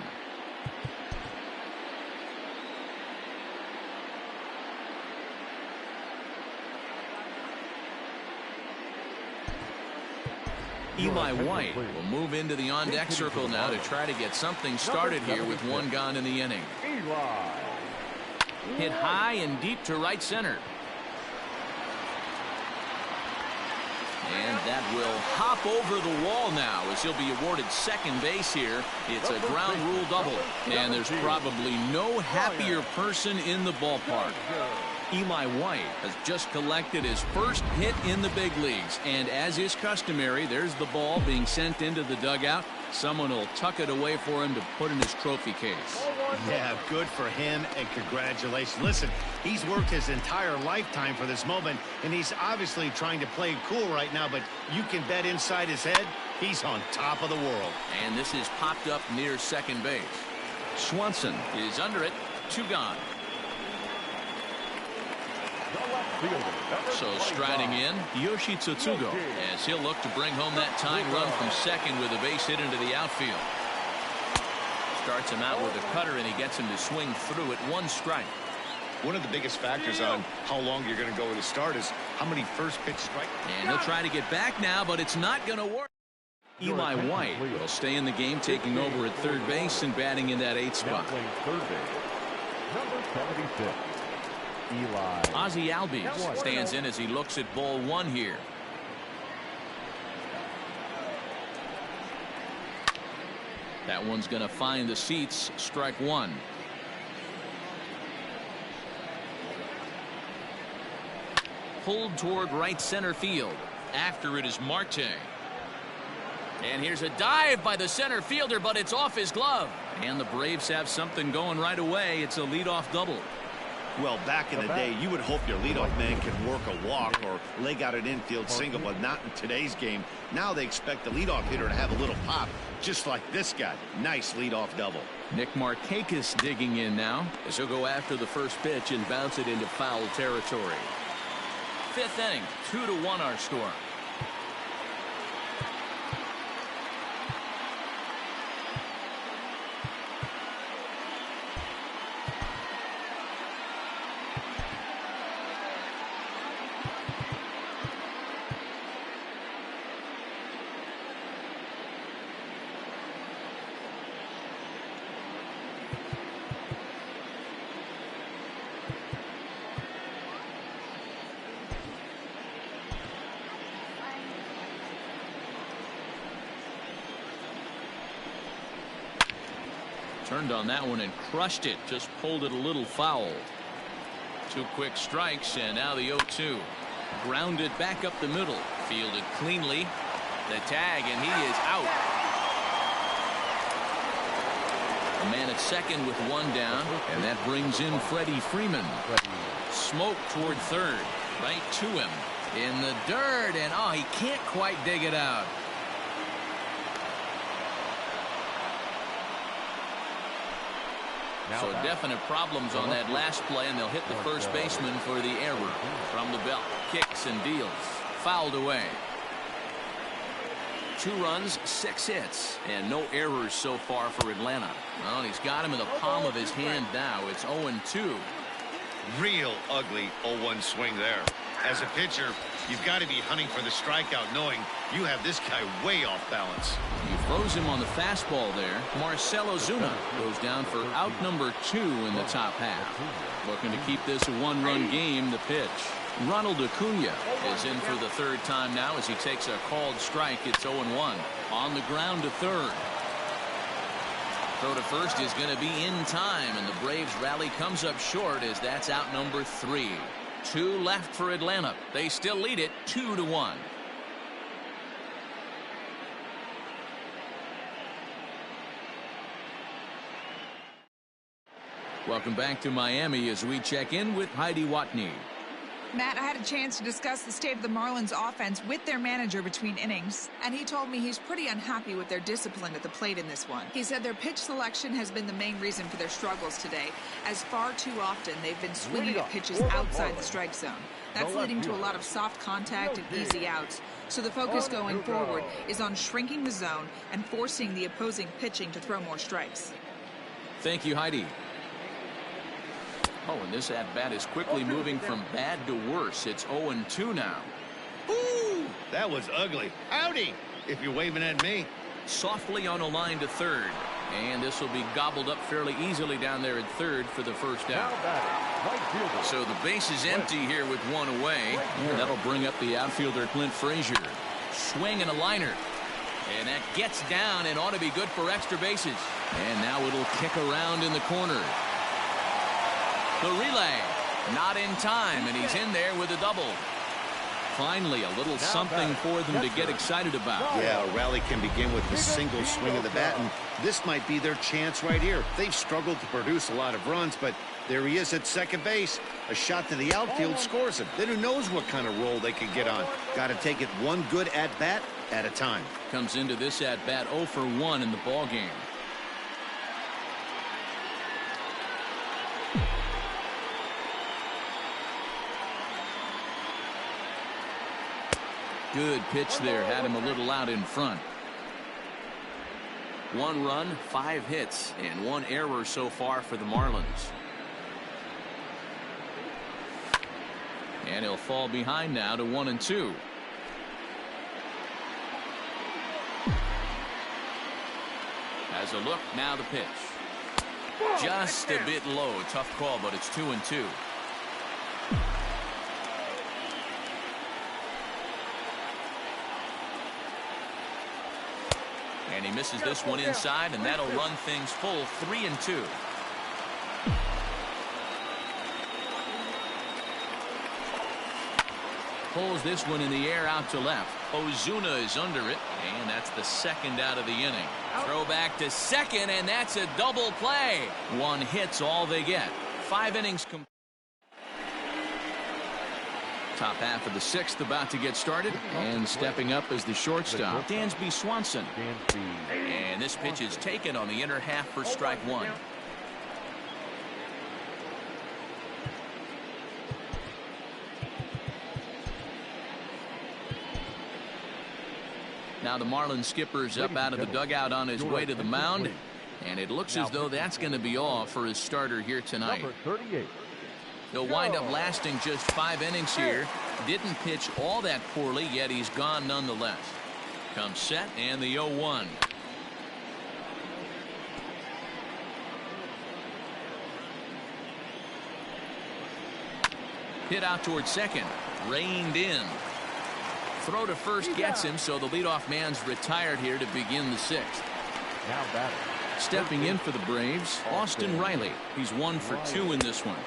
Eli White will move into the on-deck circle now to try to get something started here with one gone in the inning. Hit high and deep to right center. And that will hop over the wall now as he'll be awarded second base here. It's a ground rule double. And there's probably no happier person in the ballpark. Eli White has just collected his first hit in the big leagues. And as is customary, there's the ball being sent into the dugout. Someone will tuck it away for him to put in his trophy case. Yeah, good for him, and congratulations. Listen, he's worked his entire lifetime for this moment, and he's obviously trying to play cool right now, but you can bet inside his head, he's on top of the world. And this is popped up near second base. Swanson is under it. 2 gone. So striding in, Yoshi Tsutsugo, as he'll look to bring home that tying run from second with a base hit into the outfield. Starts him out with a cutter, and he gets him to swing through at 1 strike. One of the biggest factors on how long you're going to go with a start is how many first pitch strikes. And he'll try to get back now, but it's not going to work. Eli White will stay in the game, taking over at third base and batting in that 8th spot. Third base, number 76. Eli. Ozzie Albies stands in as he looks at ball 1 here. That one's going to find the seats. Strike 1. Pulled toward right center field. After it is Marte. And here's a dive by the center fielder, but it's off his glove. And the Braves have something going right away. It's a leadoff double. Well, back in the day, you would hope your leadoff man can work a walk or leg out an infield single, but not in today's game. Now they expect the leadoff hitter to have a little pop, just like this guy. Nice leadoff double. Nick Markakis digging in now as he'll go after the first pitch and bounce it into foul territory. 5th inning, 2-1 our score. Turned on that one and crushed it. Just pulled it a little foul. 2 quick strikes, and now the 0-2. Grounded back up the middle. Fielded cleanly. The tag, and he is out. A man at second with 1 down, and that brings in Freddie Freeman. Smoke toward third. Right to him. In the dirt, and oh, he can't quite dig it out. So definite problems on that last play, and they'll hit the first baseman for the error. From the belt, kicks and deals. Fouled away. 2 runs, 6 hits, and no errors so far for Atlanta. Well, he's got him in the palm of his hand now. It's 0-2. Real ugly 0-1 swing there. As a pitcher, you've got to be hunting for the strikeout, knowing you have this guy way off balance. He froze him on the fastball there. Marcell Ozuna goes down for out number 2 in the top half. Looking to keep this a 1-run game. The pitch. Ronald Acuna is in for the 3rd time now as he takes a called strike. It's 0-1. On the ground to third. Throw to first is going to be in time, and the Braves rally comes up short as that's out number 3. 2 left for Atlanta. They still lead it 2-1. Welcome back to Miami as we check in with Heidi Watney. Matt, I had a chance to discuss the state of the Marlins offense with their manager between innings, and he told me he's pretty unhappy with their discipline at the plate in this one. He said their pitch selection has been the main reason for their struggles today, as far too often they've been swinging at pitches outside the strike zone. That's leading to a lot of soft contact and easy outs. So the focus going forward is on shrinking the zone and forcing the opposing pitching to throw more strikes. Thank you, Heidi. Oh, and this at-bat is quickly moving from bad to worse. It's 0-2 now. Ooh, that was ugly. Howdy. if you're waving at me. Softly on a line to third. And this will be gobbled up fairly easily down there at third for the first down. So the base is empty here with one away. And that'll bring up the outfielder Clint Frazier. Swing and a liner. And that gets down and ought to be good for extra bases. And now it'll kick around in the corner. The relay. Not in time, and he's in there with a double. Finally, a little something for them to get excited about. Yeah, a rally can begin with a single swing of the bat, and this might be their chance right here. They've struggled to produce a lot of runs, but there he is at second base. A shot to the outfield scores him. Then who knows what kind of roll they could get on. Got to take it one good at-bat at a time. Comes into this at-bat 0 for 1 in the ball game. Good pitch there. Had him a little out in front. 1 run, 5 hits, and 1 error so far for the Marlins. And he'll fall behind now to 1-2. Has a look. Now the pitch. Just a bit low. Tough call, but it's 2-2. And he misses this one inside, and that'll run things full 3-2. Pulls this one in the air out to left. Ozuna is under it, and that's the second out of the inning. Throw back to second, and that's a double play. 1 hit's all they get. 5 innings complete. Top half of the 6th about to get started, and stepping up as the shortstop, Dansby Swanson. And this pitch is taken on the inner half for strike 1. Now the Marlins skipper's up out of the dugout on his way to the mound, and it looks as though that's going to be all for his starter here tonight. He'll wind up lasting just 5 innings here. Didn't pitch all that poorly, yet he's gone nonetheless. Comes set and the 0-1. Hit out towards second. Reined in. Throw to first gets him, so the leadoff man's retired here to begin the 6th. Now batting. Stepping in for the Braves, Austin Riley. He's 1 for 2 in this one.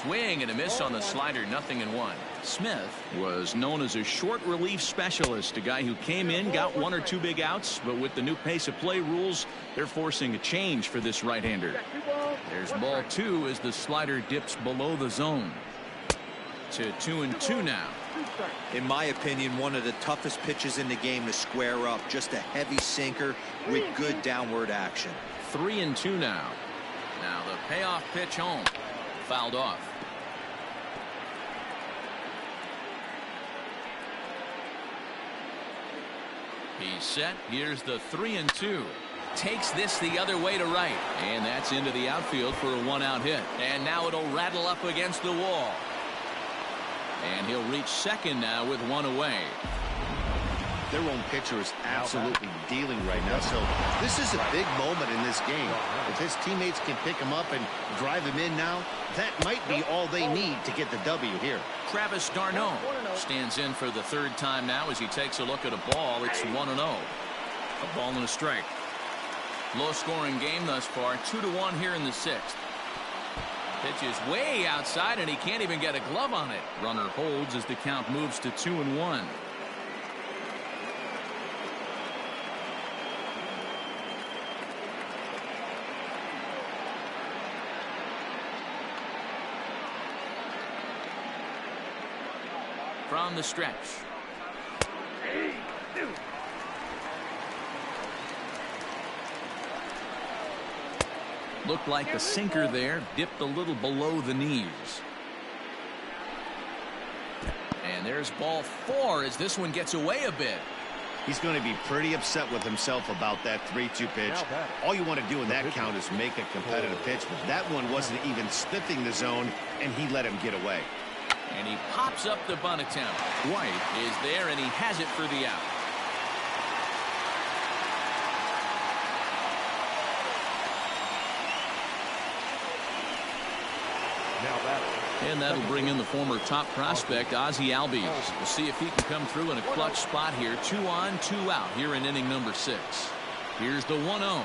Swing and a miss on the slider, 0-1. Smith was known as a short relief specialist, a guy who came in, got 1 or 2 big outs, but with the new pace of play rules, they're forcing a change for this right-hander. There's ball 2 as the slider dips below the zone. To 2-2 now. In my opinion, one of the toughest pitches in the game to square up. Just a heavy sinker with good downward action. 3-2 now. Now the payoff pitch home. Fouled off. He's set. Here's the 3-2. Takes this the other way to right. And that's into the outfield for a 1-out hit. And now it'll rattle up against the wall. And he'll reach second now with 1 away. Their own pitcher is absolutely dealing right now, so this is a big moment in this game. If his teammates can pick him up and drive him in now, that might be all they need to get the W here. Travis d'Arnaud stands in for the 3rd time now as he takes a look at a ball. It's 1-0. A ball and a strike. Low scoring game thus far. 2-1 here in the 6th. Pitch is way outside, and he can't even get a glove on it. Runner holds as the count moves to 2-1. From the stretch. Looked like the sinker there, dipped a little below the knees. And there's ball 4 as this one gets away a bit. He's going to be pretty upset with himself about that 3-2 pitch. All you want to do in that count is make a competitive pitch, but that one wasn't even sniffing the zone, and he let him get away. And he pops up the bunt attempt. White is there, and he has it for the out. And that'll bring in the former top prospect, Ozzie Albies. We'll see if he can come through in a clutch spot here. 2 on, 2 out here in inning number 6. Here's the 1-0.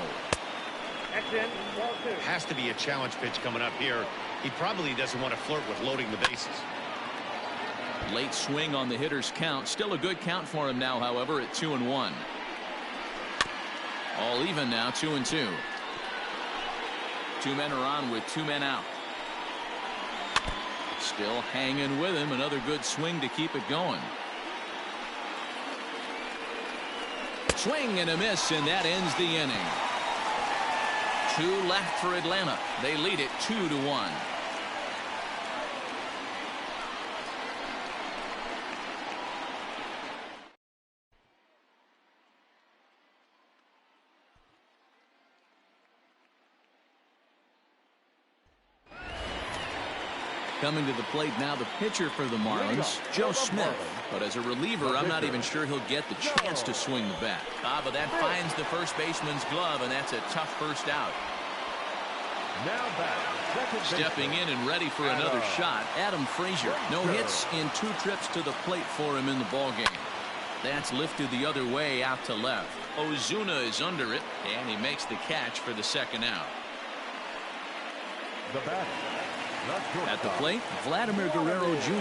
Has to be a challenge pitch coming up here. He probably doesn't want to flirt with loading the bases. Late swing on the hitter's count. Still a good count for him now, however, at 2-1. All even now, 2-2. 2 men are on with 2 men out. Still hanging with him. Another good swing to keep it going. Swing and a miss, and that ends the inning. 2 left for Atlanta. They lead it 2-1. Coming to the plate now, the pitcher for the Marlins, Joe Smith. But as a reliever, I'm not even sure he'll get the chance to swing the bat. But that finds the first baseman's glove, and that's a tough first out. Now back, stepping in and ready for another shot, Adam Frazier. No hits in 2 trips to the plate for him in the ballgame. That's lifted the other way out to left. Ozuna is under it, and he makes the catch for the second out. The batter. At the plate, Vladimir Guerrero Jr.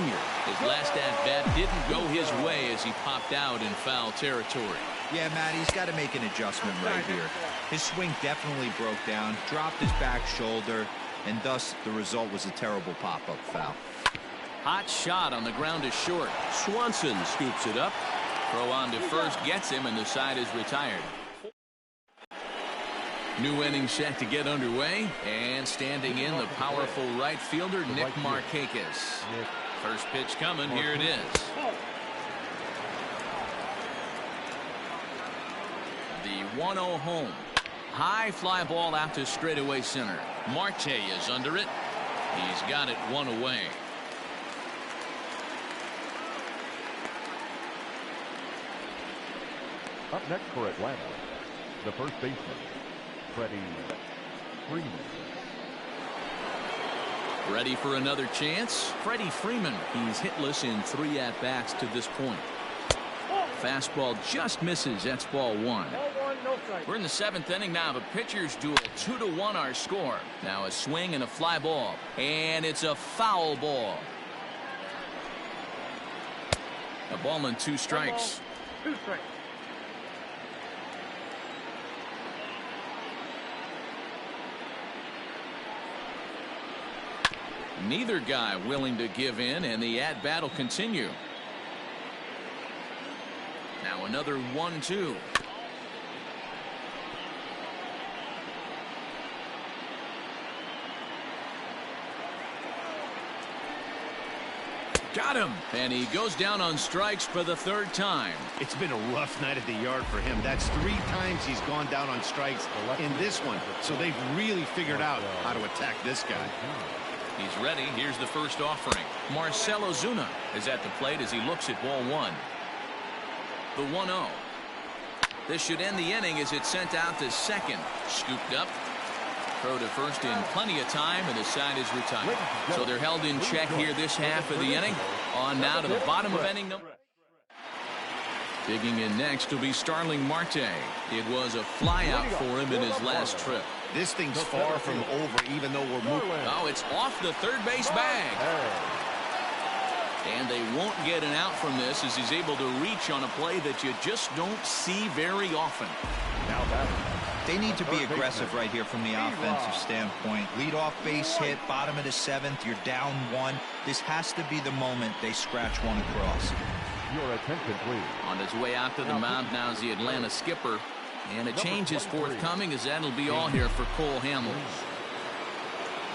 His last at-bat didn't go his way as he popped out in foul territory. Yeah, Matt, he's got to make an adjustment right here. His swing definitely broke down, dropped his back shoulder, and thus the result was a terrible pop-up foul. Hot shot on the ground is short. Swanson scoops it up. Throw on to first gets him, and the side is retired. New inning set to get underway, and standing in the powerful right fielder Nick Markakis. First pitch coming, here it is. The 1-0 home. High fly ball out to straightaway center. Marte is under it. He's got it 1 away. Up next for Atlanta, the first baseman, Freddie Freeman. Ready for another chance? Freddie Freeman. He's hitless in 3 at-bats to this point. Fastball just misses. That's ball 1. We're in the 7th inning now of a pitcher's duel. 2-1 our score. Now a swing and a fly ball. And it's a foul ball. A ball and 2 strikes. 2 strikes. Neither guy willing to give in, and the at-bat will continue. Now another 1-2. Got him, and he goes down on strikes for the 3rd time. It's been a rough night at the yard for him. That's 3 times he's gone down on strikes in this one. So they've really figured out how to attack this guy. He's ready. Here's the first offering. Marcell Ozuna is at the plate as he looks at ball 1. The 1-0. This should end the inning as it's sent out to second. Scooped up. Throw to first in plenty of time, and the side is retired. So they're held in check here this half of the inning. On now to the bottom of inning number. Digging in next will be Starling Marte. It was a flyout for him in his last trip. This thing's far from over, even though we're moving. Oh, it's off the third base bag. And they won't get an out from this as he's able to reach on a play that you just don't see very often. They need to be aggressive right here from the offensive standpoint. Lead off base hit, bottom of the 7th, you're down 1. This has to be the moment they scratch one across. Your attention, please. On his way out to the mound now is the Atlanta skipper. And a change is forthcoming as that'll be all here for Cole Hamels.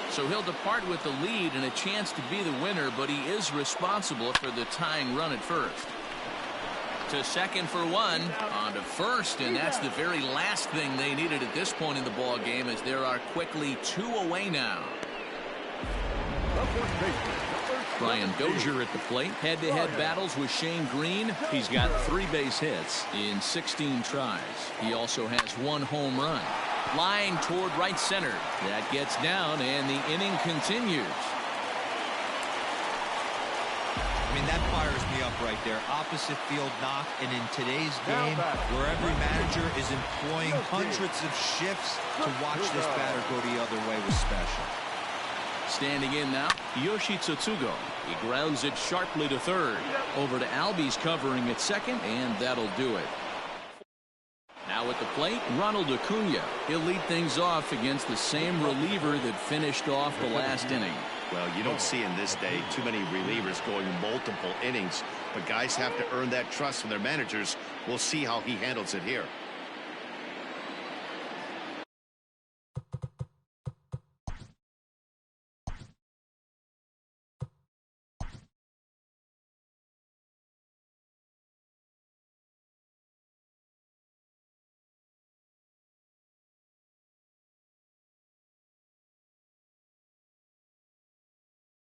So he'll depart with the lead and a chance to be the winner, but he is responsible for the tying run at first. To second for 1, on to first, and that's the very last thing they needed at this point in the ball game, as there are quickly 2 away now. Brian Dozier at the plate. Head-to-head battles with Shane Green. He's got 3 base hits in 16 tries. He also has 1 home run. Line toward right center. That gets down, and the inning continues. I mean, that fires me up right there. Opposite field knock, and in today's game, where every manager is employing hundreds of shifts, to watch this batter go the other way was special. Standing in now, Yoshi Tsutsugo. He grounds it sharply to third. Over to Albies covering at second, and that'll do it. Now at the plate, Ronald Acuna. He'll lead things off against the same reliever that finished off the last inning. Well, you don't see in this day too many relievers going multiple innings, but guys have to earn that trust from their managers. We'll see how he handles it here.